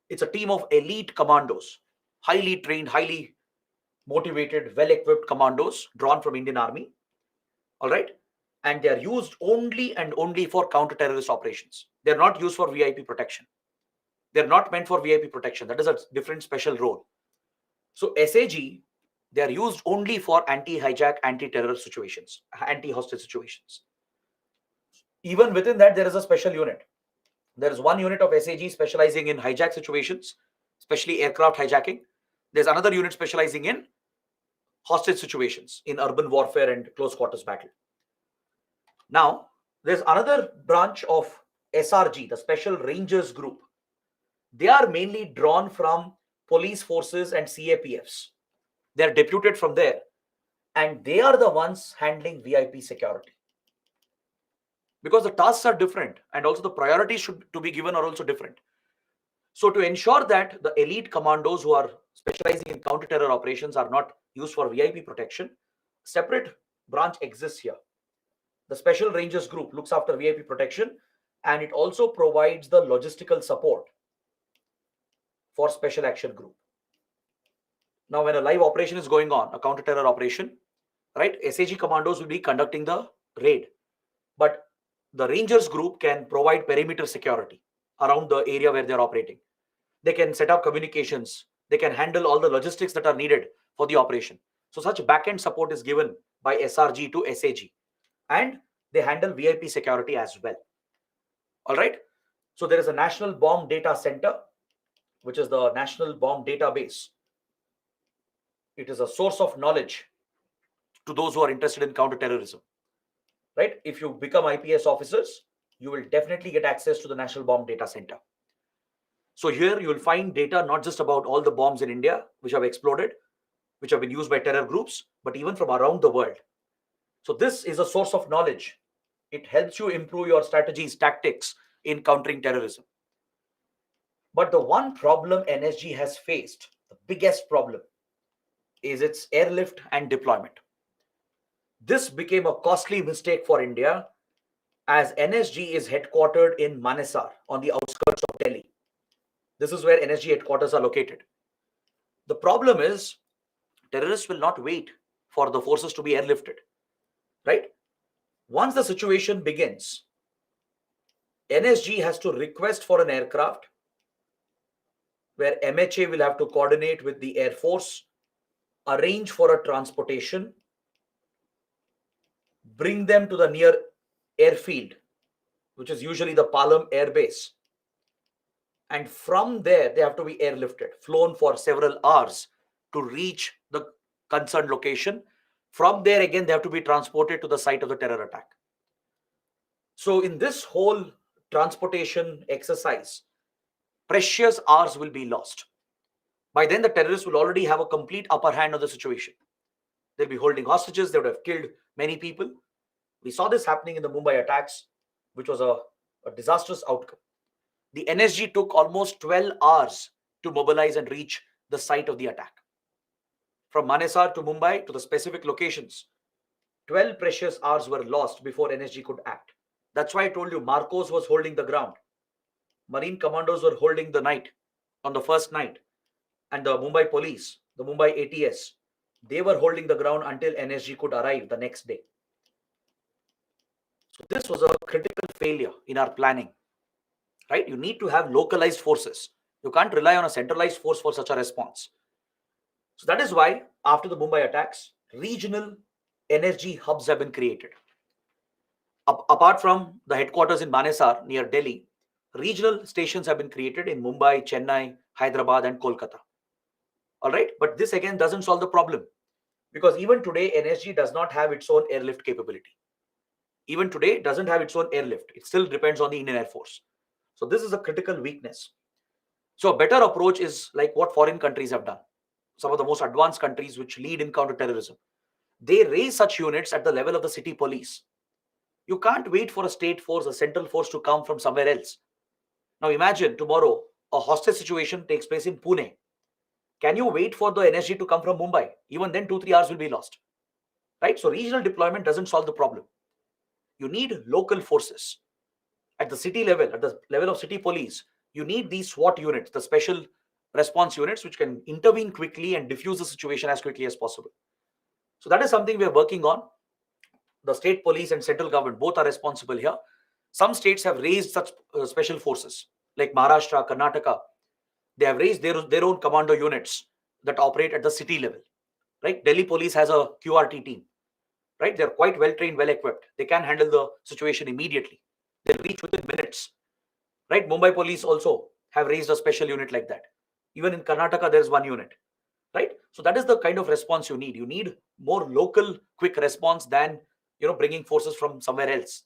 [SPEAKER 1] It's a team of elite commandos, highly trained, highly motivated, well-equipped commandos drawn from Indian Army. All right. And they are used only and only for counter-terrorist operations. They're not used for VIP protection. They're not meant for VIP protection. That is a different special role. So SAG, they are used only for anti-hijack, anti-terror situations, anti-hostage situations. Even within that, there is a special unit. There is one unit of SAG specializing in hijack situations, especially aircraft hijacking. There's another unit specializing in hostage situations, in urban warfare and close quarters battle. Now, there's another branch of SRG, the Special Rangers Group. They are mainly drawn from police forces and CAPFs. They're deputed from there, and they are the ones handling VIP security. Because the tasks are different, and also the priorities to be given are also different. So to ensure that the elite commandos who are specializing in counter-terror operations are not used for VIP protection, separate branch exists here. The Special Rangers Group looks after VIP protection, and it also provides the logistical support for Special Action Group. Now, when a live operation is going on, a counter-terror operation, right, SAG commandos will be conducting the raid. But the Rangers Group can provide perimeter security around the area where they're operating. They can set up communications. They can handle all the logistics that are needed for the operation. So such back-end support is given by SRG to SAG. And they handle VIP security as well. All right. So there is a National Bomb Data Center, which is the National Bomb Database. It is a source of knowledge to those who are interested in counterterrorism. Right? If you become IPS officers, you will definitely get access to the National Bomb Data Center. So here you will find data not just about all the bombs in India which have exploded, which have been used by terror groups, but even from around the world. So this is a source of knowledge. It helps you improve your strategies, tactics in countering terrorism. But the one problem NSG has faced, the biggest problem, is its airlift and deployment. This became a costly mistake for India, as NSG is headquartered in Manesar on the outskirts of Delhi. This is where NSG headquarters are located. The problem is terrorists will not wait for the forces to be airlifted, right? Once the situation begins, NSG has to request for an aircraft where MHA will have to coordinate with the Air Force, arrange for a transportation, bring them to the near airfield, which is usually the Palam Air Base. And from there, they have to be airlifted, flown for several hours to reach the concerned location. From there, again, they have to be transported to the site of the terror attack. So in this whole transportation exercise, precious hours will be lost. By then, the terrorists will already have a complete upper hand on the situation. They'll be holding hostages. They would have killed many people. We saw this happening in the Mumbai attacks, which was a disastrous outcome. The NSG took almost 12 hours to mobilize and reach the site of the attack. From Manesar to Mumbai to the specific locations, 12 precious hours were lost before NSG could act. That's why I told you Marcos was holding the ground. Marine commandos were holding the night on the first night. And the Mumbai police, the Mumbai ATS, they were holding the ground until NSG could arrive the next day. So this was a critical failure in our planning, right? You need to have localized forces. You can't rely on a centralized force for such a response. So that is why after the Mumbai attacks, regional energy hubs have been created. Apart from the headquarters in Manesar near Delhi, regional stations have been created in Mumbai, Chennai, Hyderabad, and Kolkata. All right, but this again doesn't solve the problem, because even today NSG does not have its own airlift capability. Even today it doesn't have its own airlift. It still depends on the Indian Air Force. So this is a critical weakness. So a better approach is like what foreign countries have done. Some of the most advanced countries which lead in counterterrorism, they raise such units at the level of the city police. You can't wait for a state force, a central force to come from somewhere else. Now imagine tomorrow a hostage situation takes place in Pune. Can you wait for the energy to come from Mumbai? Even then 2-3 hours will be lost, right? So regional deployment doesn't solve the problem. You need local forces at the city level, at the level of city police. You need these SWAT units, the special response units, which can intervene quickly and diffuse the situation as quickly as possible. So that is something we are working on. The state police and central government both are responsible here. Some states have raised such special forces, like Maharashtra, Karnataka. They have raised their own commando units that operate at the city level, right? Delhi police has a QRT team, right? They're quite well trained, well equipped. They can handle the situation immediately. They'll reach within minutes, right? Mumbai police also have raised a special unit like that. Even in Karnataka, there's one unit, right? So that is the kind of response you need. You need more local, quick response than bringing forces from somewhere else.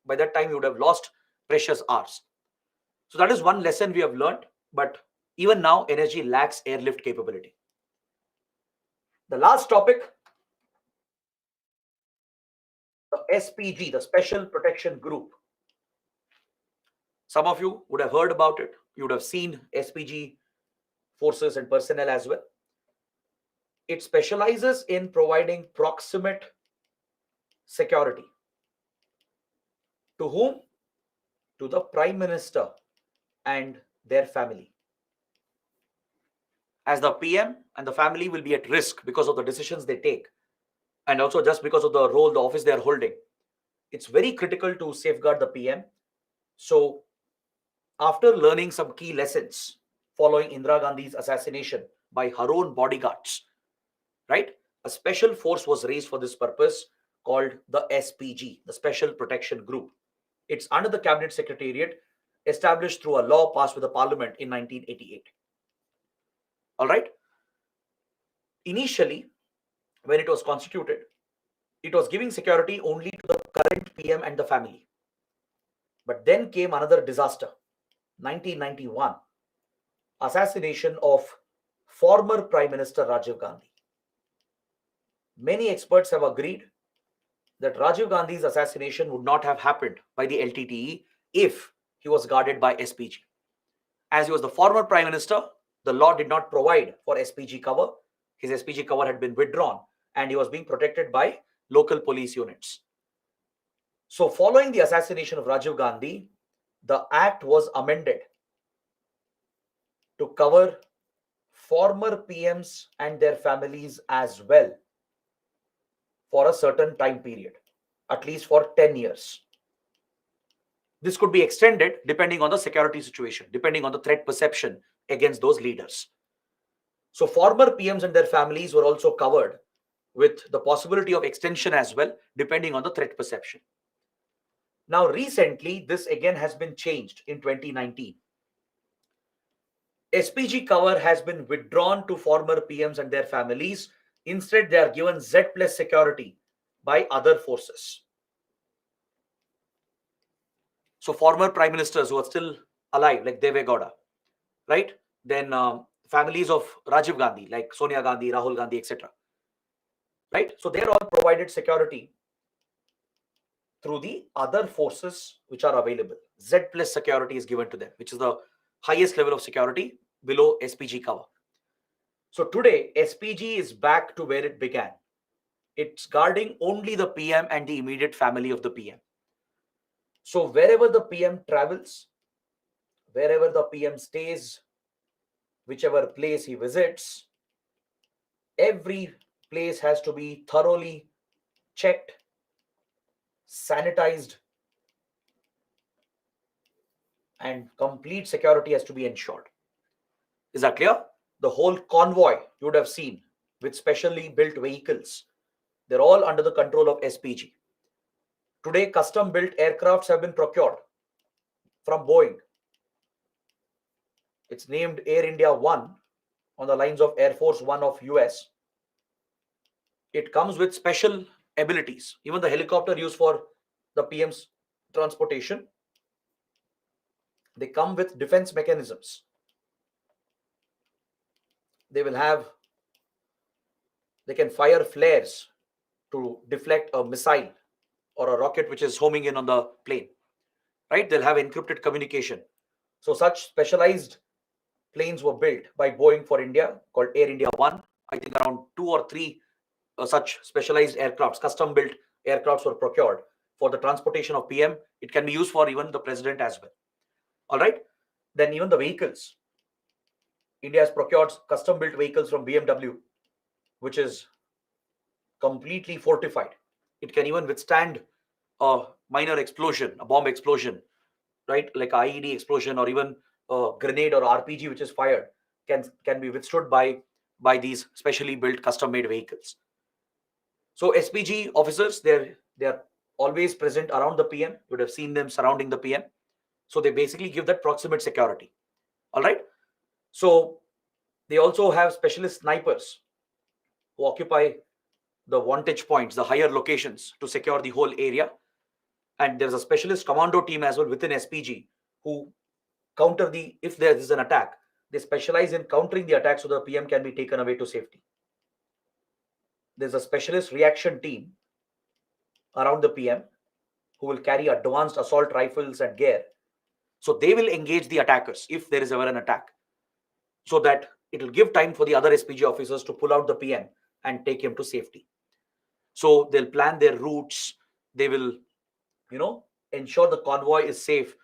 [SPEAKER 1] By that time, you would have lost precious hours. So that is one lesson we have learned. But even now, NSG lacks airlift capability. The last topic, the SPG, the Special Protection Group. Some of you would have heard about it. You would have seen SPG forces and personnel as well. It specializes in providing proximate security. To whom? To the Prime Minister and their family. As the PM and the family will be at risk because of the decisions they take, and also just because of the role, the office they are holding, it's very critical to safeguard the PM. So, after learning some key lessons following Indira Gandhi's assassination by her own bodyguards, right, a special force was raised for this purpose called the SPG, the Special Protection Group. It's under the Cabinet Secretariat, established through a law passed with the Parliament in 1988. All right. Initially, when it was constituted, it was giving security only to the current PM and the family. But then came another disaster, 1991, assassination of former Prime Minister Rajiv Gandhi. Many experts have agreed that Rajiv Gandhi's assassination would not have happened by the LTTE if he was guarded by SPG. As he was the former Prime Minister, the law did not provide for SPG cover. His SPG cover had been withdrawn and he was being protected by local police units. So following the assassination of Rajiv Gandhi, the act was amended to cover former PMs and their families as well for a certain time period, at least for 10 years. This could be extended depending on the security situation, depending on the threat perception against those leaders. So former PMs and their families were also covered with the possibility of extension as well, depending on the threat perception. Now, recently, this again has been changed in 2019. SPG cover has been withdrawn to former PMs and their families. Instead, they are given Z plus security by other forces. So former prime ministers who are still alive, like Deve Gowda, right? Then families of Rajiv Gandhi, like Sonia Gandhi, Rahul Gandhi, etc. Right? So they're all provided security through the other forces which are available. Z plus security is given to them, which is the highest level of security below SPG cover. So today, SPG is back to where it began. It's guarding only the PM and the immediate family of the PM. So wherever the PM travels, wherever the PM stays, whichever place he visits, every place has to be thoroughly checked, sanitized, and complete security has to be ensured. Is that clear? The whole convoy you would have seen with specially built vehicles, they're all under the control of SPG. Today, custom-built aircrafts have been procured from Boeing. It's named Air India 1 on the lines of Air Force 1 of US. It comes with special abilities. Even the helicopter used for the PM's transportation, they come with defense mechanisms. They can fire flares to deflect a missile or a rocket which is homing in on the plane, right? They'll have encrypted communication. So such specialized planes were built by Boeing for India called Air India One. I think around 2 or 3 such specialized aircrafts, custom built aircrafts were procured for the transportation of PM. It can be used for even the president as well. All right. Then even the vehicles. India has procured custom built vehicles from BMW, which is completely fortified. It can even withstand a minor explosion, a bomb explosion, right? Like a IED explosion or even a grenade or RPG which is fired can be withstood by these specially built custom made vehicles. So SPG officers, they're always present around the PM. You would have seen them surrounding the PM. So they basically give that proximate security. All right. So they also have specialist snipers who occupy the vantage points, the higher locations to secure the whole area. And there's a specialist commando team as well within SPG who counter if there is an attack. They specialize in countering the attack so the PM can be taken away to safety. There's a specialist reaction team around the PM who will carry advanced assault rifles and gear. So they will engage the attackers if there is ever an attack, so that it will give time for the other SPG officers to pull out the PM and take him to safety. So they'll plan their routes. They will, ensure the convoy is safe.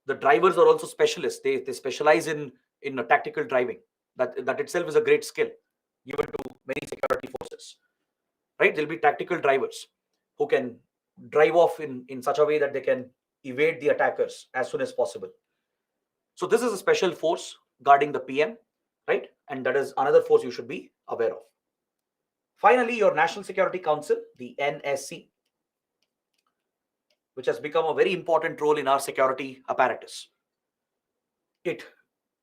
[SPEAKER 1] The drivers are also specialists. They specialize in tactical driving. That itself is a great skill given to many security forces. Right? There'll be tactical drivers who can drive off in such a way that they can evade the attackers as soon as possible. So this is a special force guarding the PM, right? And that is another force you should be aware of. Finally, your National Security Council, the NSC, which has become a very important role in our security apparatus. It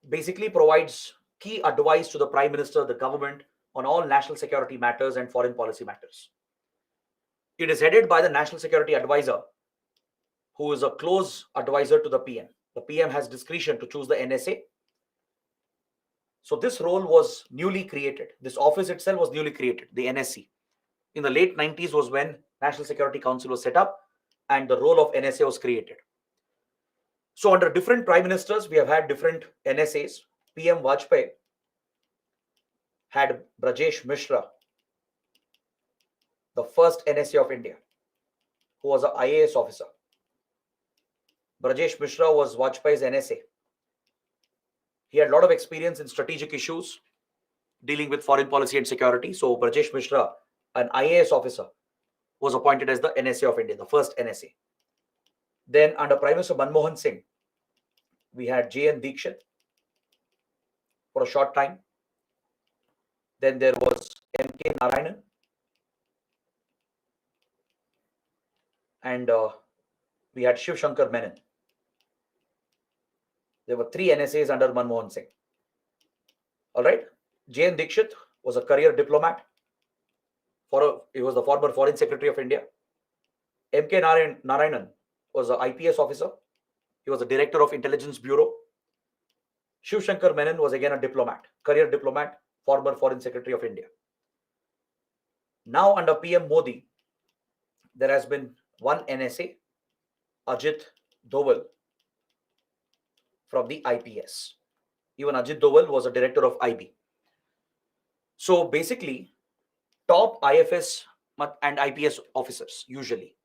[SPEAKER 1] basically provides key advice to the Prime Minister, the government, on all national security matters and foreign policy matters. It is headed by the National Security Advisor, who is a close advisor to the PM. The PM has discretion to choose the NSA. So this role was newly created. This office itself was newly created, the NSC. In the late 90s was when National Security Council was set up and the role of NSA was created. So under different prime ministers, we have had different NSAs. PM Vajpayee had Brajesh Mishra, the first NSA of India, who was an IAS officer. Brajesh Mishra was Vajpayee's NSA. He had a lot of experience in strategic issues dealing with foreign policy and security. So Brajesh Mishra, an IAS officer, was appointed as the NSA of India, the first NSA. Then under Prime Minister Manmohan Singh, we had J.N. Dikshit for a short time. Then there was M.K. Narayanan. And we had Shiv Shankar Menon. There were 3 NSAs under Manmohan Singh. All right. J.N. Dikshit was a career diplomat. He was the former Foreign Secretary of India. M.K. Narayanan was an IPS officer. He was the Director of Intelligence Bureau. Shiv Shankar Menon was again a diplomat, career diplomat, former Foreign Secretary of India. Now under PM Modi, there has been one NSA, Ajit Doval, from the IPS. Even Ajit Doval was a director of IB. So basically, top IFS and IPS officers, usually,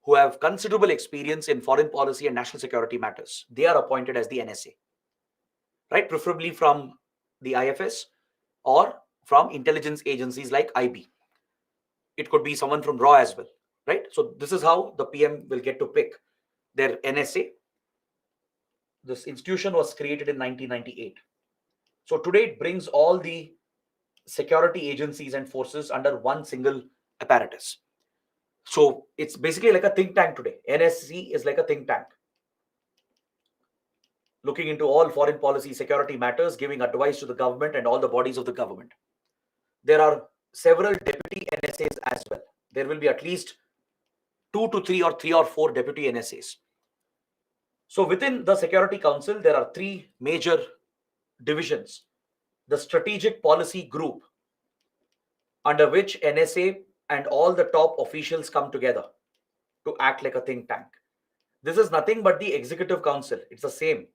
[SPEAKER 1] who have considerable experience in foreign policy and national security matters, they are appointed as the NSA, right? Preferably from the IFS or from intelligence agencies like IB. It could be someone from RAW as well, right? So this is how the PM will get to pick their NSA. This institution was created in 1998. So today it brings all the security agencies and forces under one single apparatus. So it's basically like a think tank today. NSC is like a think tank, looking into all foreign policy, security matters, giving advice to the government and all the bodies of the government. There are several deputy NSAs as well. There will be at least 2 to 3 or 3 or 4 deputy NSAs. So within the Security Council, there are 3 major divisions. The Strategic Policy Group, under which NSA and all the top officials come together to act like a think tank. This is nothing but the Executive Council. It's the same.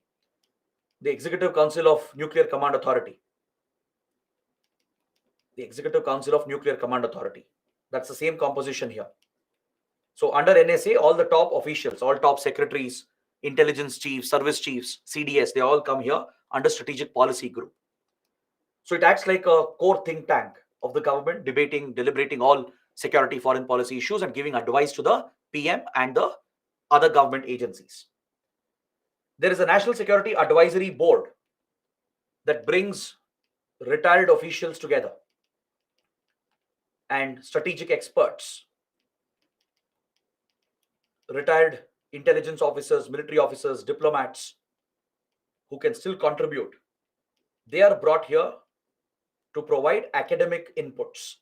[SPEAKER 1] the Executive Council of Nuclear Command Authority. The Executive Council of Nuclear Command Authority. That's the same composition here. So under NSA, all the top officials, all top secretaries, intelligence chiefs, service chiefs, CDS, they all come here under Strategic Policy Group. So it acts like a core think tank of the government, debating, deliberating all security, foreign policy issues and giving advice to the PM and the other government agencies. There is a National Security Advisory Board that brings retired officials together and strategic experts, retired intelligence officers, military officers, diplomats who can still contribute. They are brought here to provide academic inputs,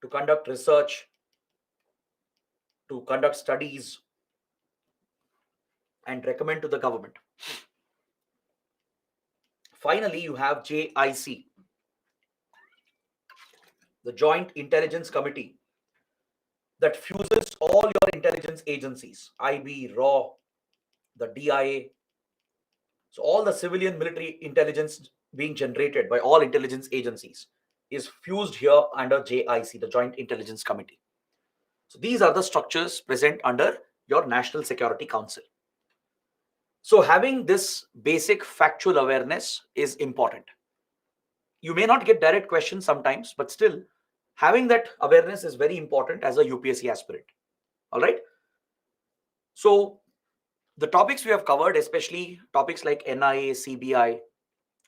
[SPEAKER 1] to conduct research, to conduct studies, and recommend to the government. Finally, you have JIC, the Joint Intelligence Committee, that fuses all your intelligence agencies, IB, RAW, the DIA. So all the civilian military intelligence being generated by all intelligence agencies is fused here under JIC, the Joint Intelligence Committee. So these are the structures present under your National Security Council. So having this basic factual awareness is important. You may not get direct questions sometimes, but still having that awareness is very important as a UPSC aspirant. All right. So the topics we have covered, especially topics like NIA, CBI,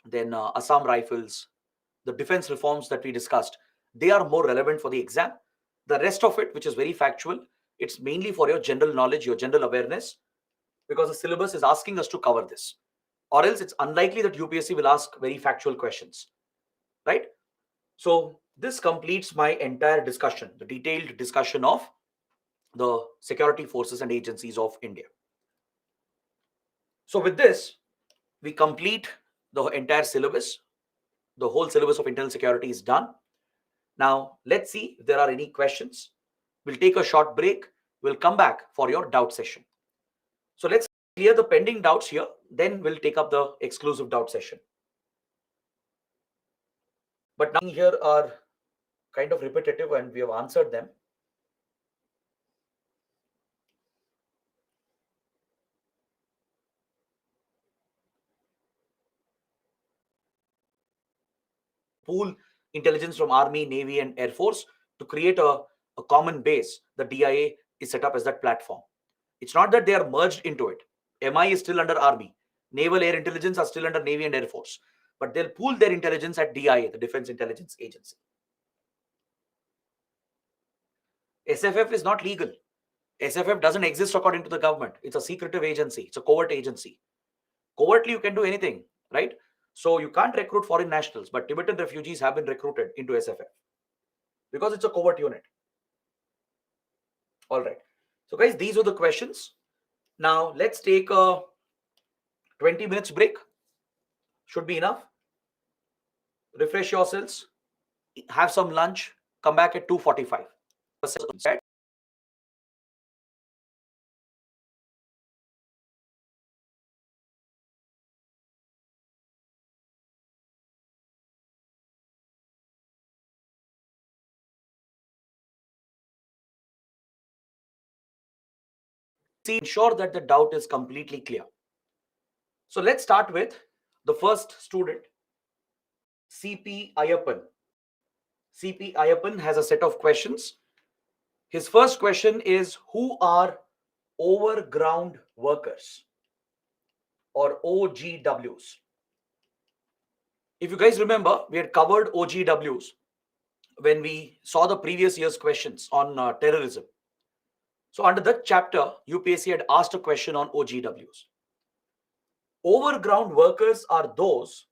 [SPEAKER 1] then Assam Rifles, the defense reforms that we discussed, they are more relevant for the exam. The rest of it, which is very factual, it's mainly for your general knowledge, your general awareness, because the syllabus is asking us to cover this. Or else it's unlikely that UPSC will ask very factual questions, right? So this completes my entire discussion, the detailed discussion of the security forces and agencies of India. So with this, we complete the entire syllabus. The whole syllabus of internal security is done. Now, let's see if there are any questions. We'll take a short break. We'll come back for your doubt session. So let's clear the pending doubts here. Then we'll take up the exclusive doubt session. But now here are kind of repetitive and we have answered them. Pool intelligence from Army, Navy, and Air Force to create a common base. The DIA is set up as that platform. It's not that they are merged into it. MI is still under Army. Naval Air Intelligence are still under Navy and Air Force. But they'll pool their intelligence at DIA, the Defense Intelligence Agency. SFF is not legal. SFF doesn't exist according to the government. It's a secretive agency. It's a covert agency. Covertly, you can do anything, right? So you can't recruit foreign nationals, but Tibetan refugees have been recruited into SFF because it's a covert unit. All right. So guys, these are the questions. Now let's take a 20 minutes break. Should be enough. Refresh yourselves, have some lunch, come back at 2:45. Ensure that the doubt is completely clear. So let's start with the first student, CP Ayappan. CP Ayappan has a set of questions. His first question is, who are overground workers or OGWs? If you guys remember, we had covered OGWs when we saw the previous year's questions on terrorism. So under that chapter, UPSC had asked a question on OGWs. Overground workers are those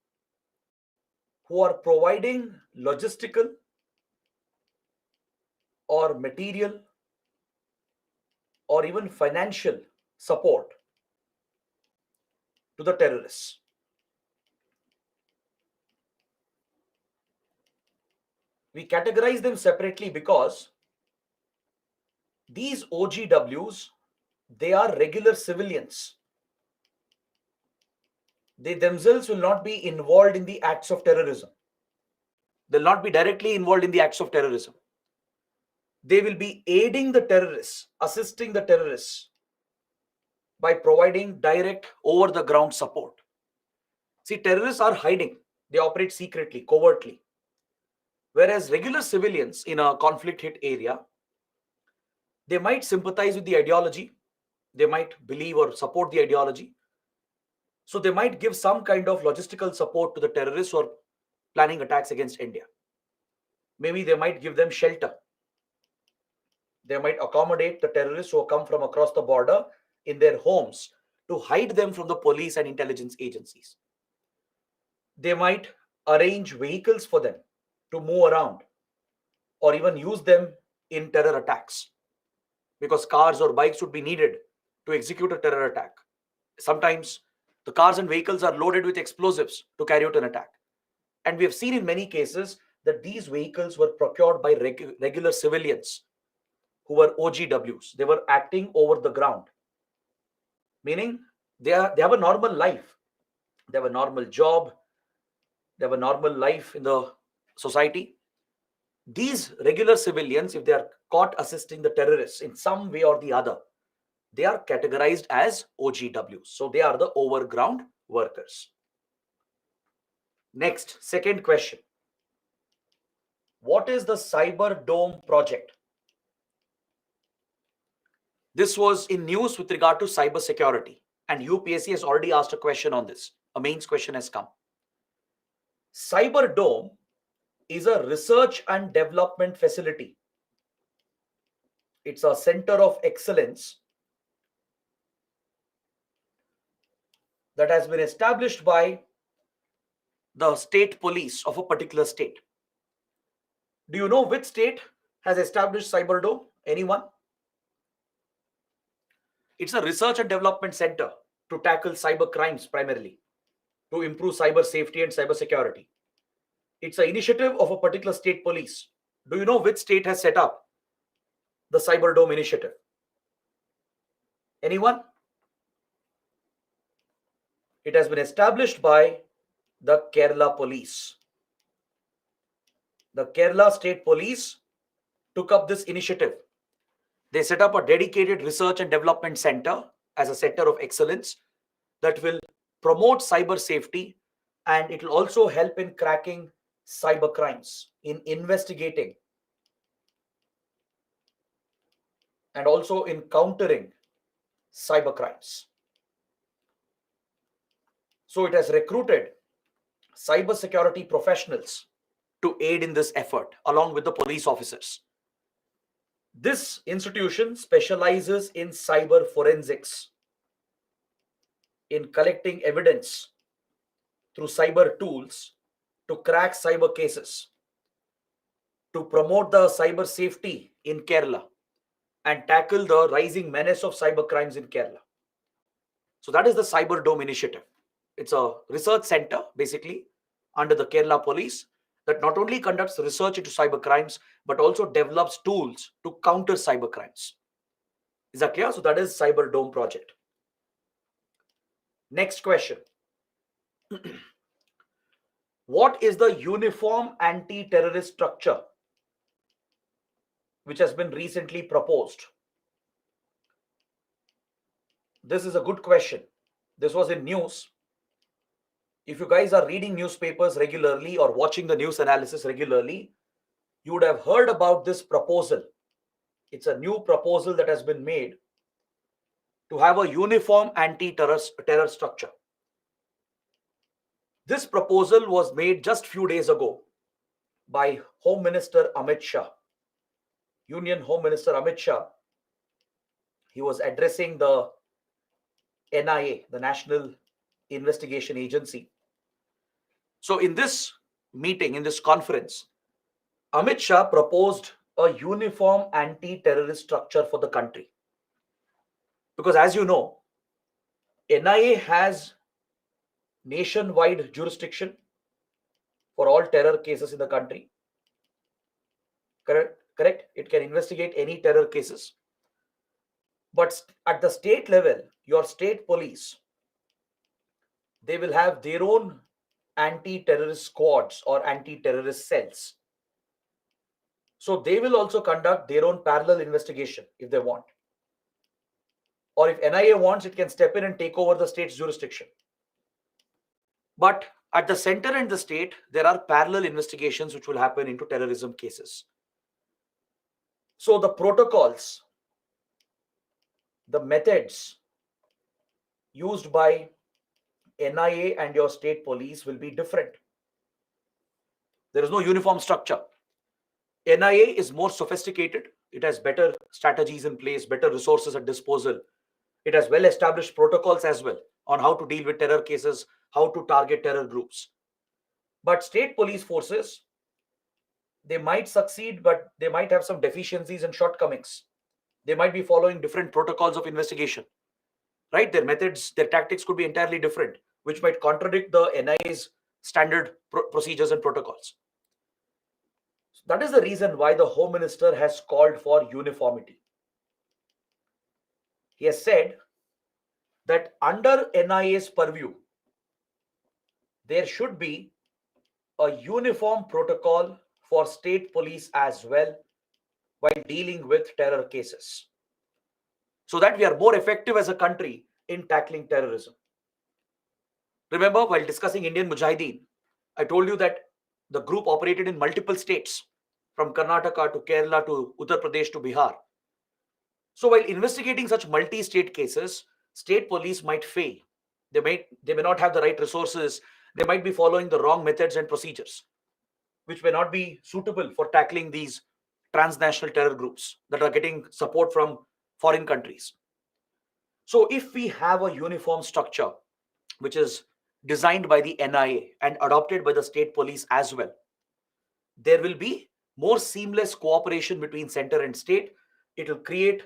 [SPEAKER 1] who are providing logistical or material or even financial support to the terrorists. We categorize them separately because these OGWs, they are regular civilians They themselves will not be involved in the acts of terrorism. They'll not be directly involved in the acts of terrorism. They will be aiding the terrorists, assisting the terrorists by providing direct over the ground support. See, terrorists are hiding. They operate secretly, covertly. Whereas regular civilians in a conflict hit area, they might sympathize with the ideology, they might believe or support the ideology. So they might give some kind of logistical support to the terrorists who are planning attacks against India. Maybe they might give them shelter. They might accommodate the terrorists who come from across the border in their homes to hide them from the police and intelligence agencies. They might arrange vehicles for them to move around or even use them in terror attacks, because cars or bikes would be needed to execute a terror attack. Sometimes the cars and vehicles are loaded with explosives to carry out an attack. And we have seen in many cases that these vehicles were procured by regular civilians who were OGWs. They were acting over the ground, meaning they have a normal life. They have a normal job. They have a normal life in the society. These regular civilians, if they are caught assisting the terrorists in some way or the other, they are categorized as OGWs. So they are the overground workers. Next, second question. What is the Cyber Dome project? This was in news with regard to cyber security, and UPSC has already asked a question on this. A mains question has come. Cyber Dome is a research and development facility. It's a center of excellence that has been established by the state police of a particular state. Do you know which state has established Cyber Dome? Anyone? It's a research and development center to tackle cyber crimes primarily, to improve cyber safety and cyber security. It's an initiative of a particular state police. Do you know which state has set up the Cyber Dome initiative? Anyone? It has been established by the Kerala police. The Kerala state police took up this initiative. They set up a dedicated research and development center as a center of excellence that will promote cyber safety, and it will also help in cracking cyber crimes, in investigating, and also in countering cyber crimes. So it has recruited cyber security professionals to aid in this effort along with the police officers. This institution specializes in cyber forensics, in collecting evidence through cyber tools to crack cyber cases, to promote the cyber safety in Kerala, and tackle the rising menace of cyber crimes in Kerala. So that is the Cyber Dome initiative. It's a research center basically under the Kerala police that not only conducts research into cyber crimes but also develops tools to counter cyber crimes. Is that clear? So that is Cyber Dome project. Next question. What is the Uniform Anti-Terrorist Structure which has been recently proposed? This is a good question. This was in news. If you guys are reading newspapers regularly or watching the news analysis regularly, you would have heard about this proposal. It's a new proposal that has been made to have a uniform anti-terror structure. This proposal was made just few days ago by Home Minister Amit Shah, Union Home Minister Amit Shah. He was addressing the NIA, the National Investigation Agency. So in this meeting, in this conference, Amit Shah proposed a uniform anti-terrorist structure for the country. Because as you know, NIA has nationwide jurisdiction for all terror cases in the country. Correct? It can investigate any terror cases. But at the state level, your state police, they will have their own anti-terrorist squads or anti-terrorist cells. So they will also conduct their own parallel investigation if they want. Or if NIA wants, it can step in and take over the state's jurisdiction. But at the center and the state, there are parallel investigations which will happen into terrorism cases. So the protocols, the methods used by NIA and your state police will be different. There is no uniform structure. NIA is more sophisticated. It has better strategies in place, better resources at disposal. It has well-established protocols as well on how to deal with terror cases, how to target terror groups. But state police forces, they might succeed, but they might have some deficiencies and shortcomings. They might be following different protocols of investigation, right? Their methods, their tactics could be entirely different, which might contradict the NIA's standard procedures and protocols. So that is the reason why the Home Minister has called for uniformity. He has said that under NIA's purview, there should be a uniform protocol for state police as well while dealing with terror cases, so that we are more effective as a country in tackling terrorism. Remember, while discussing Indian Mujahideen, I told you that the group operated in multiple states, from Karnataka to Kerala to Uttar Pradesh to Bihar. So while investigating such multi-state cases, state police might fail. They may not have the right resources. They might be following the wrong methods and procedures, which may not be suitable for tackling these transnational terror groups that are getting support from foreign countries. So if we have a uniform structure, which is designed by the NIA and adopted by the state police as well, there will be more seamless cooperation between center and state. It will create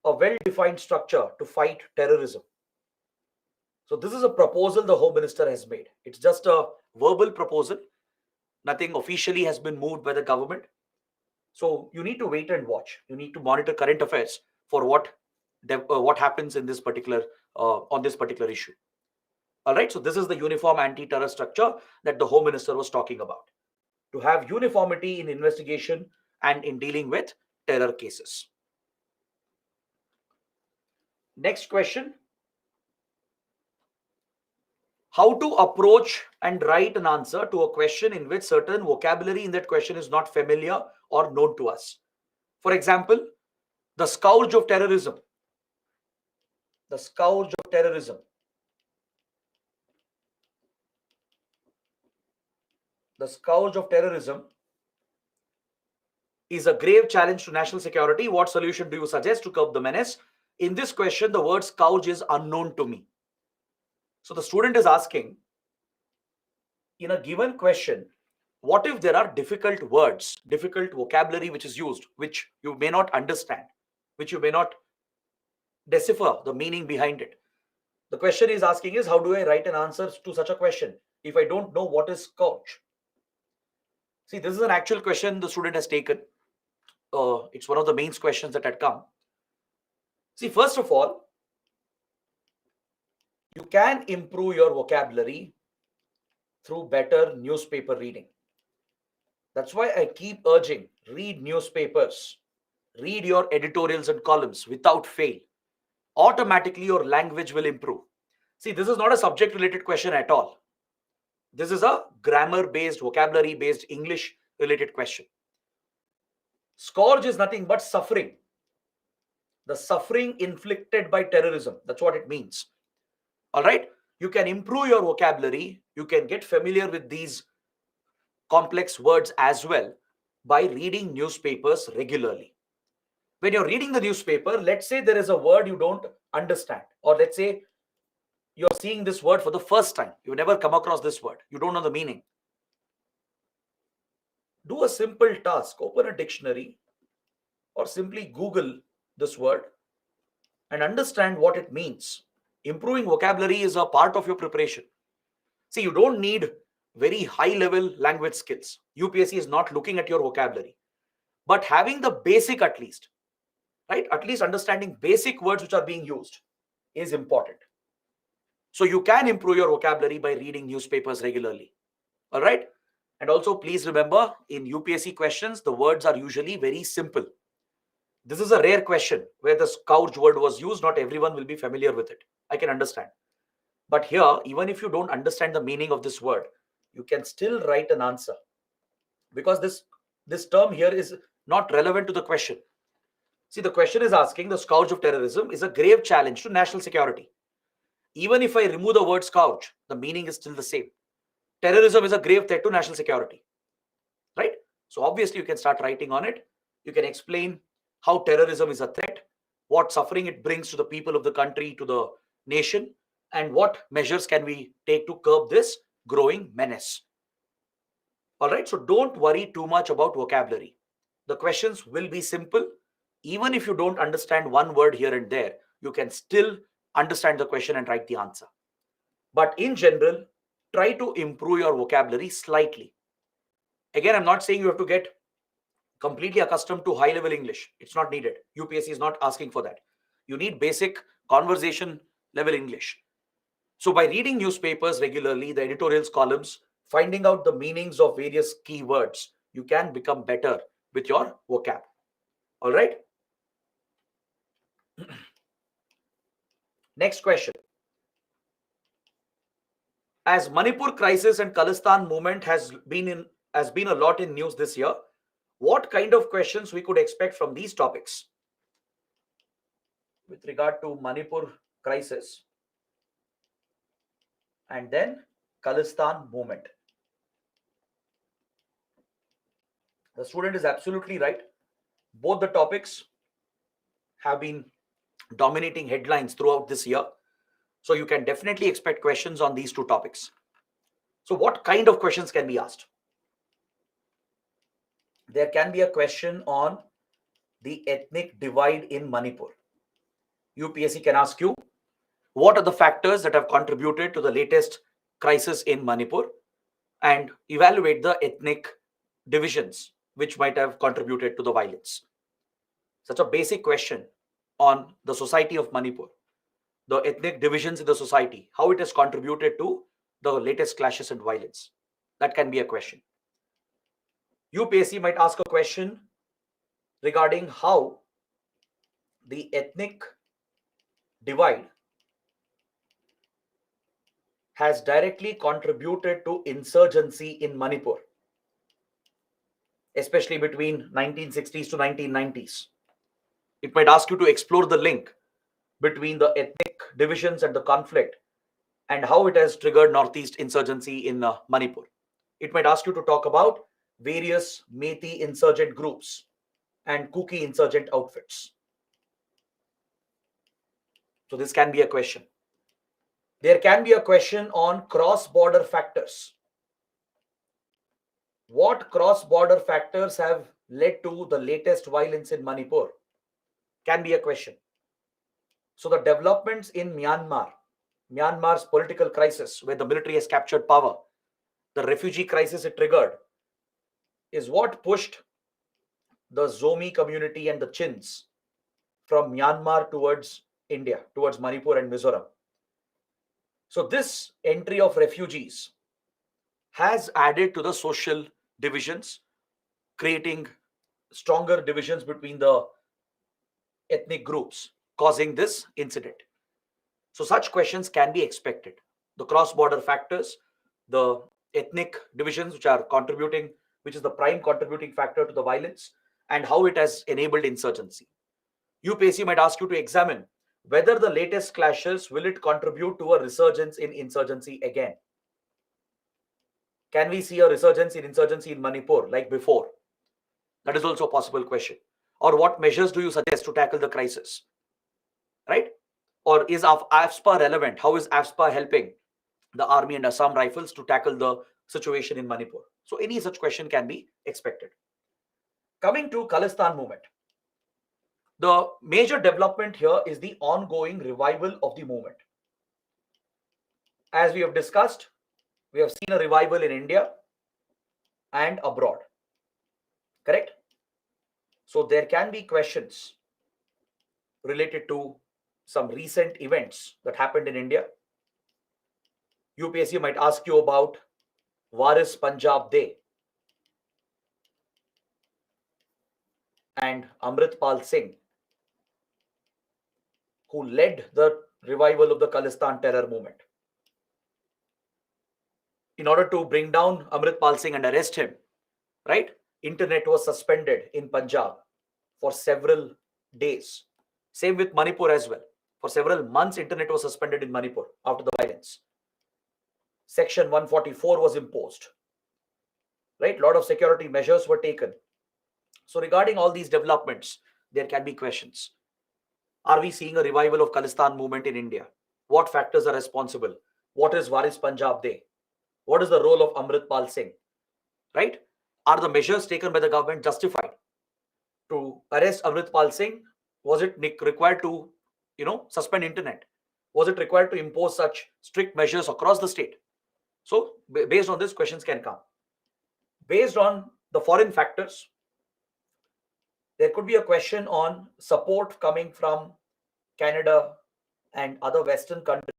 [SPEAKER 1] a well-defined structure to fight terrorism. So this is a proposal the Home Minister has made. It's just a verbal proposal. Nothing officially has been moved by the government. So you need to wait and watch. You need to monitor current affairs for what happens in this particular on this particular issue. All right. So this is the uniform anti-terror structure that the Home Minister was talking about, to have uniformity in investigation and in dealing with terror cases. Next question. How to approach and write an answer to a question in which certain vocabulary in that question is not familiar or known to us. For example, the scourge of terrorism. The scourge of terrorism. The scourge of terrorism is a grave challenge to national security. What solution do you suggest to curb the menace? In this question, the word scourge is unknown to me. So the student is asking, in a given question, what if there are difficult words, difficult vocabulary which is used, which you may not understand, which you may not decipher the meaning behind it? The question is asking is, how do I write an answer to such a question if I don't know what is scourge? See, this is an actual question the student has taken. It's one of the main questions that had come. See, first of all, you can improve your vocabulary through better newspaper reading. That's why I keep urging, read newspapers, read your editorials and columns without fail. Automatically your language will improve. See, this is not a subject related question at all. This is a grammar based, vocabulary based, English related question. Scourge is nothing but suffering. The suffering inflicted by terrorism. That's what it means. All right. You can improve your vocabulary. You can get familiar with these complex words as well by reading newspapers regularly. When you're reading the newspaper, let's say there is a word you don't understand, or let's say you're seeing this word for the first time. You've never come across this word. You don't know the meaning. Do a simple task. Open a dictionary or simply Google this word and understand what it means. Improving vocabulary is a part of your preparation. See, you don't need very high level language skills. UPSC is not looking at your vocabulary, but having the basic at least, right? At least understanding basic words which are being used is important. So you can improve your vocabulary by reading newspapers regularly. All right. And also, please remember, in UPSC questions, the words are usually very simple. This is a rare question where the scourge word was used. Not everyone will be familiar with it. I can understand. But here, even if you don't understand the meaning of this word, you can still write an answer, because this term here is not relevant to the question. See, the question is asking, the scourge of terrorism is a grave challenge to national security. Even if I remove the word scourge, the meaning is still the same. Terrorism is a grave threat to national security, right? So obviously you can start writing on it. You can explain how terrorism is a threat, what suffering it brings to the people of the country, to the nation, and what measures can we take to curb this growing menace. All right, so don't worry too much about vocabulary. The questions will be simple. Even if you don't understand one word here and there, you can still understand the question and write the answer. But in general, try to improve your vocabulary slightly. Again, I'm not saying you have to get completely accustomed to high level English. It's not needed. UPSC is not asking for that. You need basic conversation level English. So by reading newspapers regularly, the editorials columns, finding out the meanings of various keywords, you can become better with your vocab. All right. Next question. As Manipur crisis and Khalistan movement has been a lot in news this year, what kind of questions we could expect from these topics with regard to Manipur crisis and then Khalistan movement? The student is absolutely right. Both the topics have been dominating headlines throughout this year. So you can definitely expect questions on these two topics. So what kind of questions can be asked? There can be a question on the ethnic divide in Manipur. UPSC can ask you, what are the factors that have contributed to the latest crisis in Manipur, and evaluate the ethnic divisions which might have contributed to the violence. Such a basic question on the society of Manipur, the ethnic divisions in the society, how it has contributed to the latest clashes and violence. That can be a question. UPSC might ask a question regarding how the ethnic divide has directly contributed to insurgency in Manipur, especially between 1960s to 1990s. It might ask you to explore the link between the ethnic divisions and the conflict and how it has triggered Northeast insurgency in Manipur. It might ask you to talk about various Meitei insurgent groups and Kuki insurgent outfits. So this can be a question. There can be a question on cross-border factors. What cross-border factors have led to the latest violence in Manipur? Can be a question. So the developments in Myanmar's political crisis, where the military has captured power, the refugee crisis it triggered, is what pushed the Zomi community and the Chins from Myanmar towards India, towards Manipur and Mizoram. So this entry of refugees has added to the social divisions, creating stronger divisions between the ethnic groups, causing this incident. So such questions can be expected. The cross-border factors, the ethnic divisions which are contributing, which is the prime contributing factor to the violence, and how it has enabled insurgency. UPSC might ask you to examine whether the latest clashes will it contribute to a resurgence in insurgency again. Can we see a resurgence in insurgency in Manipur like before? That is also a possible question. Or what measures do you suggest to tackle the crisis? Right? Or is AFSPA relevant? How is AFSPA helping the army and Assam Rifles to tackle the situation in Manipur? So any such question can be expected. Coming to Khalistan movement. The major development here is the ongoing revival of the movement. As we have discussed, we have seen a revival in India and abroad. Correct? So there can be questions related to some recent events that happened in India UPSC might ask you about Waris Punjab De and Amritpal Singh, who led the revival of the Khalistan terror movement. In order to bring down Amritpal Singh and arrest him, right, internet was suspended in Punjab for several days. Same with Manipur as well. For several months, internet was suspended in Manipur after the violence. Section 144 was imposed. Right? A lot of security measures were taken. So regarding all these developments, there can be questions. Are we seeing a revival of Khalistan movement in India? What factors are responsible? What is Waris Punjab De? What is the role of Amritpal Singh? Right? Are the measures taken by the government justified? To arrest Amritpal Singh, was it required to, suspend internet? Was it required to impose such strict measures across the state? So based on this, questions can come. Based on the foreign factors, there could be a question on support coming from Canada and other Western countries,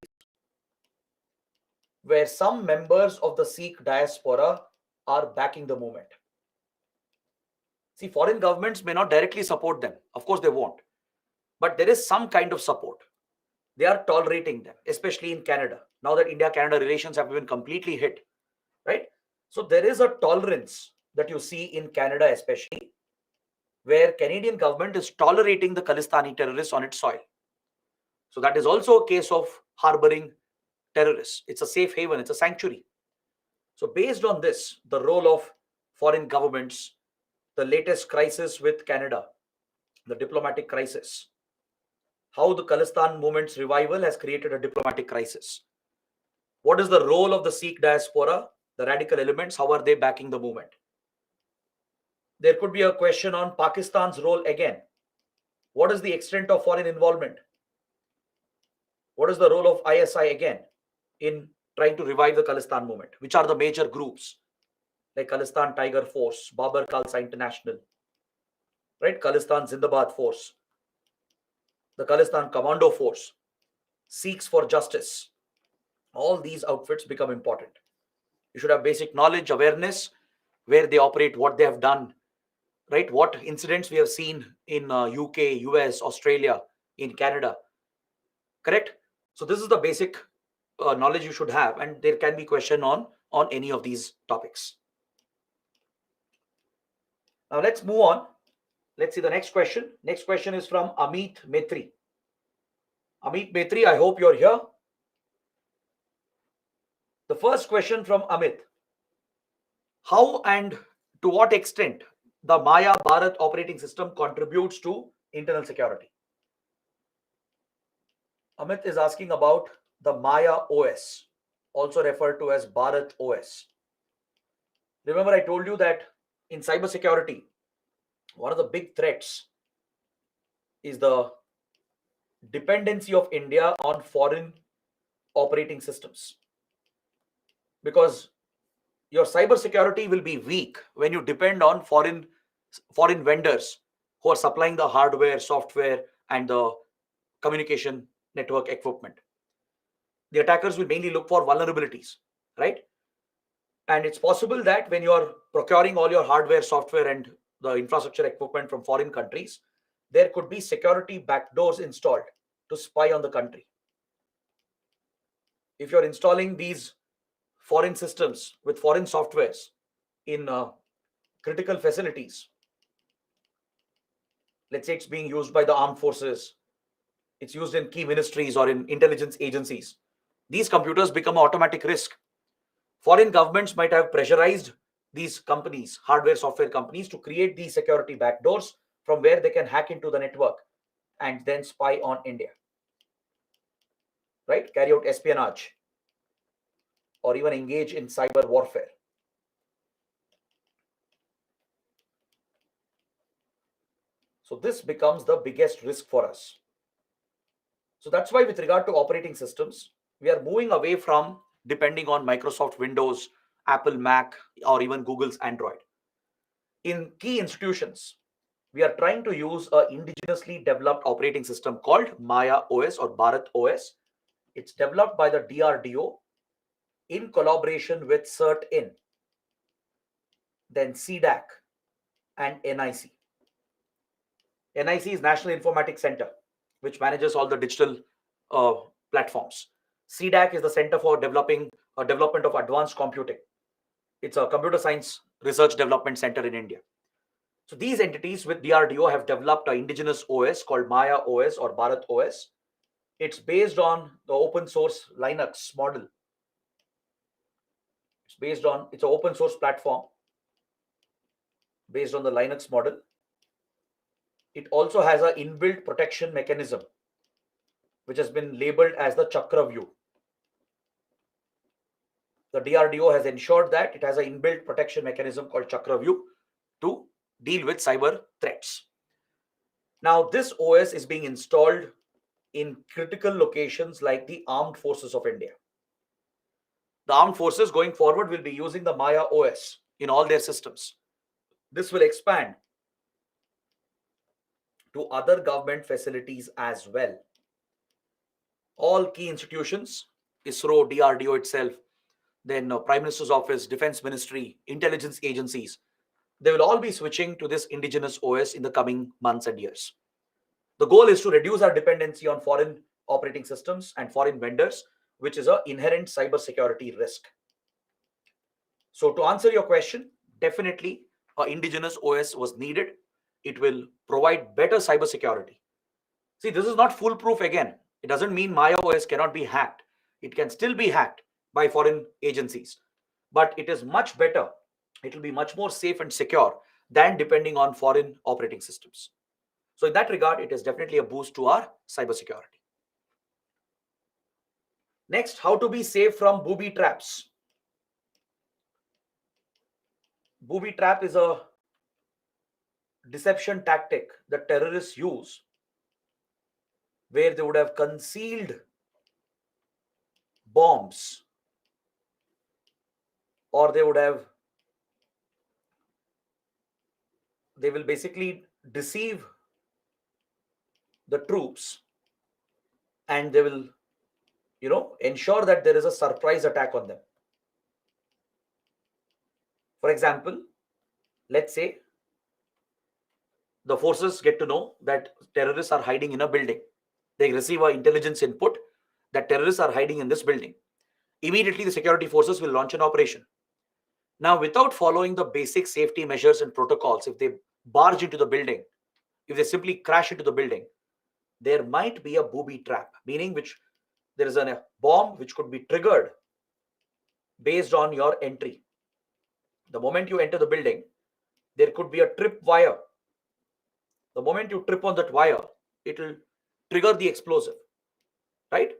[SPEAKER 1] where some members of the Sikh diaspora are backing the movement. See, foreign governments may not directly support them. Of course, they won't. But there is some kind of support. They are tolerating them, especially in Canada. Now that India-Canada relations have been completely hit, right? So there is a tolerance that you see in Canada, especially, where Canadian government is tolerating the Khalistani terrorists on its soil. So that is also a case of harboring terrorists. It's a safe haven. It's a sanctuary. So based on this, the role of foreign governments, the latest crisis with Canada, the diplomatic crisis, how the Khalistan movement's revival has created a diplomatic crisis. What is the role of the Sikh diaspora, the radical elements? How are they backing the movement? There could be a question on Pakistan's role again. What is the extent of foreign involvement? What is the role of ISI again in trying to revive the Khalistan movement? Which are the major groups like Khalistan Tiger Force, Babar Khalsa International, right? Khalistan Zindabad Force, the Khalistan Commando Force, Sikhs for Justice. All these outfits become important. You should have basic knowledge, awareness, where they operate, what they have done, right? What incidents we have seen in UK, US, Australia, in Canada, correct? So this is the basic knowledge you should have, and there can be question on any of these topics. Now let's move on. Let's see the next question. Next question is from Amit Metri. Amit Metri, I hope you're here. The first question from Amit. How and to what extent the Maya Bharat operating system contributes to internal security? Amit is asking about the Maya OS, also referred to as Bharat OS. Remember, I told you that in cybersecurity, one of the big threats is the dependency of India on foreign operating systems. Because your cybersecurity will be weak when you depend on foreign vendors who are supplying the hardware, software, and the communication network equipment. The attackers will mainly look for vulnerabilities, right? And it's possible that when you're procuring all your hardware, software, and the infrastructure equipment from foreign countries, there could be security backdoors installed to spy on the country. If you're installing these foreign systems with foreign softwares in critical facilities, let's say it's being used by the armed forces, it's used in key ministries or in intelligence agencies, these computers become an automatic risk. Foreign governments might have pressurized these companies, hardware, software companies, to create these security backdoors from where they can hack into the network and then spy on India, right? Carry out espionage or even engage in cyber warfare. So this becomes the biggest risk for us. So that's why with regard to operating systems, we are moving away from depending on Microsoft Windows, Apple Mac, or even Google's Android. In key institutions, we are trying to use an indigenously developed operating system called Maya OS or Bharat OS. It's developed by the DRDO in collaboration with CERT-In, then CDAC and NIC. NIC is National Informatics Center, which manages all the digital platforms. CDAC is the Center for Development of Advanced Computing. It's a computer science research development center in India. So these entities with DRDO have developed an indigenous OS called Maya OS or Bharat OS. It's based on the open source Linux model. It's an open source platform based on the Linux model. It also has an inbuilt protection mechanism, which has been labeled as the Chakravyu. The DRDO has ensured that it has an inbuilt protection mechanism called Chakravyu to deal with cyber threats. Now, this OS is being installed in critical locations like the Armed Forces of India. The Armed Forces going forward will be using the Maya OS in all their systems. This will expand to other government facilities as well. All key institutions, ISRO, DRDO itself, then Prime Minister's Office, Defense Ministry, intelligence agencies, they will all be switching to this indigenous OS in the coming months and years. The goal is to reduce our dependency on foreign operating systems and foreign vendors, which is an inherent cybersecurity risk. So to answer your question, definitely an indigenous OS was needed. It will provide better cybersecurity. See, this is not foolproof again. It doesn't mean Maya OS cannot be hacked. It can still be hacked by foreign agencies, but it is much better. It will be much more safe and secure than depending on foreign operating systems. So in that regard, it is definitely a boost to our cybersecurity. Next, how to be safe from booby traps. Booby trap is a deception tactic that terrorists use where they would have concealed bombs, or they will basically deceive the troops, and they will ensure that there is a surprise attack on them. For example, let's say the forces get to know that terrorists are hiding in a building. They receive an intelligence input that terrorists are hiding in this building. Immediately, the security forces will launch an operation. Now, without following the basic safety measures and protocols, if they barge into the building, if they simply crash into the building, there might be a booby trap, meaning there is a bomb which could be triggered based on your entry. The moment you enter the building, there could be a trip wire. The moment you trip on that wire, it will trigger the explosive, right?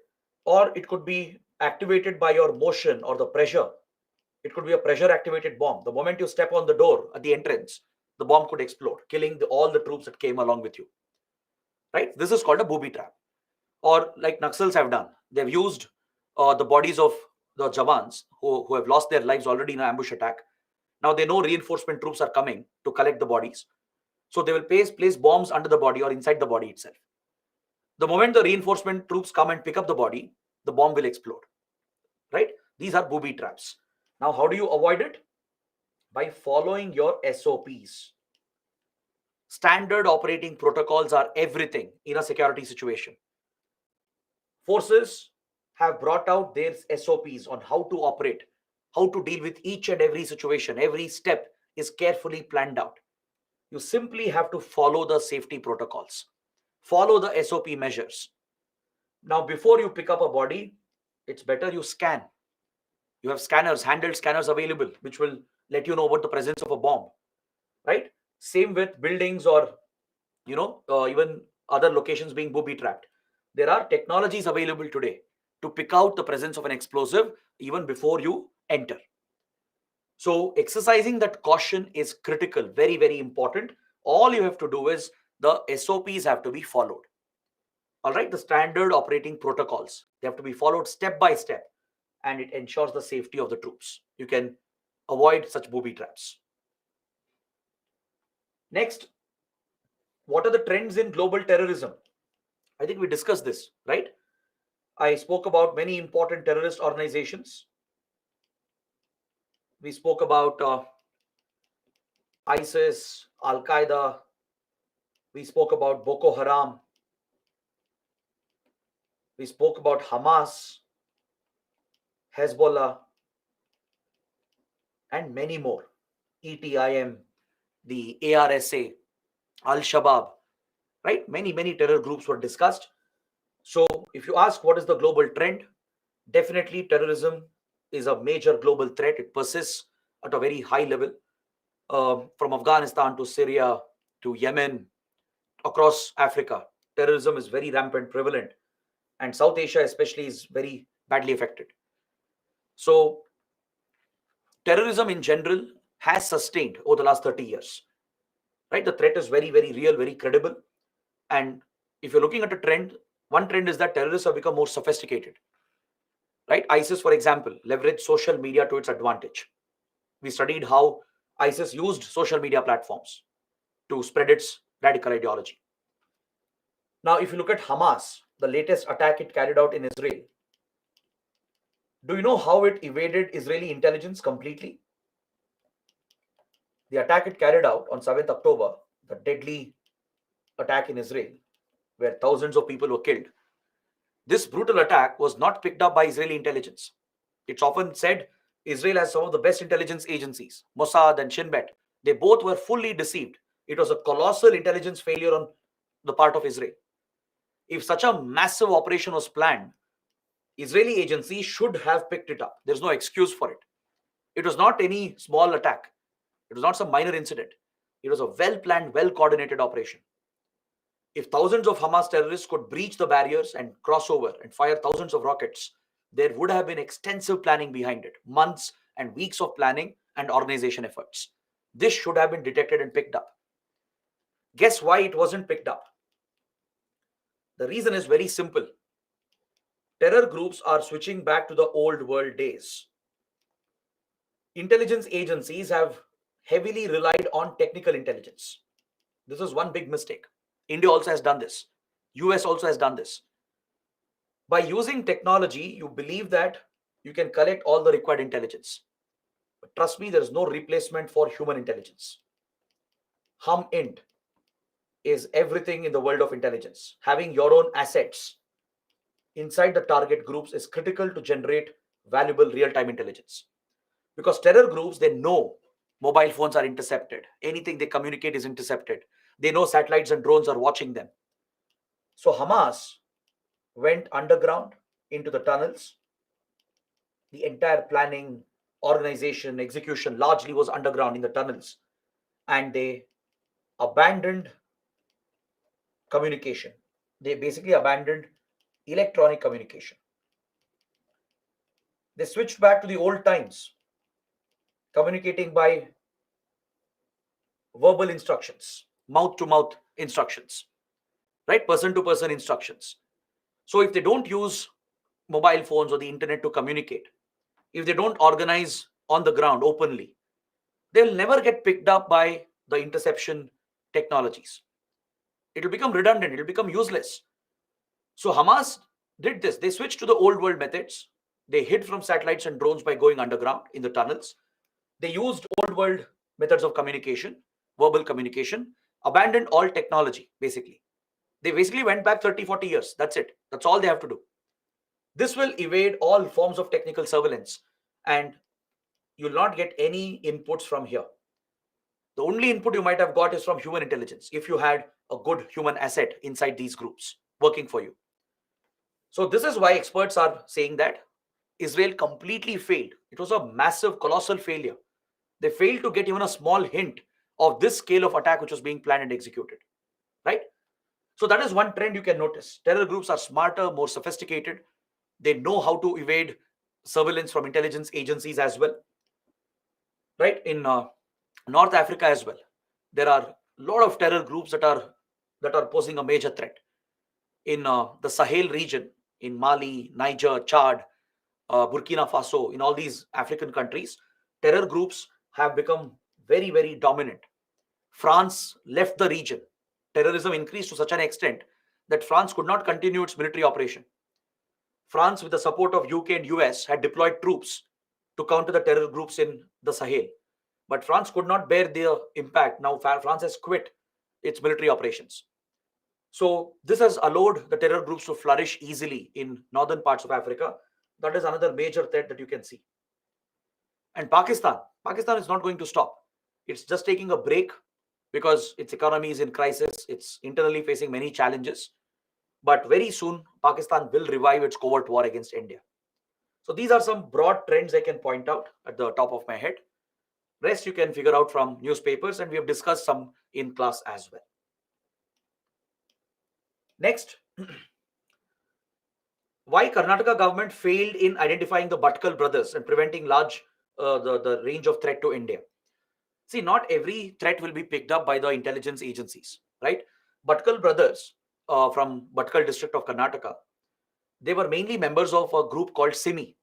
[SPEAKER 1] Or it could be activated by your motion or the pressure. It could be a pressure activated bomb. The moment you step on the door at the entrance, the bomb could explode, killing all the troops that came along with you, right? This is called a booby trap. Or like Naxals have done, they've used the bodies of the Jawans who have lost their lives already in an ambush attack. Now they know reinforcement troops are coming to collect the bodies. So they will place bombs under the body or inside the body itself. The moment the reinforcement troops come and pick up the body, the bomb will explode, right? These are booby traps. Now, how do you avoid it? By following your SOPs. Standard operating protocols are everything in a security situation. Forces have brought out their SOPs on how to operate, how to deal with each and every situation. Every step is carefully planned out. You simply have to follow the safety protocols, follow the SOP measures. Now, before you pick up a body, it's better you scan. You have scanners, handheld scanners available, which will let you know about the presence of a bomb, right? Same with buildings or, even other locations being booby trapped. There are technologies available today to pick out the presence of an explosive even before you enter. So exercising that caution is critical, very, very important. All you have to do is the SOPs have to be followed. All right, the standard operating protocols, they have to be followed step by step, and it ensures the safety of the troops. You can avoid such booby traps. Next, what are the trends in global terrorism? I think we discussed this, right? I spoke about many important terrorist organizations. We spoke about ISIS, Al Qaeda. We spoke about Boko Haram. We spoke about Hamas, Hezbollah, and many more. ETIM, the ARSA, Al Shabaab, right? Many terror groups were discussed. So, if you ask what is the global trend, definitely terrorism is a major global threat. It persists at a very high level, from Afghanistan to Syria to Yemen, across Africa. Terrorism is very rampant, prevalent, and South Asia, especially, is very badly affected. So, terrorism in general has sustained over the last 30 years, right? The threat is very real, very credible. And if you're looking at a trend, one trend is that terrorists have become more sophisticated, right? ISIS, for example, leveraged social media to its advantage. We studied how ISIS used social media platforms to spread its radical ideology. Now, if you look at Hamas, the latest attack it carried out in Israel, do you know how it evaded Israeli intelligence completely? The attack it carried out on 7th October, the deadly attack in Israel, where thousands of people were killed, this brutal attack was not picked up by Israeli intelligence. It's often said Israel has some of the best intelligence agencies, Mossad and Shin Bet. They both were fully deceived. It was a colossal intelligence failure on the part of Israel. If such a massive operation was planned, Israeli agencies should have picked it up. There's no excuse for it. It was not any small attack. It was not some minor incident. It was a well-planned, well-coordinated operation. If thousands of Hamas terrorists could breach the barriers and cross over and fire thousands of rockets, there would have been extensive planning behind it, months and weeks of planning and organization efforts. This should have been detected and picked up. Guess why it wasn't picked up? The reason is very simple. Terror groups are switching back to the old world days. Intelligence agencies have heavily relied on technical intelligence. This is one big mistake. India also has done this. US also has done this. By using technology, you believe that you can collect all the required intelligence. But trust me, there is no replacement for human intelligence. HumInt is everything in the world of intelligence. Having your own assets inside the target groups is critical to generate valuable real-time intelligence. Because terror groups, they know mobile phones are intercepted. Anything they communicate is intercepted. They know satellites and drones are watching them. So Hamas went underground into the tunnels. The entire planning, organization, execution largely was underground in the tunnels. And they abandoned communication. They basically abandoned electronic communication. They switched back to the old times, communicating by verbal instructions, mouth to mouth instructions, right? Person to person instructions. So if they don't use mobile phones or the internet to communicate, if they don't organize on the ground openly, they'll never get picked up by the interception technologies. It'll become redundant, it'll become useless. So Hamas did this. They switched to the old world methods. They hid from satellites and drones by going underground in the tunnels. They used old world methods of communication, verbal communication, abandoned all technology, basically. They basically went back 30, 40 years. That's it. That's all they have to do. This will evade all forms of technical surveillance, and you'll not get any inputs from here. The only input you might have got is from human intelligence, if you had a good human asset inside these groups working for you. So this is why experts are saying that Israel completely failed. It was a massive, colossal failure. They failed to get even a small hint of this scale of attack which was being planned and executed, right? So that is one trend you can notice. Terror groups are smarter, more sophisticated. They know how to evade surveillance from intelligence agencies as well, right? In North Africa as well, there are a lot of terror groups that are posing a major threat. In the Sahel region, in Mali, Niger, Chad, Burkina Faso, in all these African countries, terror groups have become very dominant. France left the region. Terrorism increased to such an extent that France could not continue its military operation. France, with the support of UK and US, had deployed troops to counter the terror groups in the Sahel. But France could not bear the impact. Now France has quit its military operations. So this has allowed the terror groups to flourish easily in northern parts of Africa. That is another major threat that you can see. And Pakistan is not going to stop. It's just taking a break because its economy is in crisis. It's internally facing many challenges. But very soon, Pakistan will revive its covert war against India. So these are some broad trends I can point out at the top of my head. Rest you can figure out from newspapers, and we have discussed some in class as well. Next, why Karnataka government failed in identifying the Bhatkal brothers and preventing the range of threat to India. See, not every threat will be picked up by the intelligence agencies, right? Bhatkal brothers from Bhatkal district of Karnataka, they were mainly members of a group called SIMI,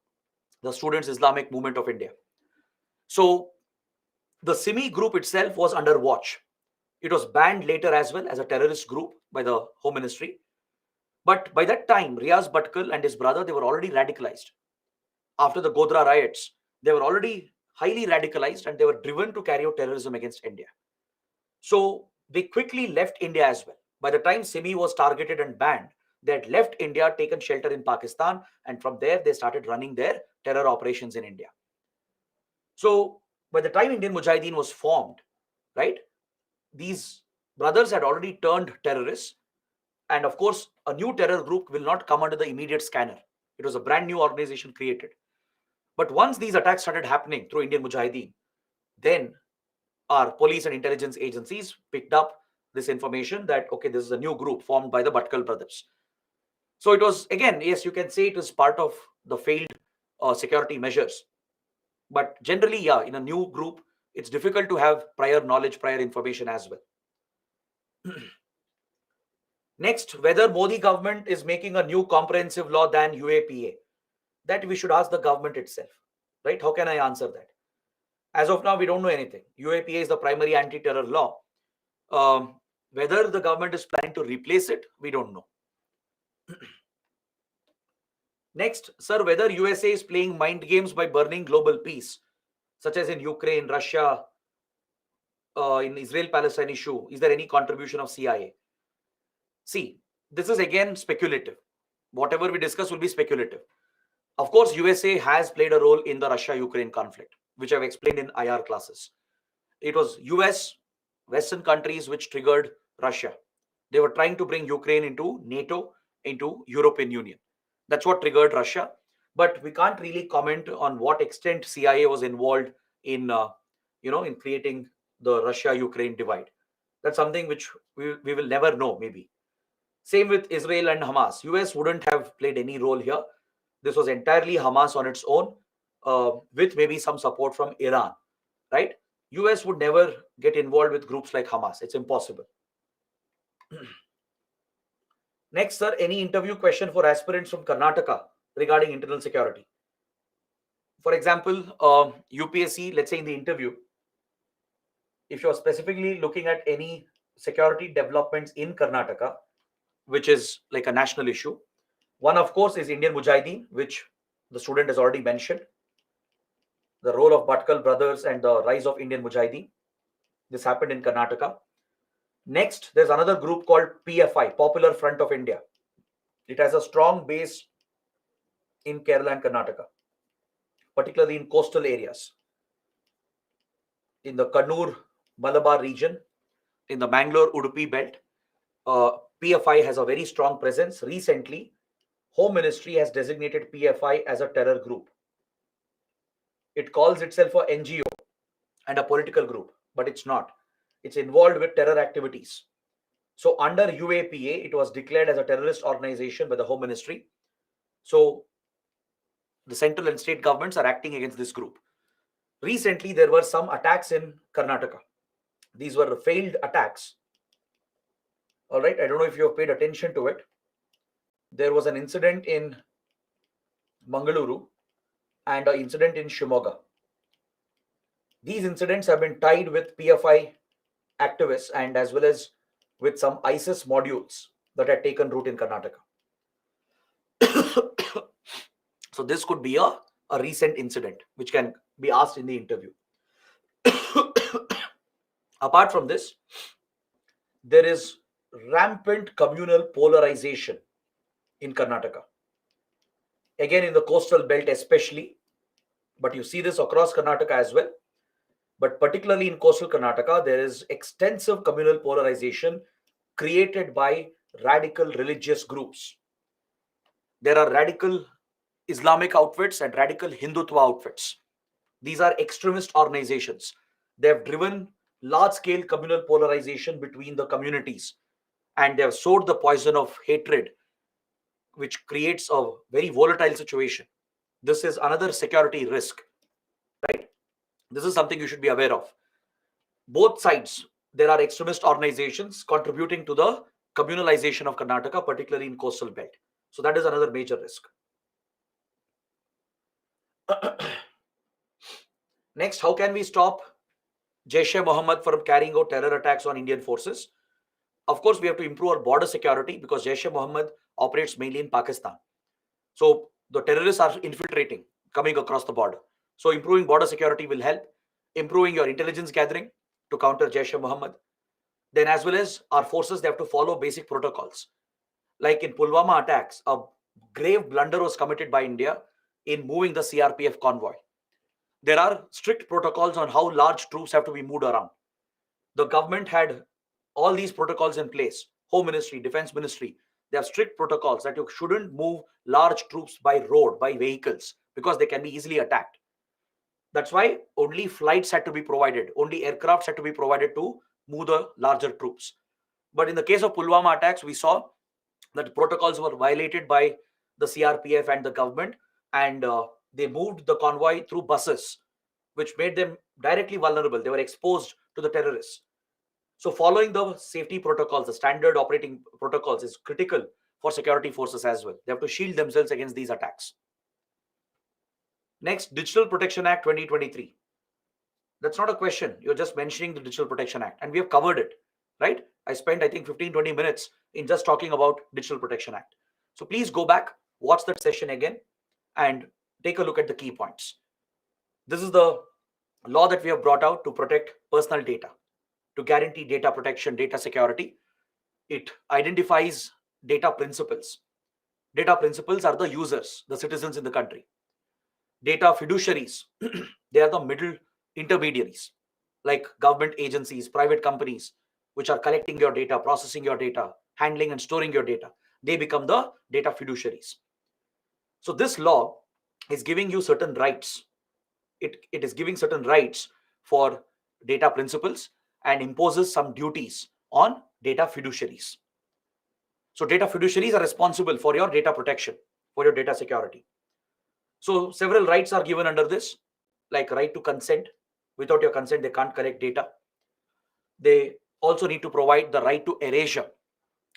[SPEAKER 1] the Students Islamic Movement of India. So the SIMI group itself was under watch. It was banned later as well as a terrorist group by the Home Ministry. But by that time, Riaz Bhatkal and his brother, they were already radicalized. After the Godhra riots, they were already highly radicalized and they were driven to carry out terrorism against India. So they quickly left India as well. By the time SIMI was targeted and banned, they had left India, taken shelter in Pakistan, and from there they started running their terror operations in India. So by the time Indian Mujahideen was formed, right, these brothers had already turned terrorists. And of course, a new terror group will not come under the immediate scanner. It was a brand new organization created. But once these attacks started happening through Indian Mujahideen, then our police and intelligence agencies picked up this information that, okay, this is a new group formed by the Bhatkal brothers. So it was, again, yes, you can say it was part of the failed security measures. But generally, yeah, in a new group, it's difficult to have prior knowledge, prior information as well. Next, whether Modi government is making a new comprehensive law than UAPA. That we should ask the government itself, right? How can I answer that? As of now, we don't know anything. UAPA is the primary anti-terror law. Whether the government is planning to replace it, we don't know. Next, sir, whether USA is playing mind games by burning global peace, such as in Ukraine, Russia, in Israel-Palestine issue, is there any contribution of CIA? See, this is again speculative. Whatever we discuss will be speculative. Of course, USA has played a role in the Russia-Ukraine conflict, which I've explained in IR classes. It was US, Western countries which triggered Russia. They were trying to bring Ukraine into NATO, into European Union. That's what triggered Russia. But we can't really comment on what extent CIA was involved in, in creating the Russia-Ukraine divide. That's something which we will never know, maybe. Same with Israel and Hamas. US wouldn't have played any role here. This was entirely Hamas on its own, with maybe some support from Iran, right? US would never get involved with groups like Hamas. It's impossible. Next, sir, any interview question for aspirants from Karnataka regarding internal security? For example, UPSC, let's say in the interview, if you're specifically looking at any security developments in Karnataka, which is like a national issue, one, of course, is Indian Mujahideen, which the student has already mentioned. The role of Bhatkal brothers and the rise of Indian Mujahideen. This happened in Karnataka. Next, there's another group called PFI, Popular Front of India. It has a strong base in Kerala and Karnataka, particularly in coastal areas. In the Kannur, Malabar region, in the Mangalore, Udupi belt, PFI has a very strong presence. Recently, Home Ministry has designated PFI as a terror group. It calls itself a NGO and a political group, but it's not. It's involved with terror activities. So under UAPA, it was declared as a terrorist organization by the Home Ministry. So the central and state governments are acting against this group. Recently, there were some attacks in Karnataka. These were failed attacks. All right, I don't know if you have paid attention to it. There was an incident in Mangaluru and an incident in Shimoga. These incidents have been tied with PFI activists and as well as with some ISIS modules that had taken root in Karnataka. So this could be a a recent incident which can be asked in the interview. Apart from this, there is rampant communal polarization in Karnataka. Again, in the coastal belt, especially, but you see this across Karnataka as well. But particularly in coastal Karnataka, there is extensive communal polarization created by radical religious groups. There are radical Islamic outfits and radical Hindutva outfits. These are extremist organizations. They have driven large scale communal polarization between the communities, and they have sowed the poison of hatred, which creates a very volatile situation. This is another security risk, right? This is something you should be aware of. Both sides, there are extremist organizations contributing to the communalization of Karnataka, particularly in coastal belt. So that is another major risk. Next, how can we stop Jaish-e-Mohammed from carrying out terror attacks on Indian forces? Of course, we have to improve our border security because Jaish-e-Mohammed operates mainly in Pakistan. So the terrorists are infiltrating, coming across the border. So improving border security will help. Improving your intelligence gathering to counter Jaish-e-Mohammed. Then as well as our forces, they have to follow basic protocols. Like in Pulwama attacks, a grave blunder was committed by India in moving the CRPF convoy. There are strict protocols on how large troops have to be moved around. The government had all these protocols in place. Home Ministry, Defense Ministry, they have strict protocols that you shouldn't move large troops by road, by vehicles, because they can be easily attacked. That's why only flights had to be provided, only aircrafts had to be provided to move the larger troops. But in the case of Pulwama attacks, we saw that protocols were violated by the CRPF and the government, and they moved the convoy through buses, which made them directly vulnerable. They were exposed to the terrorists. So following the safety protocols, the standard operating protocols is critical for security forces as well. They have to shield themselves against these attacks. Next, Digital Protection Act 2023. That's not a question. You're just mentioning the Digital Protection Act, and we have covered it, right? I spent, I think, 15-20 minutes in just talking about Digital Protection Act. So please go back, watch that session again, and take a look at the key points. This is the law that we have brought out to protect personal data, to guarantee data protection, data security. It identifies data principals. Data principals are the users, the citizens in the country. Data fiduciaries, they are the middle intermediaries, like government agencies, private companies, which are collecting your data, processing your data, handling and storing your data. They become the data fiduciaries. So this law is giving you certain rights. It is giving certain rights for data principals and imposes some duties on data fiduciaries. So data fiduciaries are responsible for your data protection, for your data security. So several rights are given under this, like right to consent. Without your consent, they can't collect data. They also need to provide the right to erasure.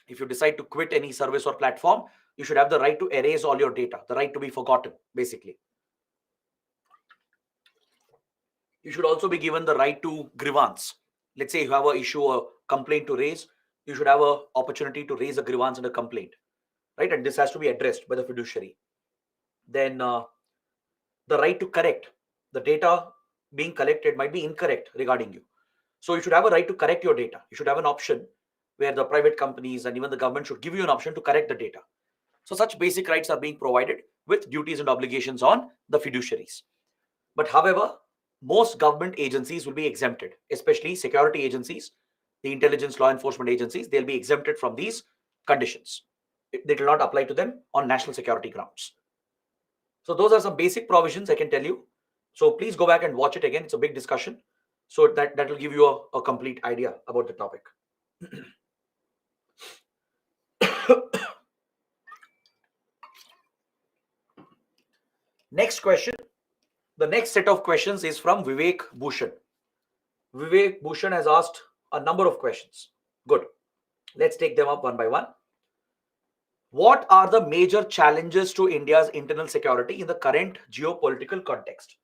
[SPEAKER 1] If you decide to quit any service or platform, you should have the right to erase all your data, the right to be forgotten, basically. You should also be given the right to grievance. Let's say you have an issue or complaint to raise, you should have an opportunity to raise a grievance and a complaint, right? And this has to be addressed by the fiduciary. Then the right to correct. The data being collected might be incorrect regarding you. So you should have a right to correct your data. You should have an option where the private companies and even the government should give you an option to correct the data. So such basic rights are being provided with duties and obligations on the fiduciaries. But however, most government agencies will be exempted, especially security agencies, the intelligence law enforcement agencies, they'll be exempted from these conditions. They will not apply to them on national security grounds. So those are some basic provisions I can tell you. So please go back and watch it again. It's a big discussion. So that will give you a complete idea about the topic. Next question. The next set of questions is from Vivek Bhushan. Vivek Bhushan has asked a number of questions. Good. Let's take them up one by one. What are the major challenges to India's internal security in the current geopolitical context?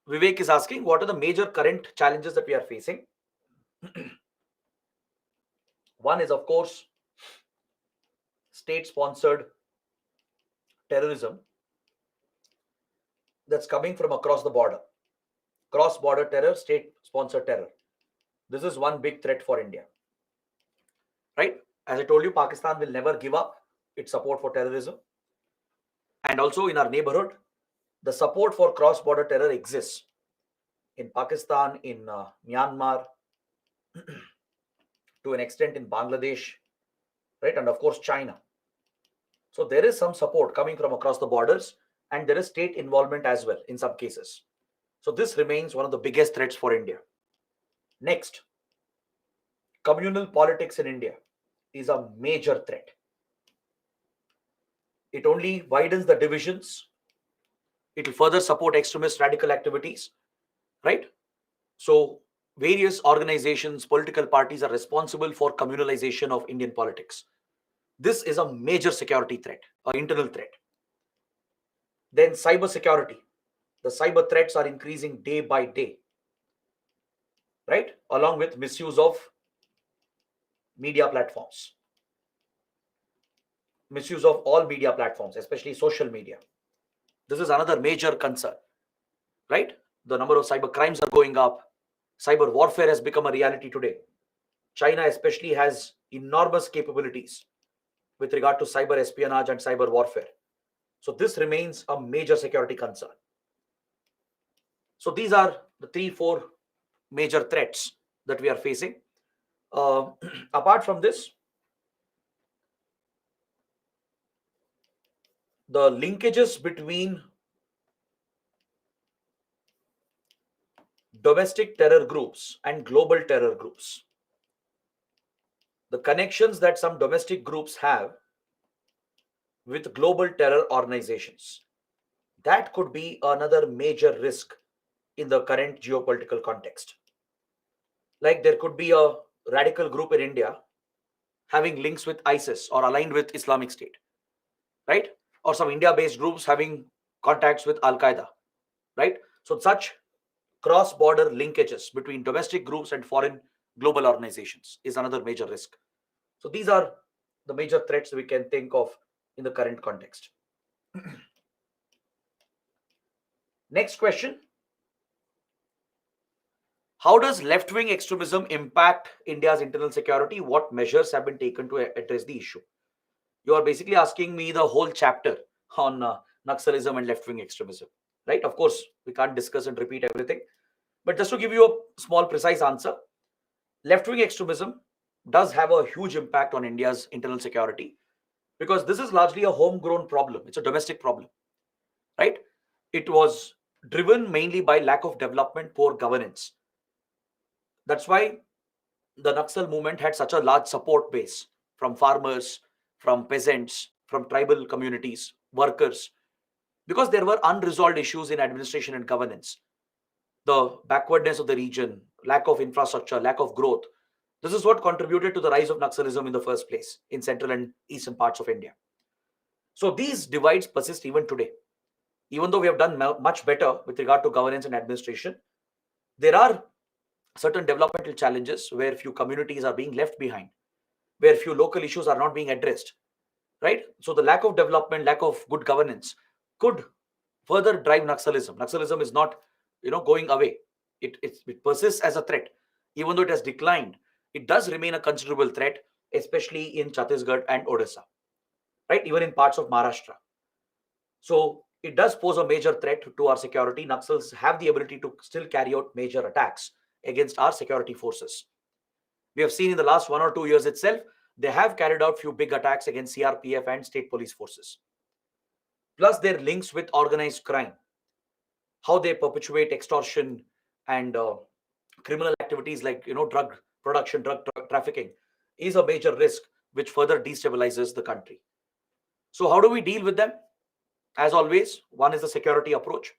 [SPEAKER 1] Vivek is asking, what are the major current challenges that we are facing? One is, of course, state-sponsored terrorism that's coming from across the border. Cross-border terror, state-sponsored terror. This is one big threat for India, right? As I told you, Pakistan will never give up its support for terrorism. And also in our neighborhood, the support for cross-border terror exists in Pakistan, in Myanmar, to an extent in Bangladesh, right? And of course, China. So there is some support coming from across the borders, and there is state involvement as well in some cases. So this remains one of the biggest threats for India. Next, communal politics in India is a major threat. It only widens the divisions. It will further support extremist radical activities, right? So various organizations, political parties are responsible for communalization of Indian politics. This is a major security threat, an internal threat. Then cyber security. The cyber threats are increasing day by day, right? Along with misuse of media platforms. Misuse of all media platforms, especially social media. This is another major concern, right? The number of cyber crimes are going up. Cyber warfare has become a reality today. China especially has enormous capabilities with regard to cyber espionage and cyber warfare. So this remains a major security concern. So these are the 3-4 major threats that we are facing. Apart from this, the linkages between domestic terror groups and global terror groups, the connections that some domestic groups have with global terror organizations, that could be another major risk in the current geopolitical context. Like there could be a radical group in India having links with ISIS or aligned with Islamic State, right? Or some India-based groups having contacts with Al Qaeda, right? So such cross-border linkages between domestic groups and foreign global organizations is another major risk. So these are the major threats we can think of in the current context. Next question. How does left-wing extremism impact India's internal security? What measures have been taken to address the issue? You are basically asking me the whole chapter on Naxalism and left-wing extremism, right? Of course, we can't discuss and repeat everything. But just to give you a small, precise answer, left-wing extremism does have a huge impact on India's internal security because this is largely a homegrown problem. It's a domestic problem, right? It was driven mainly by lack of development, poor governance. That's why the Naxal movement had such a large support base from farmers, from peasants, from tribal communities, workers, because there were unresolved issues in administration and governance. The backwardness of the region, lack of infrastructure, lack of growth. This is what contributed to the rise of Naxalism in the first place in central and eastern parts of India. So these divides persist even today. Even though we have done much better with regard to governance and administration, there are certain developmental challenges where few communities are being left behind, where few local issues are not being addressed, right? So the lack of development, lack of good governance could further drive Naxalism. Naxalism is not, going away. It persists as a threat. Even though it has declined, it does remain a considerable threat, especially in Chhattisgarh and Odisha, right? Even in parts of Maharashtra. So it does pose a major threat to our security. Naxals have the ability to still carry out major attacks against our security forces. We have seen in the last 1 or 2 years itself, they have carried out few big attacks against CRPF and state police forces. Plus their links with organized crime, how they perpetuate extortion and criminal activities like drug production, drug trafficking is a major risk which further destabilizes the country. So how do we deal with them? As always, one is the security approach.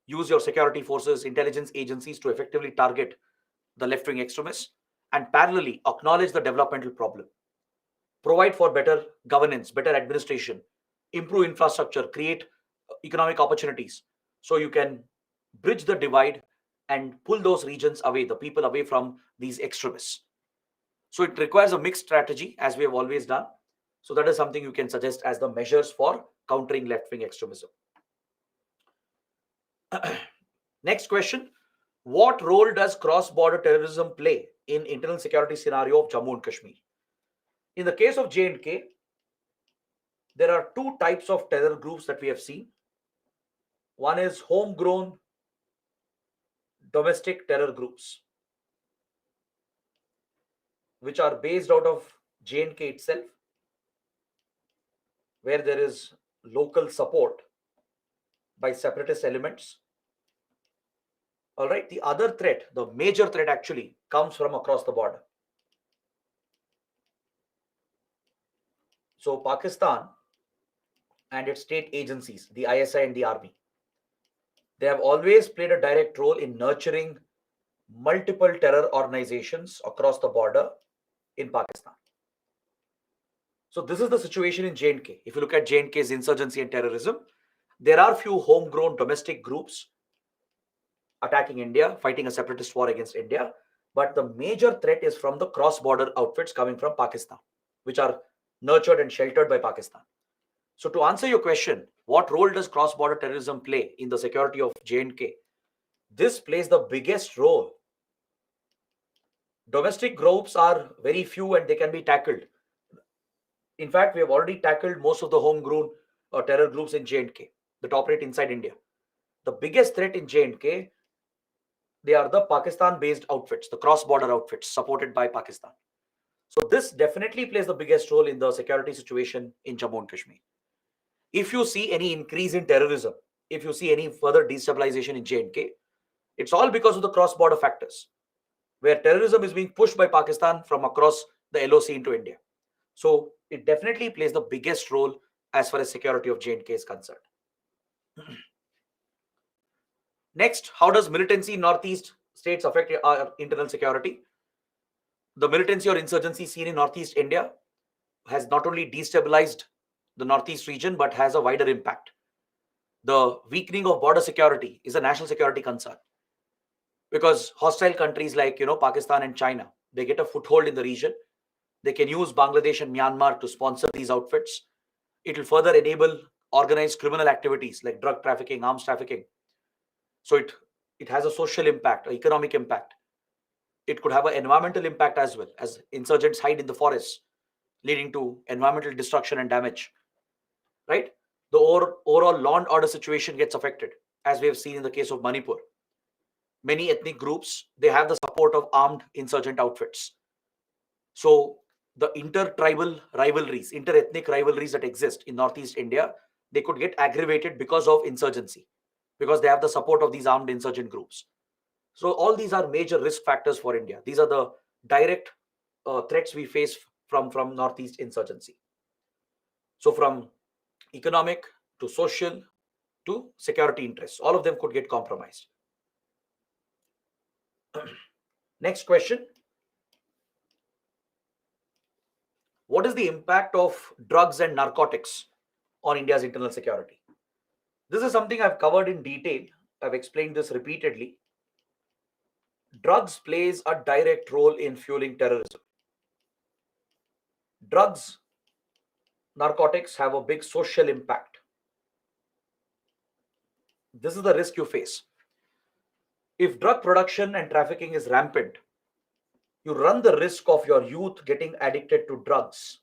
[SPEAKER 1] Use your security forces, intelligence agencies to effectively target the left-wing extremists and parallelly acknowledge the developmental problem. Provide for better governance, better administration, improve infrastructure, create economic opportunities so you can bridge the divide and pull those regions away, the people away from these extremists. So it requires a mixed strategy as we have always done. So that is something you can suggest as the measures for countering left-wing extremism. Next question. What role does cross-border terrorism play in internal security scenario of Jammu and Kashmir? In the case of J&K, there are two types of terror groups that we have seen. One is homegrown domestic terror groups, which are based out of J&K itself, where there is local support by separatist elements. All right. The other threat, the major threat actually, comes from across the border. So Pakistan and its state agencies, the ISI and the army, they have always played a direct role in nurturing multiple terror organizations across the border in Pakistan. So this is the situation in J&K. If you look at J&K's insurgency and terrorism, there are few homegrown domestic groups attacking India, fighting a separatist war against India. But the major threat is from the cross-border outfits coming from Pakistan, which are nurtured and sheltered by Pakistan. So to answer your question, what role does cross-border terrorism play in the security of J&K? This plays the biggest role. Domestic groups are very few and they can be tackled. In fact, we have already tackled most of the homegrown terror groups in J&K that operate inside India. The biggest threat in J&K, they are the Pakistan-based outfits, the cross-border outfits supported by Pakistan. So this definitely plays the biggest role in the security situation in Jammu and Kashmir. If you see any increase in terrorism, if you see any further destabilization in J&K, it's all because of the cross-border factors, where terrorism is being pushed by Pakistan from across the LOC into India. So it definitely plays the biggest role as far as security of J&K is concerned. Next, how does militancy in Northeast states affect our internal security? The militancy or insurgency seen in Northeast India has not only destabilized the Northeast region, but has a wider impact. The weakening of border security is a national security concern, because hostile countries like Pakistan and China, they get a foothold in the region. They can use Bangladesh and Myanmar to sponsor these outfits. It will further enable organized criminal activities like drug trafficking, arms trafficking. So it has a social impact, economic impact. It could have an environmental impact as well, as insurgents hide in the forests, leading to environmental destruction and damage. Right? The overall law and order situation gets affected, as we have seen in the case of Manipur. Many ethnic groups, they have the support of armed insurgent outfits. So the inter-tribal rivalries, inter-ethnic rivalries that exist in Northeast India, they could get aggravated because of insurgency, because they have the support of these armed insurgent groups. So all these are major risk factors for India. These are the direct threats we face from Northeast insurgency. So from economic to social to security interests, all of them could get compromised. Next question. What is the impact of drugs and narcotics on India's internal security? This is something I've covered in detail. I've explained this repeatedly. Drugs plays a direct role in fueling terrorism. Drugs, narcotics have a big social impact. This is the risk you face. If drug production and trafficking is rampant, you run the risk of your youth getting addicted to drugs.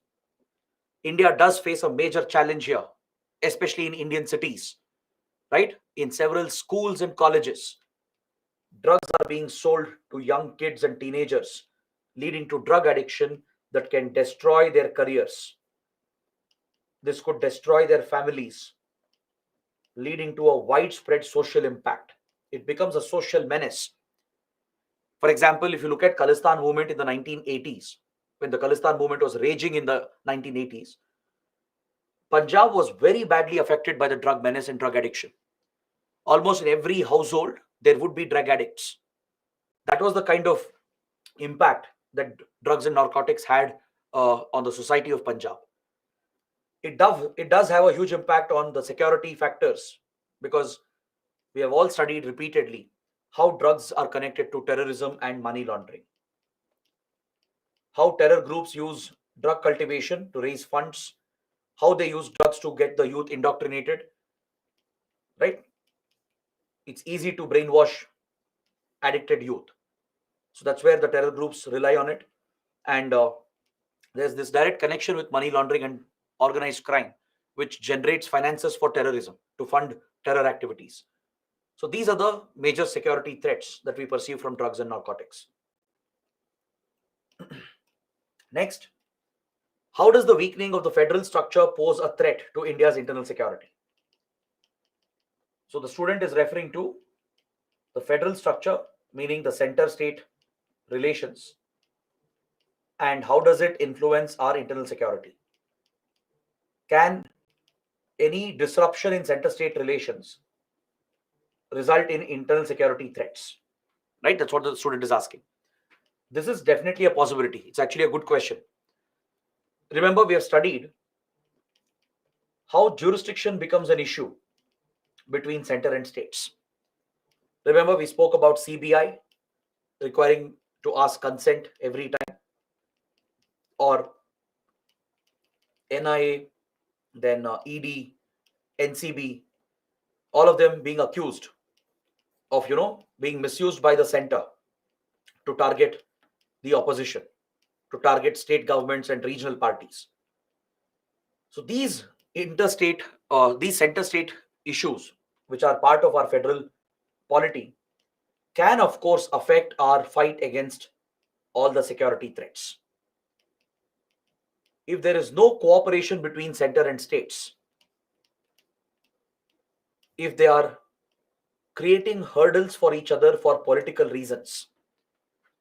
[SPEAKER 1] India does face a major challenge here, especially in Indian cities, right? In several schools and colleges, drugs are being sold to young kids and teenagers, leading to drug addiction that can destroy their careers. This could destroy their families, leading to a widespread social impact. It becomes a social menace. For example, if you look at Khalistan movement in the 1980s, when the Khalistan movement was raging in the 1980s, Punjab was very badly affected by the drug menace and drug addiction. Almost in every household, there would be drug addicts. That was the kind of impact that drugs and narcotics had on the society of Punjab. It does have a huge impact on the security factors, because we have all studied repeatedly how drugs are connected to terrorism and money laundering. How terror groups use drug cultivation to raise funds, how they use drugs to get the youth indoctrinated, right? It's easy to brainwash addicted youth. So that's where the terror groups rely on it. And there's this direct connection with money laundering and organized crime, which generates finances for terrorism to fund terror activities. So these are the major security threats that we perceive from drugs and narcotics. Next, how does the weakening of the federal structure pose a threat to India's internal security? So the student is referring to the federal structure, meaning the center state relations, and how does it influence our internal security? Can any disruption in center state relations result in internal security threats? Right? That's what the student is asking. This is definitely a possibility. It's actually a good question. Remember, we have studied how jurisdiction becomes an issue between center and states. Remember, we spoke about CBI requiring to ask consent every time, or NIA, then ED, NCB, all of them being accused of, being misused by the center to target the opposition, to target state governments and regional parties. So these these center state issues, which are part of our federal polity, can of course affect our fight against all the security threats. If there is no cooperation between center and states, if they are creating hurdles for each other for political reasons,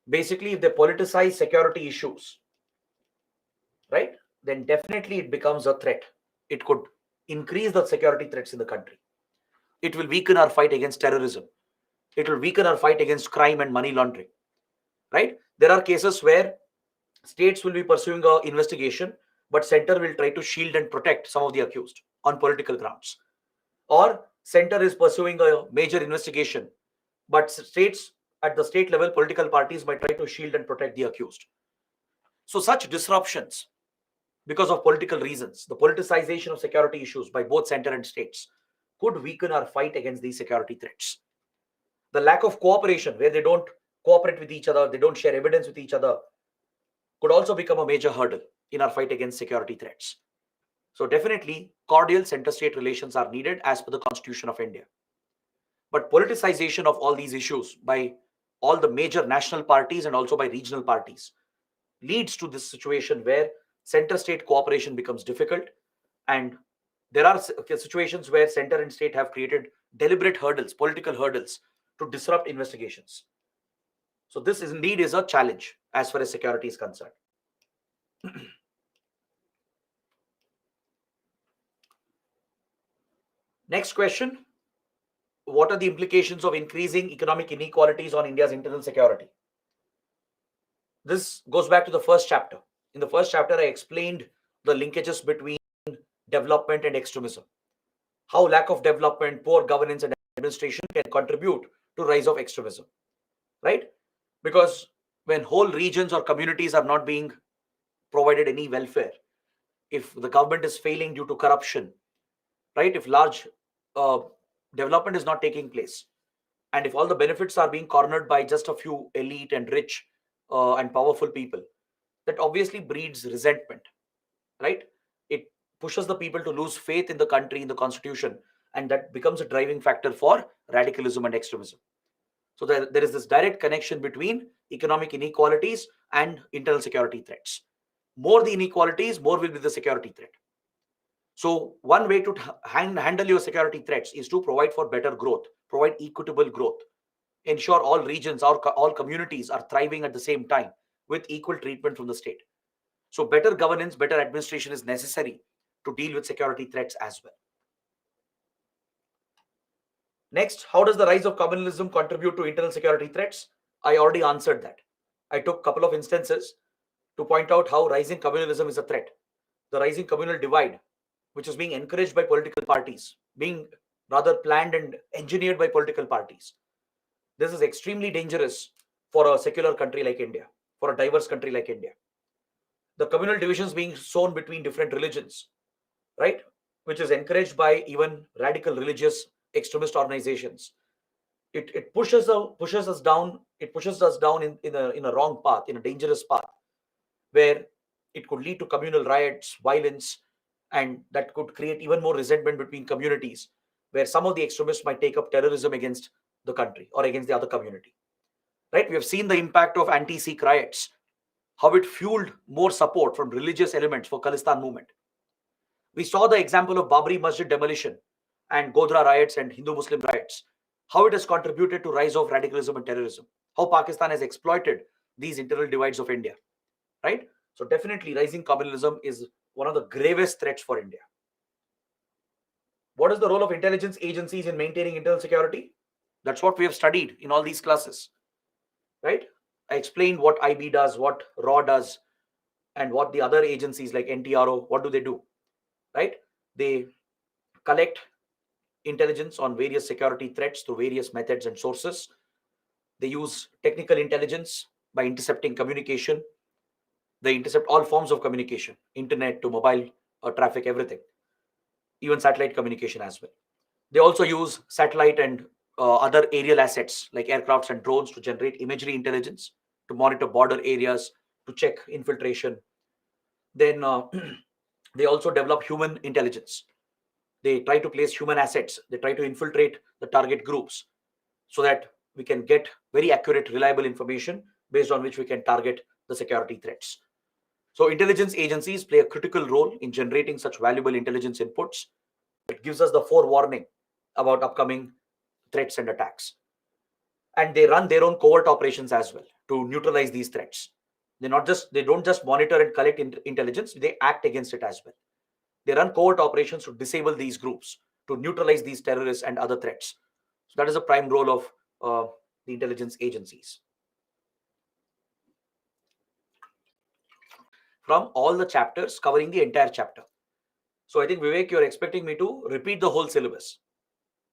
[SPEAKER 1] basically if they politicize security issues, right, then definitely it becomes a threat. It could increase the security threats in the country. It will weaken our fight against terrorism. It will weaken our fight against crime and money laundering, right? There are cases where states will be pursuing an investigation, but center will try to shield and protect some of the accused on political grounds. Or center is pursuing a major investigation, but states at the state level, political parties might try to shield and protect the accused. So such disruptions, because of political reasons, the politicization of security issues by both center and states, could weaken our fight against these security threats. The lack of cooperation, where they don't cooperate with each other, they don't share evidence with each other, could also become a major hurdle in our fight against security threats. So definitely, cordial center-state relations are needed as per the Constitution of India. But politicization of all these issues by all the major national parties and also by regional parties leads to this situation where center-state cooperation becomes difficult, and there are situations where center and state have created deliberate hurdles, political hurdles, to disrupt investigations. So this is indeed is a challenge as far as security is concerned. Next question. What are the implications of increasing economic inequalities on India's internal security? This goes back to the first chapter. In the first chapter, I explained the linkages between development and extremism. How lack of development, poor governance and administration can contribute to rise of extremism, right? Because when whole regions or communities are not being provided any welfare, if the government is failing due to corruption, right, if large development is not taking place, and if all the benefits are being cornered by just a few elite and rich and powerful people, that obviously breeds resentment, right? It pushes the people to lose faith in the country, in the constitution, and that becomes a driving factor for radicalism and extremism. So there is this direct connection between economic inequalities and internal security threats. More the inequalities, more will be the security threat. So one way to handle your security threats is to provide for better growth, provide equitable growth, ensure all regions or all communities are thriving at the same time with equal treatment from the state. So better governance, better administration is necessary to deal with security threats as well. Next, how does the rise of communalism contribute to internal security threats? I already answered that. I took a couple of instances to point out how rising communalism is a threat. The rising communal divide, which is being encouraged by political parties, being rather planned and engineered by political parties. This is extremely dangerous for a secular country like India, for a diverse country like India. The communal divisions being sown between different religions, right, which is encouraged by even radical religious extremist organizations. it pushes us down. It pushes us down in a wrong path, in a dangerous path, where it could lead to communal riots, violence, and that could create even more resentment between communities, where some of the extremists might take up terrorism against the country or against the other community. Right? We have seen the impact of anti-Sikh riots, how it fueled more support from religious elements for Khalistan movement. We saw the example of Babri Masjid demolition and Godhra riots and Hindu-Muslim riots, how it has contributed to rise of radicalism and terrorism, how Pakistan has exploited these internal divides of India, right? So definitely rising communalism is one of the gravest threats for India. What is the role of intelligence agencies in maintaining internal security? That's what we have studied in all these classes, right? I explained what IB does, what RAW does, and what the other agencies like NTRO, what do, right? They collect intelligence on various security threats through various methods and sources. They use technical intelligence by intercepting communication. They intercept all forms of communication, internet to mobile traffic, everything, even satellite communication as well. They also use satellite and other aerial assets like aircrafts and drones to generate imagery intelligence, to monitor border areas, to check infiltration. Then they also develop human intelligence. They try to place human assets. They try to infiltrate the target groups so that we can get very accurate, reliable information based on which we can target the security threats. So intelligence agencies play a critical role in generating such valuable intelligence inputs. It gives us the forewarning about upcoming threats and attacks. And they run their own covert operations as well to neutralize these threats. They don't just monitor and collect intelligence, they act against it as well. They run covert operations to disable these groups, to neutralize these terrorists and other threats. So that is the prime role of the intelligence agencies. From all the chapters, covering the entire chapter. So I think, Vivek, you're expecting me to repeat the whole syllabus.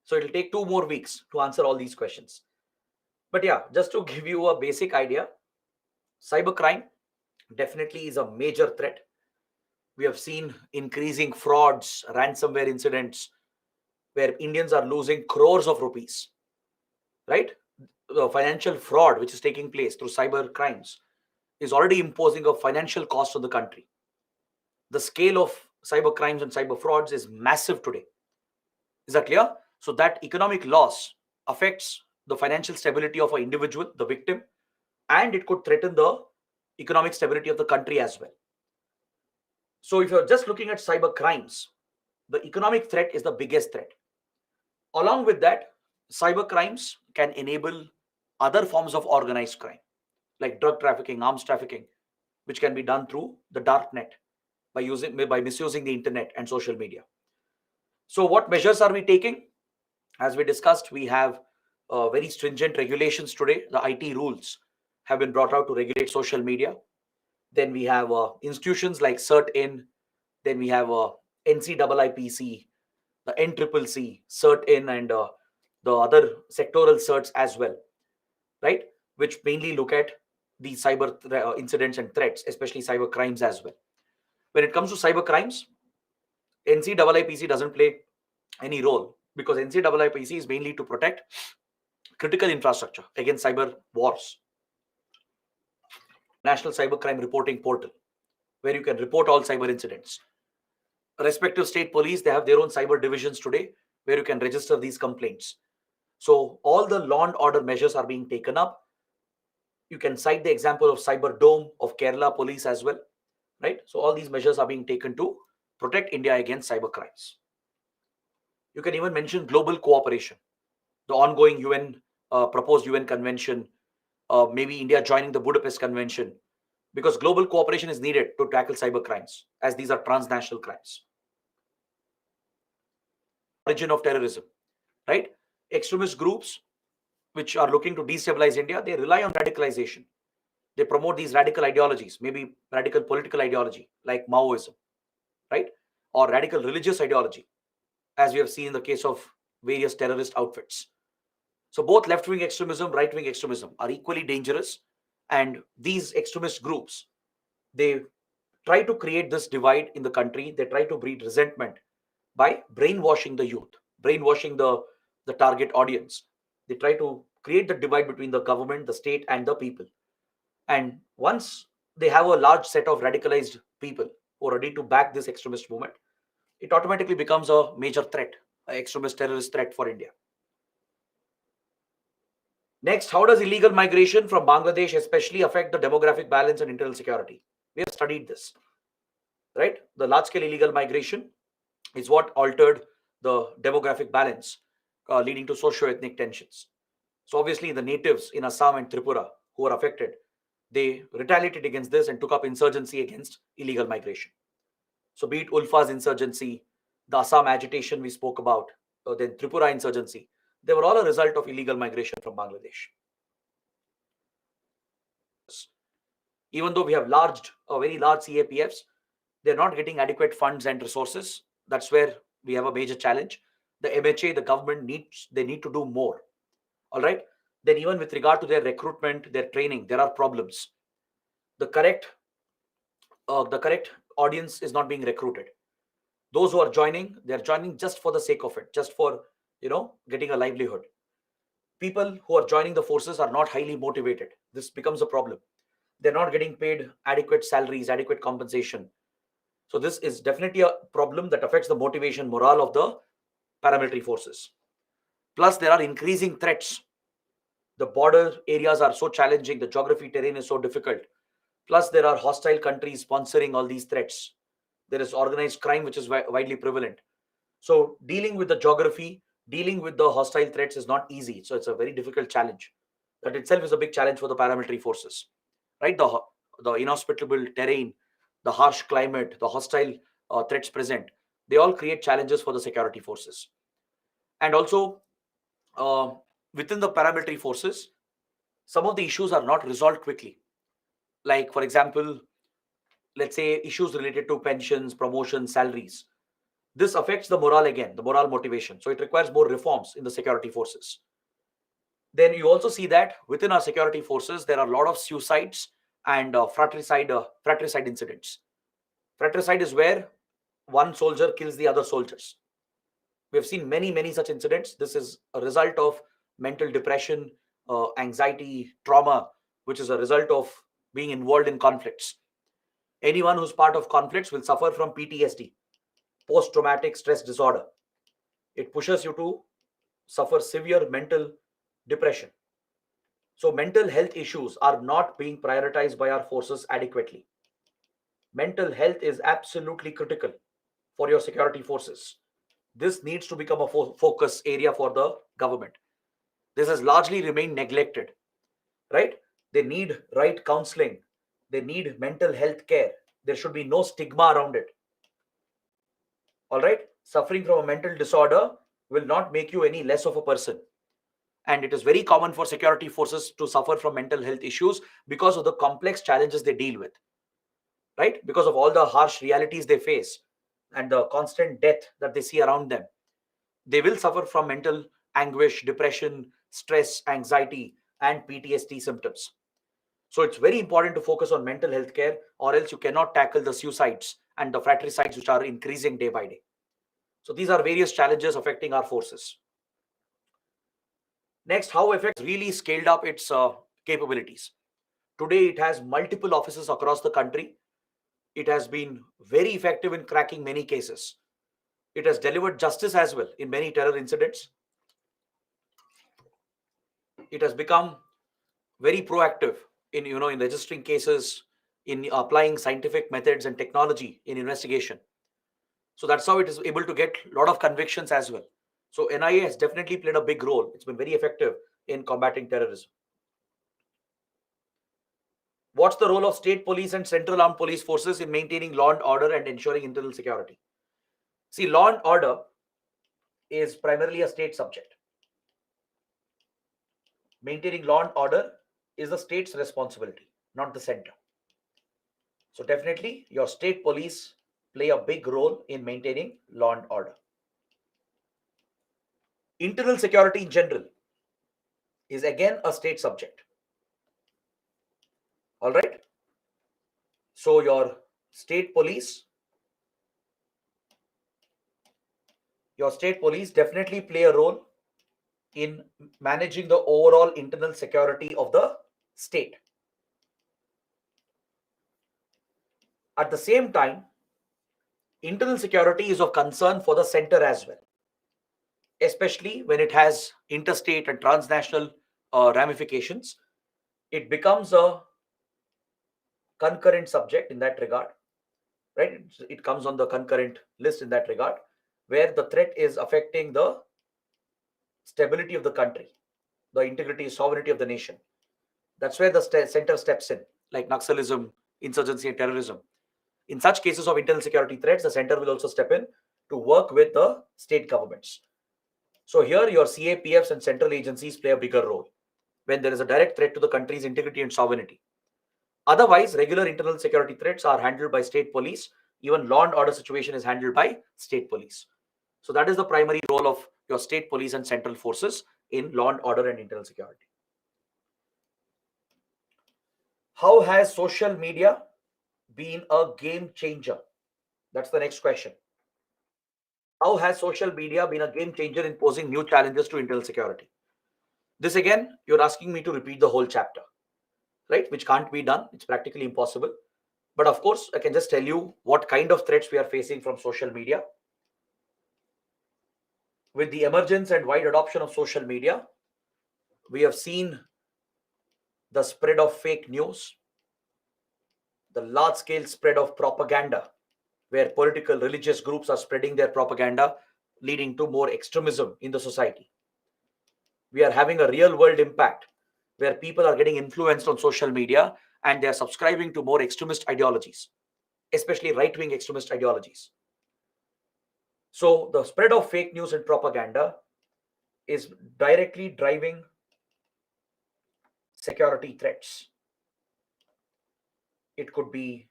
[SPEAKER 1] So it'll take 2 more weeks to answer all these questions. But yeah, just to give you a basic idea, cybercrime definitely is a major threat. We have seen increasing frauds, ransomware incidents, where Indians are losing crores of rupees, right? The financial fraud which is taking place through cyber crimes is already imposing a financial cost on the country. The scale of cyber crimes and cyber frauds is massive today. Is that clear? So that economic loss affects the financial stability of an individual, the victim, and it could threaten the economic stability of the country as well. So if you're just looking at cyber crimes, the economic threat is the biggest threat. Along with that, cyber crimes can enable other forms of organized crime, like drug trafficking, arms trafficking, which can be done through the dark net by misusing the internet and social media. So what measures are we taking? As we discussed, we have very stringent regulations today. The IT rules have been brought out to regulate social media. Then we have institutions like CERT-In. Then we have NCIIPC, the NCCC, CERT-In, and the other sectoral certs as well, right? Which mainly look at the cyber incidents and threats, especially cyber crimes as well. When it comes to cyber crimes, NCIIPC doesn't play any role because NCIIPC is mainly to protect critical infrastructure against cyber wars. National Cybercrime Reporting Portal, where you can report all cyber incidents. Respective state police, they have their own cyber divisions today where you can register these complaints. So all the law and order measures are being taken up. You can cite the example of Cyber Dome of Kerala police as well, right? So all these measures are being taken to protect India against cyber crimes. You can even mention global cooperation, the ongoing proposed UN convention, maybe India joining the Budapest Convention, because global cooperation is needed to tackle cyber crimes, as these are transnational crimes. Origin of terrorism, right? Extremist groups which are looking to destabilize India, they rely on radicalization. They promote these radical ideologies, maybe radical political ideology like Maoism, right? Or radical religious ideology, as we have seen in the case of various terrorist outfits. So both left-wing extremism, right-wing extremism are equally dangerous. And these extremist groups, they try to create this divide in the country. They try to breed resentment by brainwashing the youth, brainwashing the target audience. They try to create the divide between the government, the state, and the people. And once they have a large set of radicalized people who are ready to back this extremist movement, it automatically becomes a major threat, an extremist terrorist threat for India. Next, how does illegal migration from Bangladesh especially affect the demographic balance and internal security? We have studied this, right? The large scale illegal migration is what altered the demographic balance, leading to socio-ethnic tensions. So obviously, the natives in Assam and Tripura who were affected, they retaliated against this and took up insurgency against illegal migration. So be it Ulfa's insurgency, the Assam agitation we spoke about, then Tripura insurgency, they were all a result of illegal migration from Bangladesh. Even though we have very large CAPFs, they're not getting adequate funds and resources. That's where we have a major challenge. The MHA, the government they need to do more. All right. Then even with regard to their recruitment, their training, there are problems. The correct audience is not being recruited. Those who are joining, they're joining just for the sake of it, just for getting a livelihood. People who are joining the forces are not highly motivated. This becomes a problem. They're not getting paid adequate salaries, adequate compensation. So this is definitely a problem that affects the motivation, morale of the paramilitary forces. Plus, there are increasing threats. The border areas are so challenging. The geography terrain is so difficult. Plus, there are hostile countries sponsoring all these threats. There is organized crime, which is widely prevalent. So dealing with the geography, dealing with the hostile threats is not easy. So it's a very difficult challenge. That itself is a big challenge for the paramilitary forces, right? The inhospitable terrain, the harsh climate, the hostile threats present, they all create challenges for the security forces. And also, uh, within the paramilitary forces, some of the issues are not resolved quickly. Like, for example, let's say issues related to pensions, promotions, salaries. This affects the morale again, the morale motivation. So it requires more reforms in the security forces. Then you also see that within our security forces, there are a lot of suicides and fratricide incidents. Fratricide is where one soldier kills the other soldiers. We have seen many such incidents. This is a result of mental depression, anxiety, trauma, which is a result of being involved in conflicts. Anyone who's part of conflicts will suffer from PTSD, post traumatic stress disorder. It pushes you to suffer severe mental depression. So, mental health issues are not being prioritized by our forces adequately. Mental health is absolutely critical for your security forces. This needs to become a focus area for the government. This has largely remained neglected, right? They need right counseling, they need mental health care. There should be no stigma around it. All right, suffering from a mental disorder will not make you any less of a person. And it is very common for security forces to suffer from mental health issues because of the complex challenges they deal with, right? Because of all the harsh realities they face and the constant death that they see around them. They will suffer from mental anguish, depression, stress, anxiety, and PTSD symptoms. So it's very important to focus on mental health care, or else you cannot tackle the suicides and the fratricides, which are increasing day by day. So these are various challenges affecting our forces. Next, how FX really scaled up its capabilities. Today, it has multiple offices across the country. It has been very effective in cracking many cases. It has delivered justice as well in many terror incidents. It has become very proactive in registering cases, in applying scientific methods and technology in investigation. So that's how it is able to get a lot of convictions as well. So NIA has definitely played a big role. It's been very effective in combating terrorism. What's the role of state police and central armed police forces in maintaining law and order and ensuring internal security? See, law and order is primarily a state subject. Maintaining law and order is the state's responsibility, not the center. So definitely your state police play a big role in maintaining law and order. Internal security in general is again a state subject. All right. So your state police definitely play a role in managing the overall internal security of the state. At the same time, internal security is of concern for the center as well, especially when it has interstate and transnational ramifications. It becomes a concurrent subject in that regard, right? It comes on the concurrent list in that regard, where the threat is affecting the stability of the country, the integrity, sovereignty of the nation. That's where the center steps in, like Naxalism, insurgency, and terrorism. In such cases of internal security threats, the center will also step in to work with the state governments. So here, your CAPFs and central agencies play a bigger role when there is a direct threat to the country's integrity and sovereignty. Otherwise, regular internal security threats are handled by state police. Even law and order situation is handled by state police. So that is the primary role of your state police and central forces in law and order and internal security. How has social media been a game changer? That's the next question. How has social media been a game changer in posing new challenges to internal security? This again, you're asking me to repeat the whole chapter, right? Which can't be done. It's practically impossible. But of course, I can just tell you what kind of threats we are facing from social media. With the emergence and wide adoption of social media, we have seen the spread of fake news, the large scale spread of propaganda, where political religious groups are spreading their propaganda, leading to more extremism in the society. We are having a real world impact where people are getting influenced on social media and they are subscribing to more extremist ideologies, especially right wing extremist ideologies. So, the spread of fake news and propaganda is directly driving security threats. It could be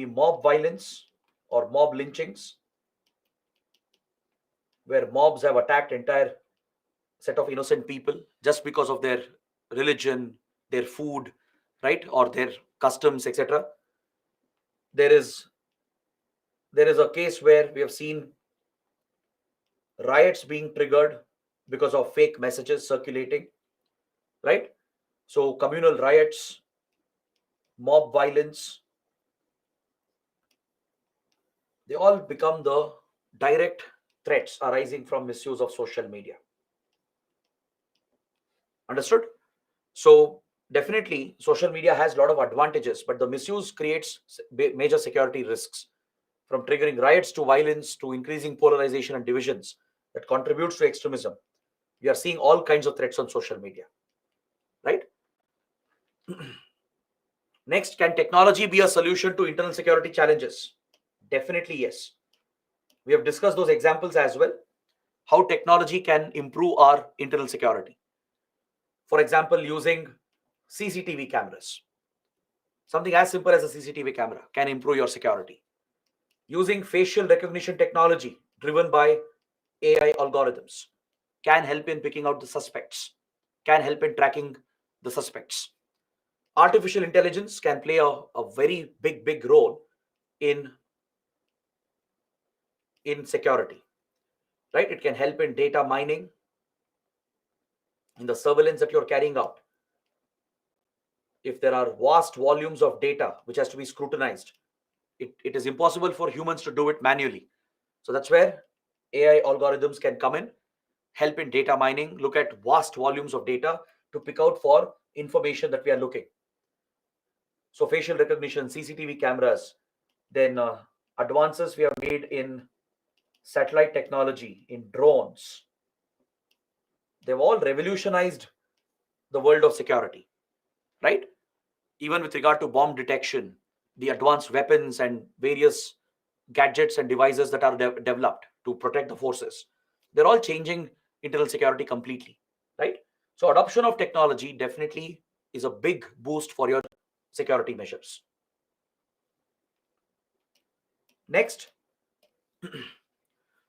[SPEAKER 1] mob violence or mob lynchings, where mobs have attacked entire set of innocent people just because of their religion, their food, right, or their customs, etc. There is a case where we have seen riots being triggered because of fake messages circulating, right? So communal riots, mob violence, they all become the direct threats arising from misuse of social media. Understood? So definitely social media has a lot of advantages, but the misuse creates major security risks, from triggering riots to violence to increasing polarization and divisions that contributes to extremism. We are seeing all kinds of threats on social media, right? Next, can technology be a solution to internal security challenges? Definitely yes. We have discussed those examples as well, how technology can improve our internal security. For example, using CCTV cameras. Something as simple as a CCTV camera can improve your security. Using facial recognition technology driven by AI algorithms can help in picking out the suspects, can help in tracking the suspects. Artificial intelligence can play a very big role in security, right? It can help in data mining, in the surveillance that you're carrying out. If there are vast volumes of data which has to be scrutinized, it is impossible for humans to do it manually. So that's where AI algorithms can come in, help in data mining, look at vast volumes of data to pick out for information that we are looking. So facial recognition, CCTV cameras, then advances we have made in satellite technology, in drones. They've all revolutionized the world of security, right? Even with regard to bomb detection, the advanced weapons and various gadgets and devices that are developed to protect the forces, they're all changing internal security completely, right? So adoption of technology definitely is a big boost for your security measures. Next,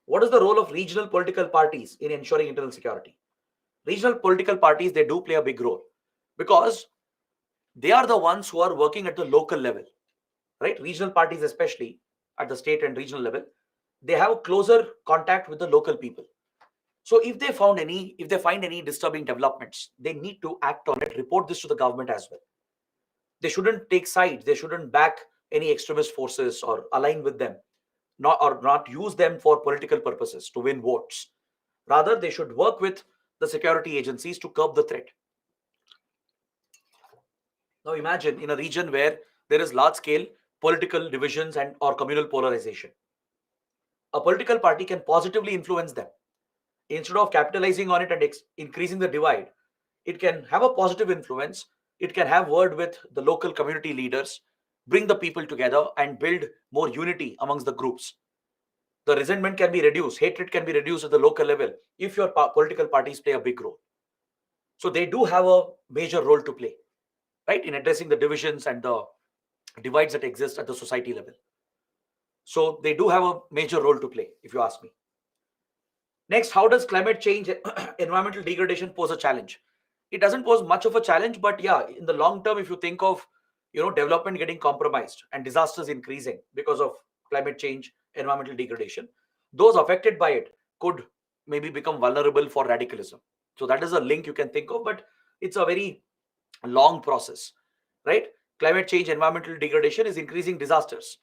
[SPEAKER 1] what is the role of regional political parties in ensuring internal security? Regional political parties, they do play a big role because they are the ones who are working at the local level, right? Regional parties, especially at the state and regional level, they have closer contact with the local people. So if they find any disturbing developments, they need to act on it, report this to the government as well. They shouldn't take sides, they shouldn't back any extremist forces or align with them, not use them for political purposes to win votes. Rather, they should work with the security agencies to curb the threat. Now imagine in a region where there is large scale political divisions and or communal polarization. A political party can positively influence them. Instead of capitalizing on it and increasing the divide, it can have a positive influence. It can have word with the local community leaders, bring the people together and build more unity amongst the groups. The resentment can be reduced, hatred can be reduced at the local level if your political parties play a big role. So they do have a major role to play, right, in addressing the divisions and the divides that exist at the society level. So they do have a major role to play, if you ask me. Next, how does climate change, environmental degradation pose a challenge? It doesn't pose much of a challenge, but yeah, in the long term, if you think of development getting compromised and disasters increasing because of climate change, environmental degradation, those affected by it could maybe become vulnerable for radicalism. So that is a link you can think of, but it's a very long process, right? Climate change, environmental degradation is increasing disasters.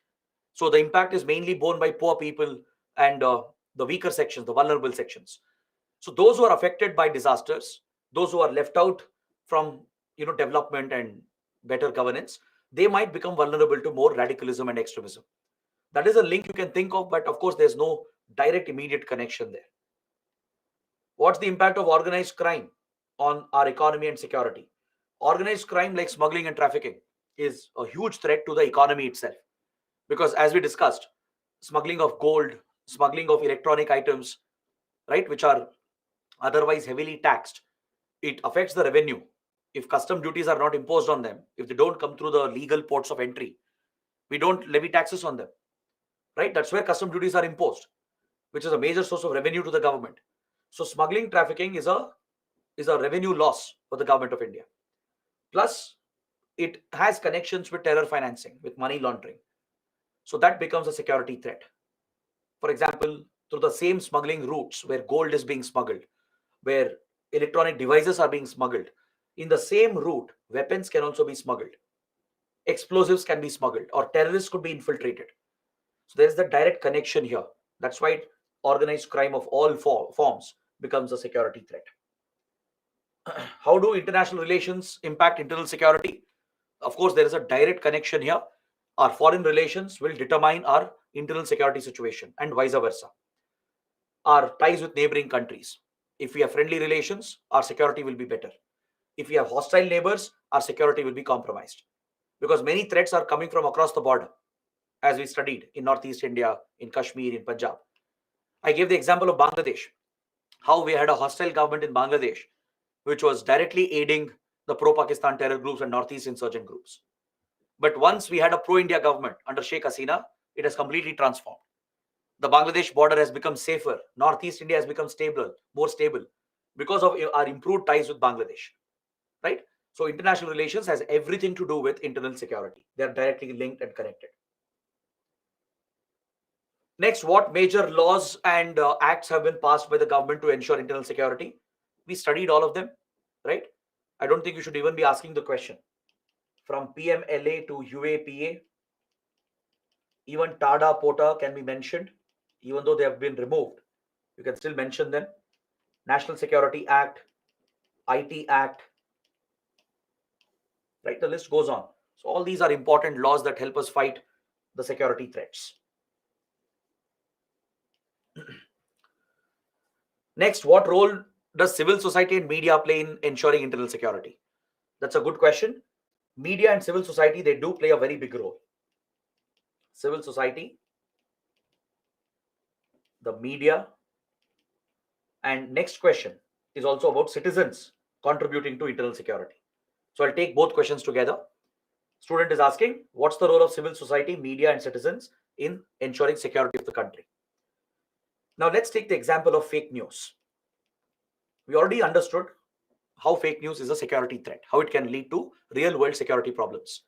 [SPEAKER 1] So the impact is mainly borne by poor people and the weaker sections, the vulnerable sections. So those who are affected by disasters, those who are left out from development and better governance, they might become vulnerable to more radicalism and extremism. That is a link you can think of, but of course there's no direct immediate connection there. What's the impact of organized crime on our economy and security? Organized crime like smuggling and trafficking is a huge threat to the economy itself, because as we discussed, smuggling of gold, smuggling of electronic items, right, which are otherwise heavily taxed, it affects the revenue. If custom duties are not imposed on them, if they don't come through the legal ports of entry, we don't levy taxes on them, right? That's where custom duties are imposed, which is a major source of revenue to the government. So smuggling, trafficking is a revenue loss for the government of India. Plus, it has connections with terror financing, with money laundering. So that becomes a security threat. For example, through the same smuggling routes where gold is being smuggled, where electronic devices are being smuggled, in the same route, weapons can also be smuggled, explosives can be smuggled, or terrorists could be infiltrated. So there's the direct connection here. That's why organized crime of all forms becomes a security threat. How do international relations impact internal security? Of course, there is a direct connection here. Our foreign relations will determine our internal security situation and vice versa. Our ties with neighboring countries. If we have friendly relations, our security will be better. If we have hostile neighbors, our security will be compromised. Because many threats are coming from across the border, as we studied in Northeast India, in Kashmir, in Punjab. I gave the example of Bangladesh, how we had a hostile government in Bangladesh, which was directly aiding the pro-Pakistan terror groups and Northeast insurgent groups. But once we had a pro-India government under Sheikh Hasina, it has completely transformed. The Bangladesh border has become safer. Northeast India has become stable, more stable, because of our improved ties with Bangladesh, right? So international relations has everything to do with internal security. They are directly linked and connected. Next, what major laws and acts have been passed by the government to ensure internal security? We studied all of them, right? I don't think you should even be asking the question. From PMLA to UAPA, even TADA, POTA can be mentioned, even though they have been removed. You can still mention them. National Security Act, IT Act, right? The list goes on. So all these are important laws that help us fight the security threats. Next, what role does civil society and media play in ensuring internal security? That's a good question. Media and civil society, they do play a very big role. Civil society, the media, and next question is also about citizens contributing to internal security. So I'll take both questions together. Student is asking, what's the role of civil society, media, and citizens in ensuring security of the country? Now let's take the example of fake news. We already understood how fake news is a security threat, how it can lead to real world security problems.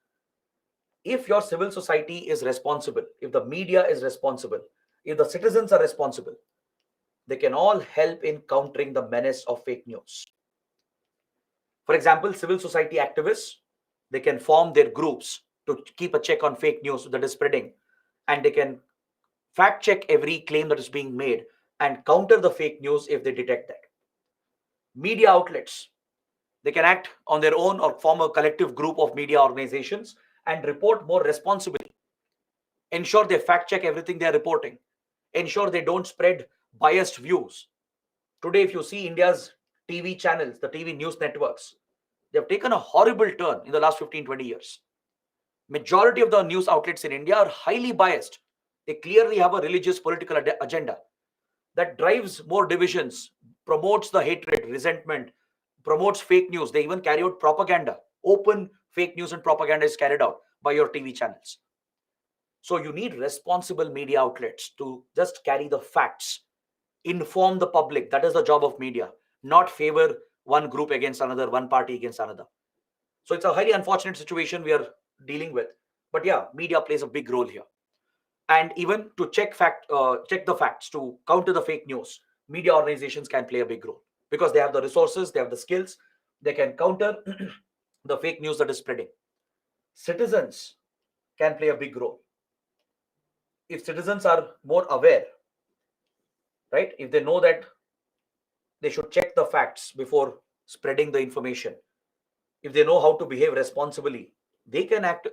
[SPEAKER 1] If your civil society is responsible, if the media is responsible, if the citizens are responsible, they can all help in countering the menace of fake news. For example, civil society activists, they can form their groups to keep a check on fake news that is spreading, and they can fact check every claim that is being made and counter the fake news if they detect that. Media outlets, they can act on their own or form a collective group of media organizations and report more responsibly. Ensure they fact check everything they are reporting. Ensure they don't spread biased views. Today, if you see India's TV channels, the TV news networks, they have taken a horrible turn in the last 15-20 years. Majority of the news outlets in India are highly biased. They clearly have a religious political agenda that drives more divisions, promotes the hatred, resentment, promotes fake news. They even carry out propaganda. Open fake news and propaganda is carried out by your TV channels. So you need responsible media outlets to just carry the facts, inform the public. That is the job of media, not favor one group against another, one party against another. So it's a highly unfortunate situation we are dealing with. But yeah, media plays a big role here. And even to check the facts, to counter the fake news, media organizations can play a big role because they have the resources, they have the skills, they can counter the fake news that is spreading. Citizens can play a big role. If citizens are more aware, right, if they know that they should check the facts before spreading the information, if they know how to behave responsibly, they can act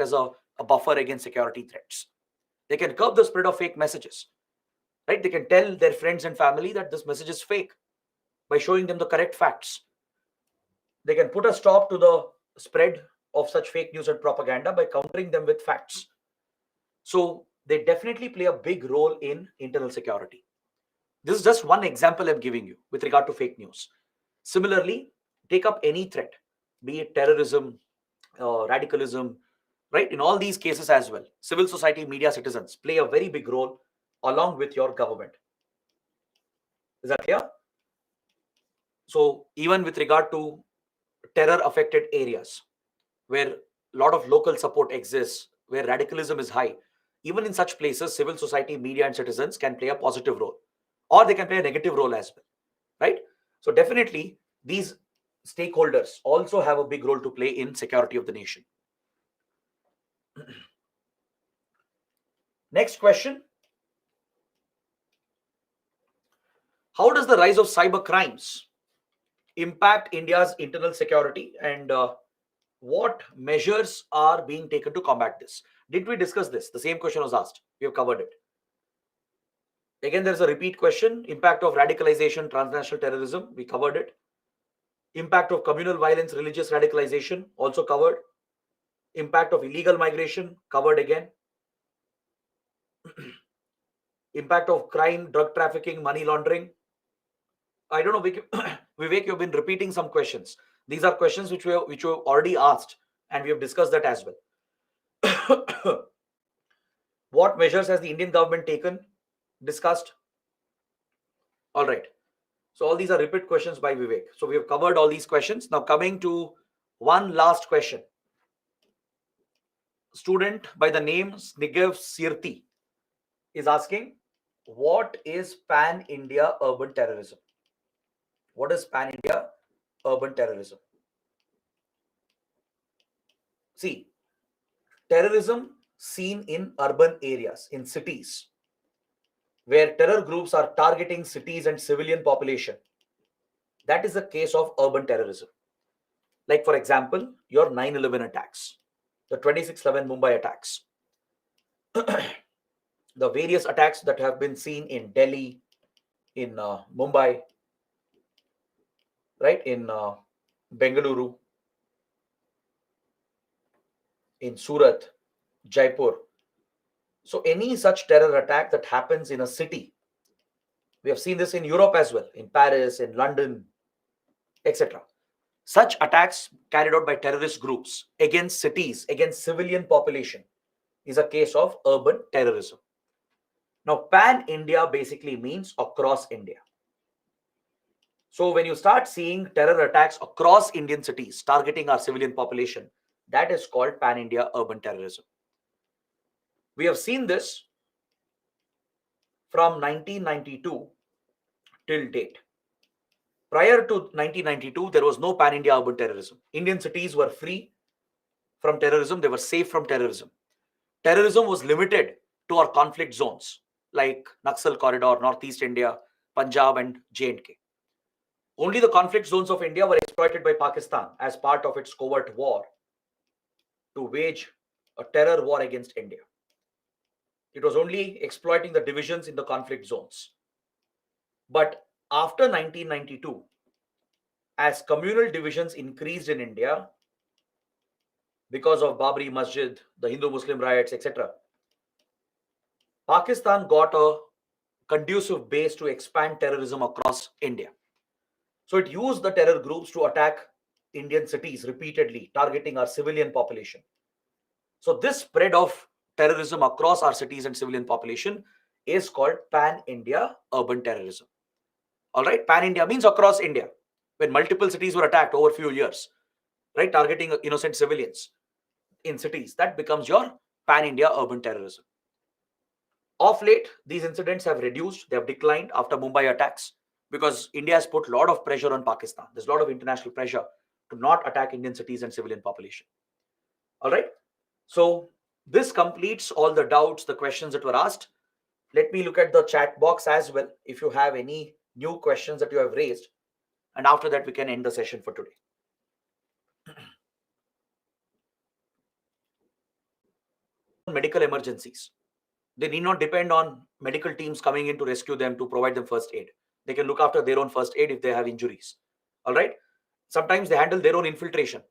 [SPEAKER 1] as a buffer against security threats. They can curb the spread of fake messages, right? They can tell their friends and family that this message is fake by showing them the correct facts. They can put a stop to the spread of such fake news and propaganda by countering them with facts. So they definitely play a big role in internal security. This is just one example I'm giving you with regard to fake news. Similarly, take up any threat, be it terrorism, radicalism, right? In all these cases as well, civil society, media, citizens play a very big role along with your government. Is that clear? So even with regard to terror affected areas where a lot of local support exists, where radicalism is high, even in such places, civil society, media, and citizens can play a positive role, or they can play a negative role as well, right? So definitely these stakeholders also have a big role to play in security of the nation. Next question. How does the rise of cyber crimes impact India's internal security, and what measures are being taken to combat this? Did we discuss this? The same question was asked. We have covered it. Again, there's a repeat question. Impact of radicalization, transnational terrorism. We covered it. Impact of communal violence, religious radicalization. Also covered. Impact of illegal migration. Covered again. Impact of crime, drug trafficking, money laundering. I don't know, Vivek, you've been repeating some questions. These are questions which we have already asked, and we have discussed that as well. What measures has the Indian government taken? Discussed. All right. So all these are repeat questions by Vivek. So we have covered all these questions. Now coming to one last question. Student by the name Snigev Sirti is asking, what is pan-India urban terrorism? What is pan-India urban terrorism? See, terrorism seen in urban areas, in cities, where terror groups are targeting cities and civilian population. That is a case of urban terrorism. Like, for example, your 9/11 attacks, the 26/11 Mumbai attacks, the various attacks that have been seen in Delhi, in Mumbai, right, in Bengaluru, in Surat, Jaipur. So any such terror attack that happens in a city, we have seen this in Europe as well, in Paris, in London, etc. Such attacks carried out by terrorist groups against cities, against civilian population, is a case of urban terrorism. Now, pan-India basically means across India. So when you start seeing terror attacks across Indian cities targeting our civilian population, that is called pan-India urban terrorism. We have seen this from 1992 till date. Prior to 1992, there was no pan-India urban terrorism. Indian cities were free from terrorism. They were safe from terrorism. Terrorism was limited to our conflict zones like Naxal corridor, Northeast India, Punjab and J&K. Only the conflict zones of India were exploited by Pakistan as part of its covert war to wage a terror war against India. It was only exploiting the divisions in the conflict zones. But after 1992, as communal divisions increased in India because of Babri Masjid, the Hindu-Muslim riots, etc., Pakistan got a conducive base to expand terrorism across India. So it used the terror groups to attack Indian cities repeatedly, targeting our civilian population. So this spread of terrorism across our cities and civilian population is called pan-India urban terrorism. All right, pan-India means across India. When multiple cities were attacked over a few years, right, targeting innocent civilians in cities, that becomes your pan-India urban terrorism. Of late, these incidents have reduced, they have declined after Mumbai attacks because India has put a lot of pressure on Pakistan. There's a lot of international pressure to not attack Indian cities and civilian population. All right. So this completes all the doubts, the questions that were asked. Let me look at the chat box as well if you have any new questions that you have raised. And after that, we can end the session for today. Medical emergencies. They need not depend on medical teams coming in to rescue them, to provide them first aid. They can look after their own first aid if they have injuries. All right. Sometimes they handle their own infiltration.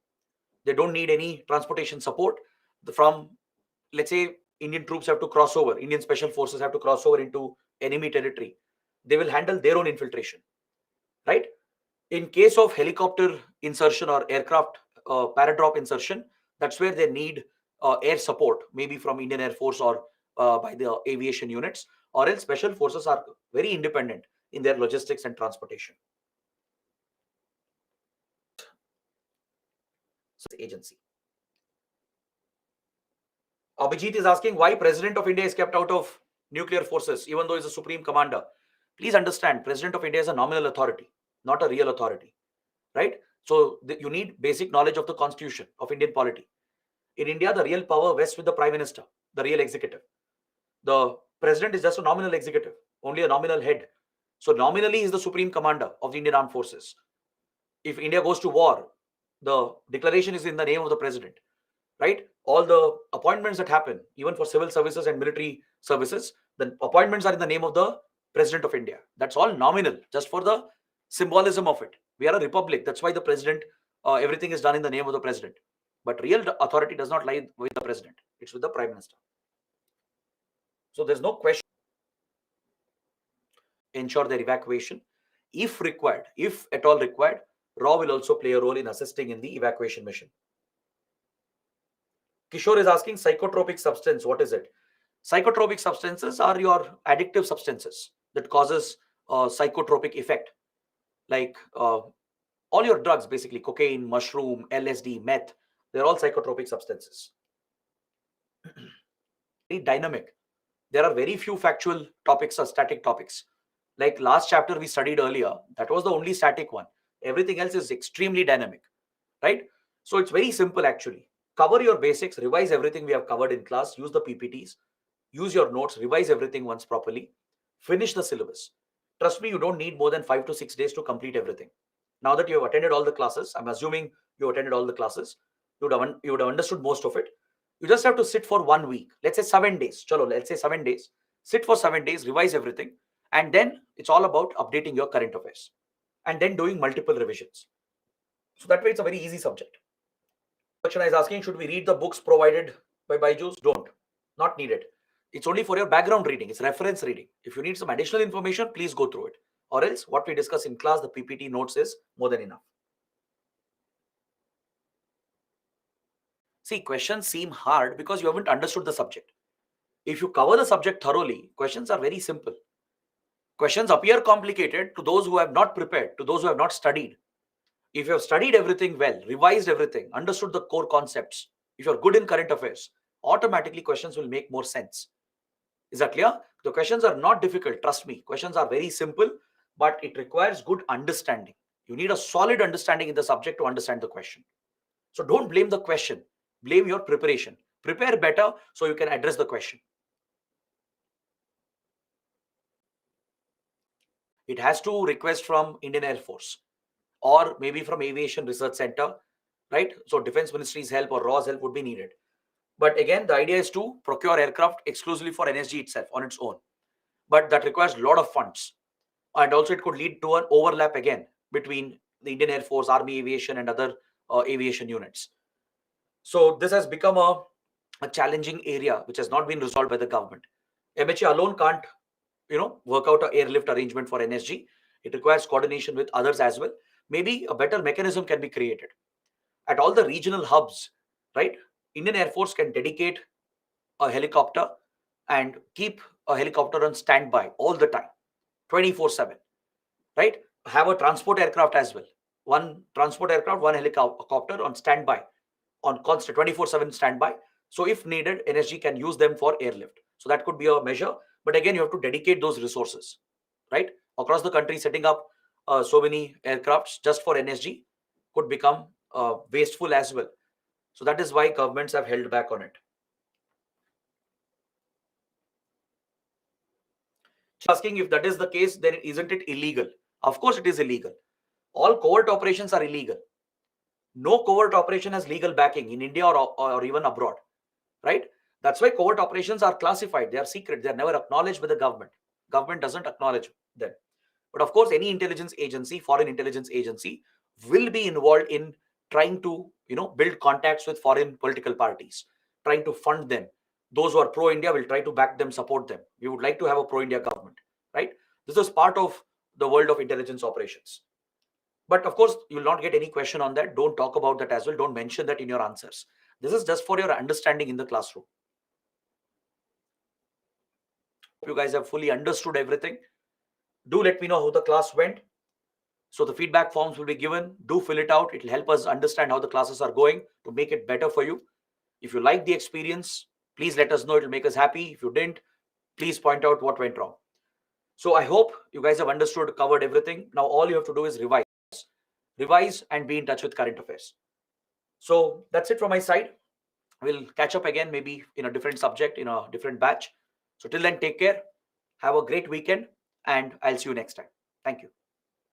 [SPEAKER 1] They don't need any transportation support from, let's say, Indian troops have to cross over, Indian special forces have to cross over into enemy territory. They will handle their own infiltration, right? In case of helicopter insertion or aircraft paradrop insertion, that's where they need air support, maybe from Indian Air Force or by the aviation units, or else special forces are very independent in their logistics and transportation. Agency. Abhijit is asking why President of India is kept out of nuclear forces, even though he's a supreme commander. Please understand, President of India is a nominal authority, not a real authority, right? So you need basic knowledge of the constitution of Indian polity. In India, the real power vests with the prime minister, the real executive. The president is just a nominal executive, only a nominal head. So nominally, he is the supreme commander of the Indian armed forces. If India goes to war, the declaration is in the name of the president, right? All the appointments that happen, even for civil services and military services, the appointments are in the name of the President of India. That's all nominal, just for the symbolism of it. We are a republic. That's why the president, everything is done in the name of the president. But real authority does not lie with the president. It's with the prime minister. So there's no question. Ensure their evacuation. If required, if at all required, RAW will also play a role in assisting in the evacuation mission. Kishore is asking psychotropic substance. What is it? Psychotropic substances are your addictive substances that causes a psychotropic effect. Like all your drugs, basically cocaine, mushroom, LSD, meth, they're all psychotropic substances. Very dynamic. There are very few factual topics or static topics. Like last chapter we studied earlier, that was the only static one. Everything else is extremely dynamic, right? So it's very simple actually. Cover your basics, revise everything we have covered in class, use the PPTs, use your notes, revise everything once properly, finish the syllabus. Trust me, you don't need more than 5 to 6 days to complete everything. Now that you have attended all the classes, I'm assuming you attended all the classes, you would have understood most of it. You just have to sit for 1 week. Let's say 7 days. Chalo, let's say 7 days. Sit for 7 days, revise everything. And then it's all about updating your current affairs. And then doing multiple revisions. So that way it's a very easy subject. Question is asking, should we read the books provided by Byju's? Don't. Not needed. It's only for your background reading. It's reference reading. If you need some additional information, please go through it. Or else what we discuss in class, the PPT notes is more than enough. See, questions seem hard because you haven't understood the subject. If you cover the subject thoroughly, questions are very simple. Questions appear complicated to those who have not prepared, to those who have not studied. If you have studied everything well, revised everything, understood the core concepts, if you're good in current affairs, automatically questions will make more sense. Is that clear? The questions are not difficult. Trust me. Questions are very simple, but it requires good understanding. You need a solid understanding in the subject to understand the question. So don't blame the question. Blame your preparation. Prepare better so you can address the question. It has to request from Indian Air Force or maybe from Aviation Research Center, right? So Defense Ministry's help or RAW's help would be needed. But again, the idea is to procure aircraft exclusively for NSG itself on its own. But that requires a lot of funds. And also it could lead to an overlap again between the Indian Air Force, Army Aviation and other aviation units. So this has become a challenging area which has not been resolved by the government. MHA alone can't, work out an airlift arrangement for NSG. It requires coordination with others as well. Maybe a better mechanism can be created at all the regional hubs, right? Indian Air Force can dedicate a helicopter and keep a helicopter on standby all the time, 24/7, right? Have a transport aircraft as well. One transport aircraft, one helicopter on standby, on constant 24/7 standby. So if needed, NSG can use them for airlift. So that could be a measure. But again, you have to dedicate those resources, right? Across the country, setting up so many aircrafts just for NSG could become wasteful as well. So that is why governments have held back on it. Asking if that is the case, then isn't it illegal? Of course, it is illegal. All covert operations are illegal. No covert operation has legal backing in India or even abroad, right? That's why covert operations are classified. They are secret. They are never acknowledged by the government. Government doesn't acknowledge them. But of course, any intelligence agency, foreign intelligence agency, will be involved in trying to, build contacts with foreign political parties, trying to fund them. Those who are pro-India will try to back them, support them. We would like to have a pro-India government, right? This is part of the world of intelligence operations. But of course, you will not get any question on that. Don't talk about that as well. Don't mention that in your answers. This is just for your understanding in the classroom. You guys have fully understood everything. Do let me know how the class went. So the feedback forms will be given. Do fill it out. It will help us understand how the classes are going to make it better for you. If you like the experience, please let us know. It will make us happy. If you didn't, please point out what went wrong. So I hope you guys have understood, covered everything. Now all you have to do is revise and be in touch with current affairs. So that's it from my side. We'll catch up again, maybe in a different subject, in a different batch. So till then, take care. Have a great weekend, and I'll see you next time. Thank you.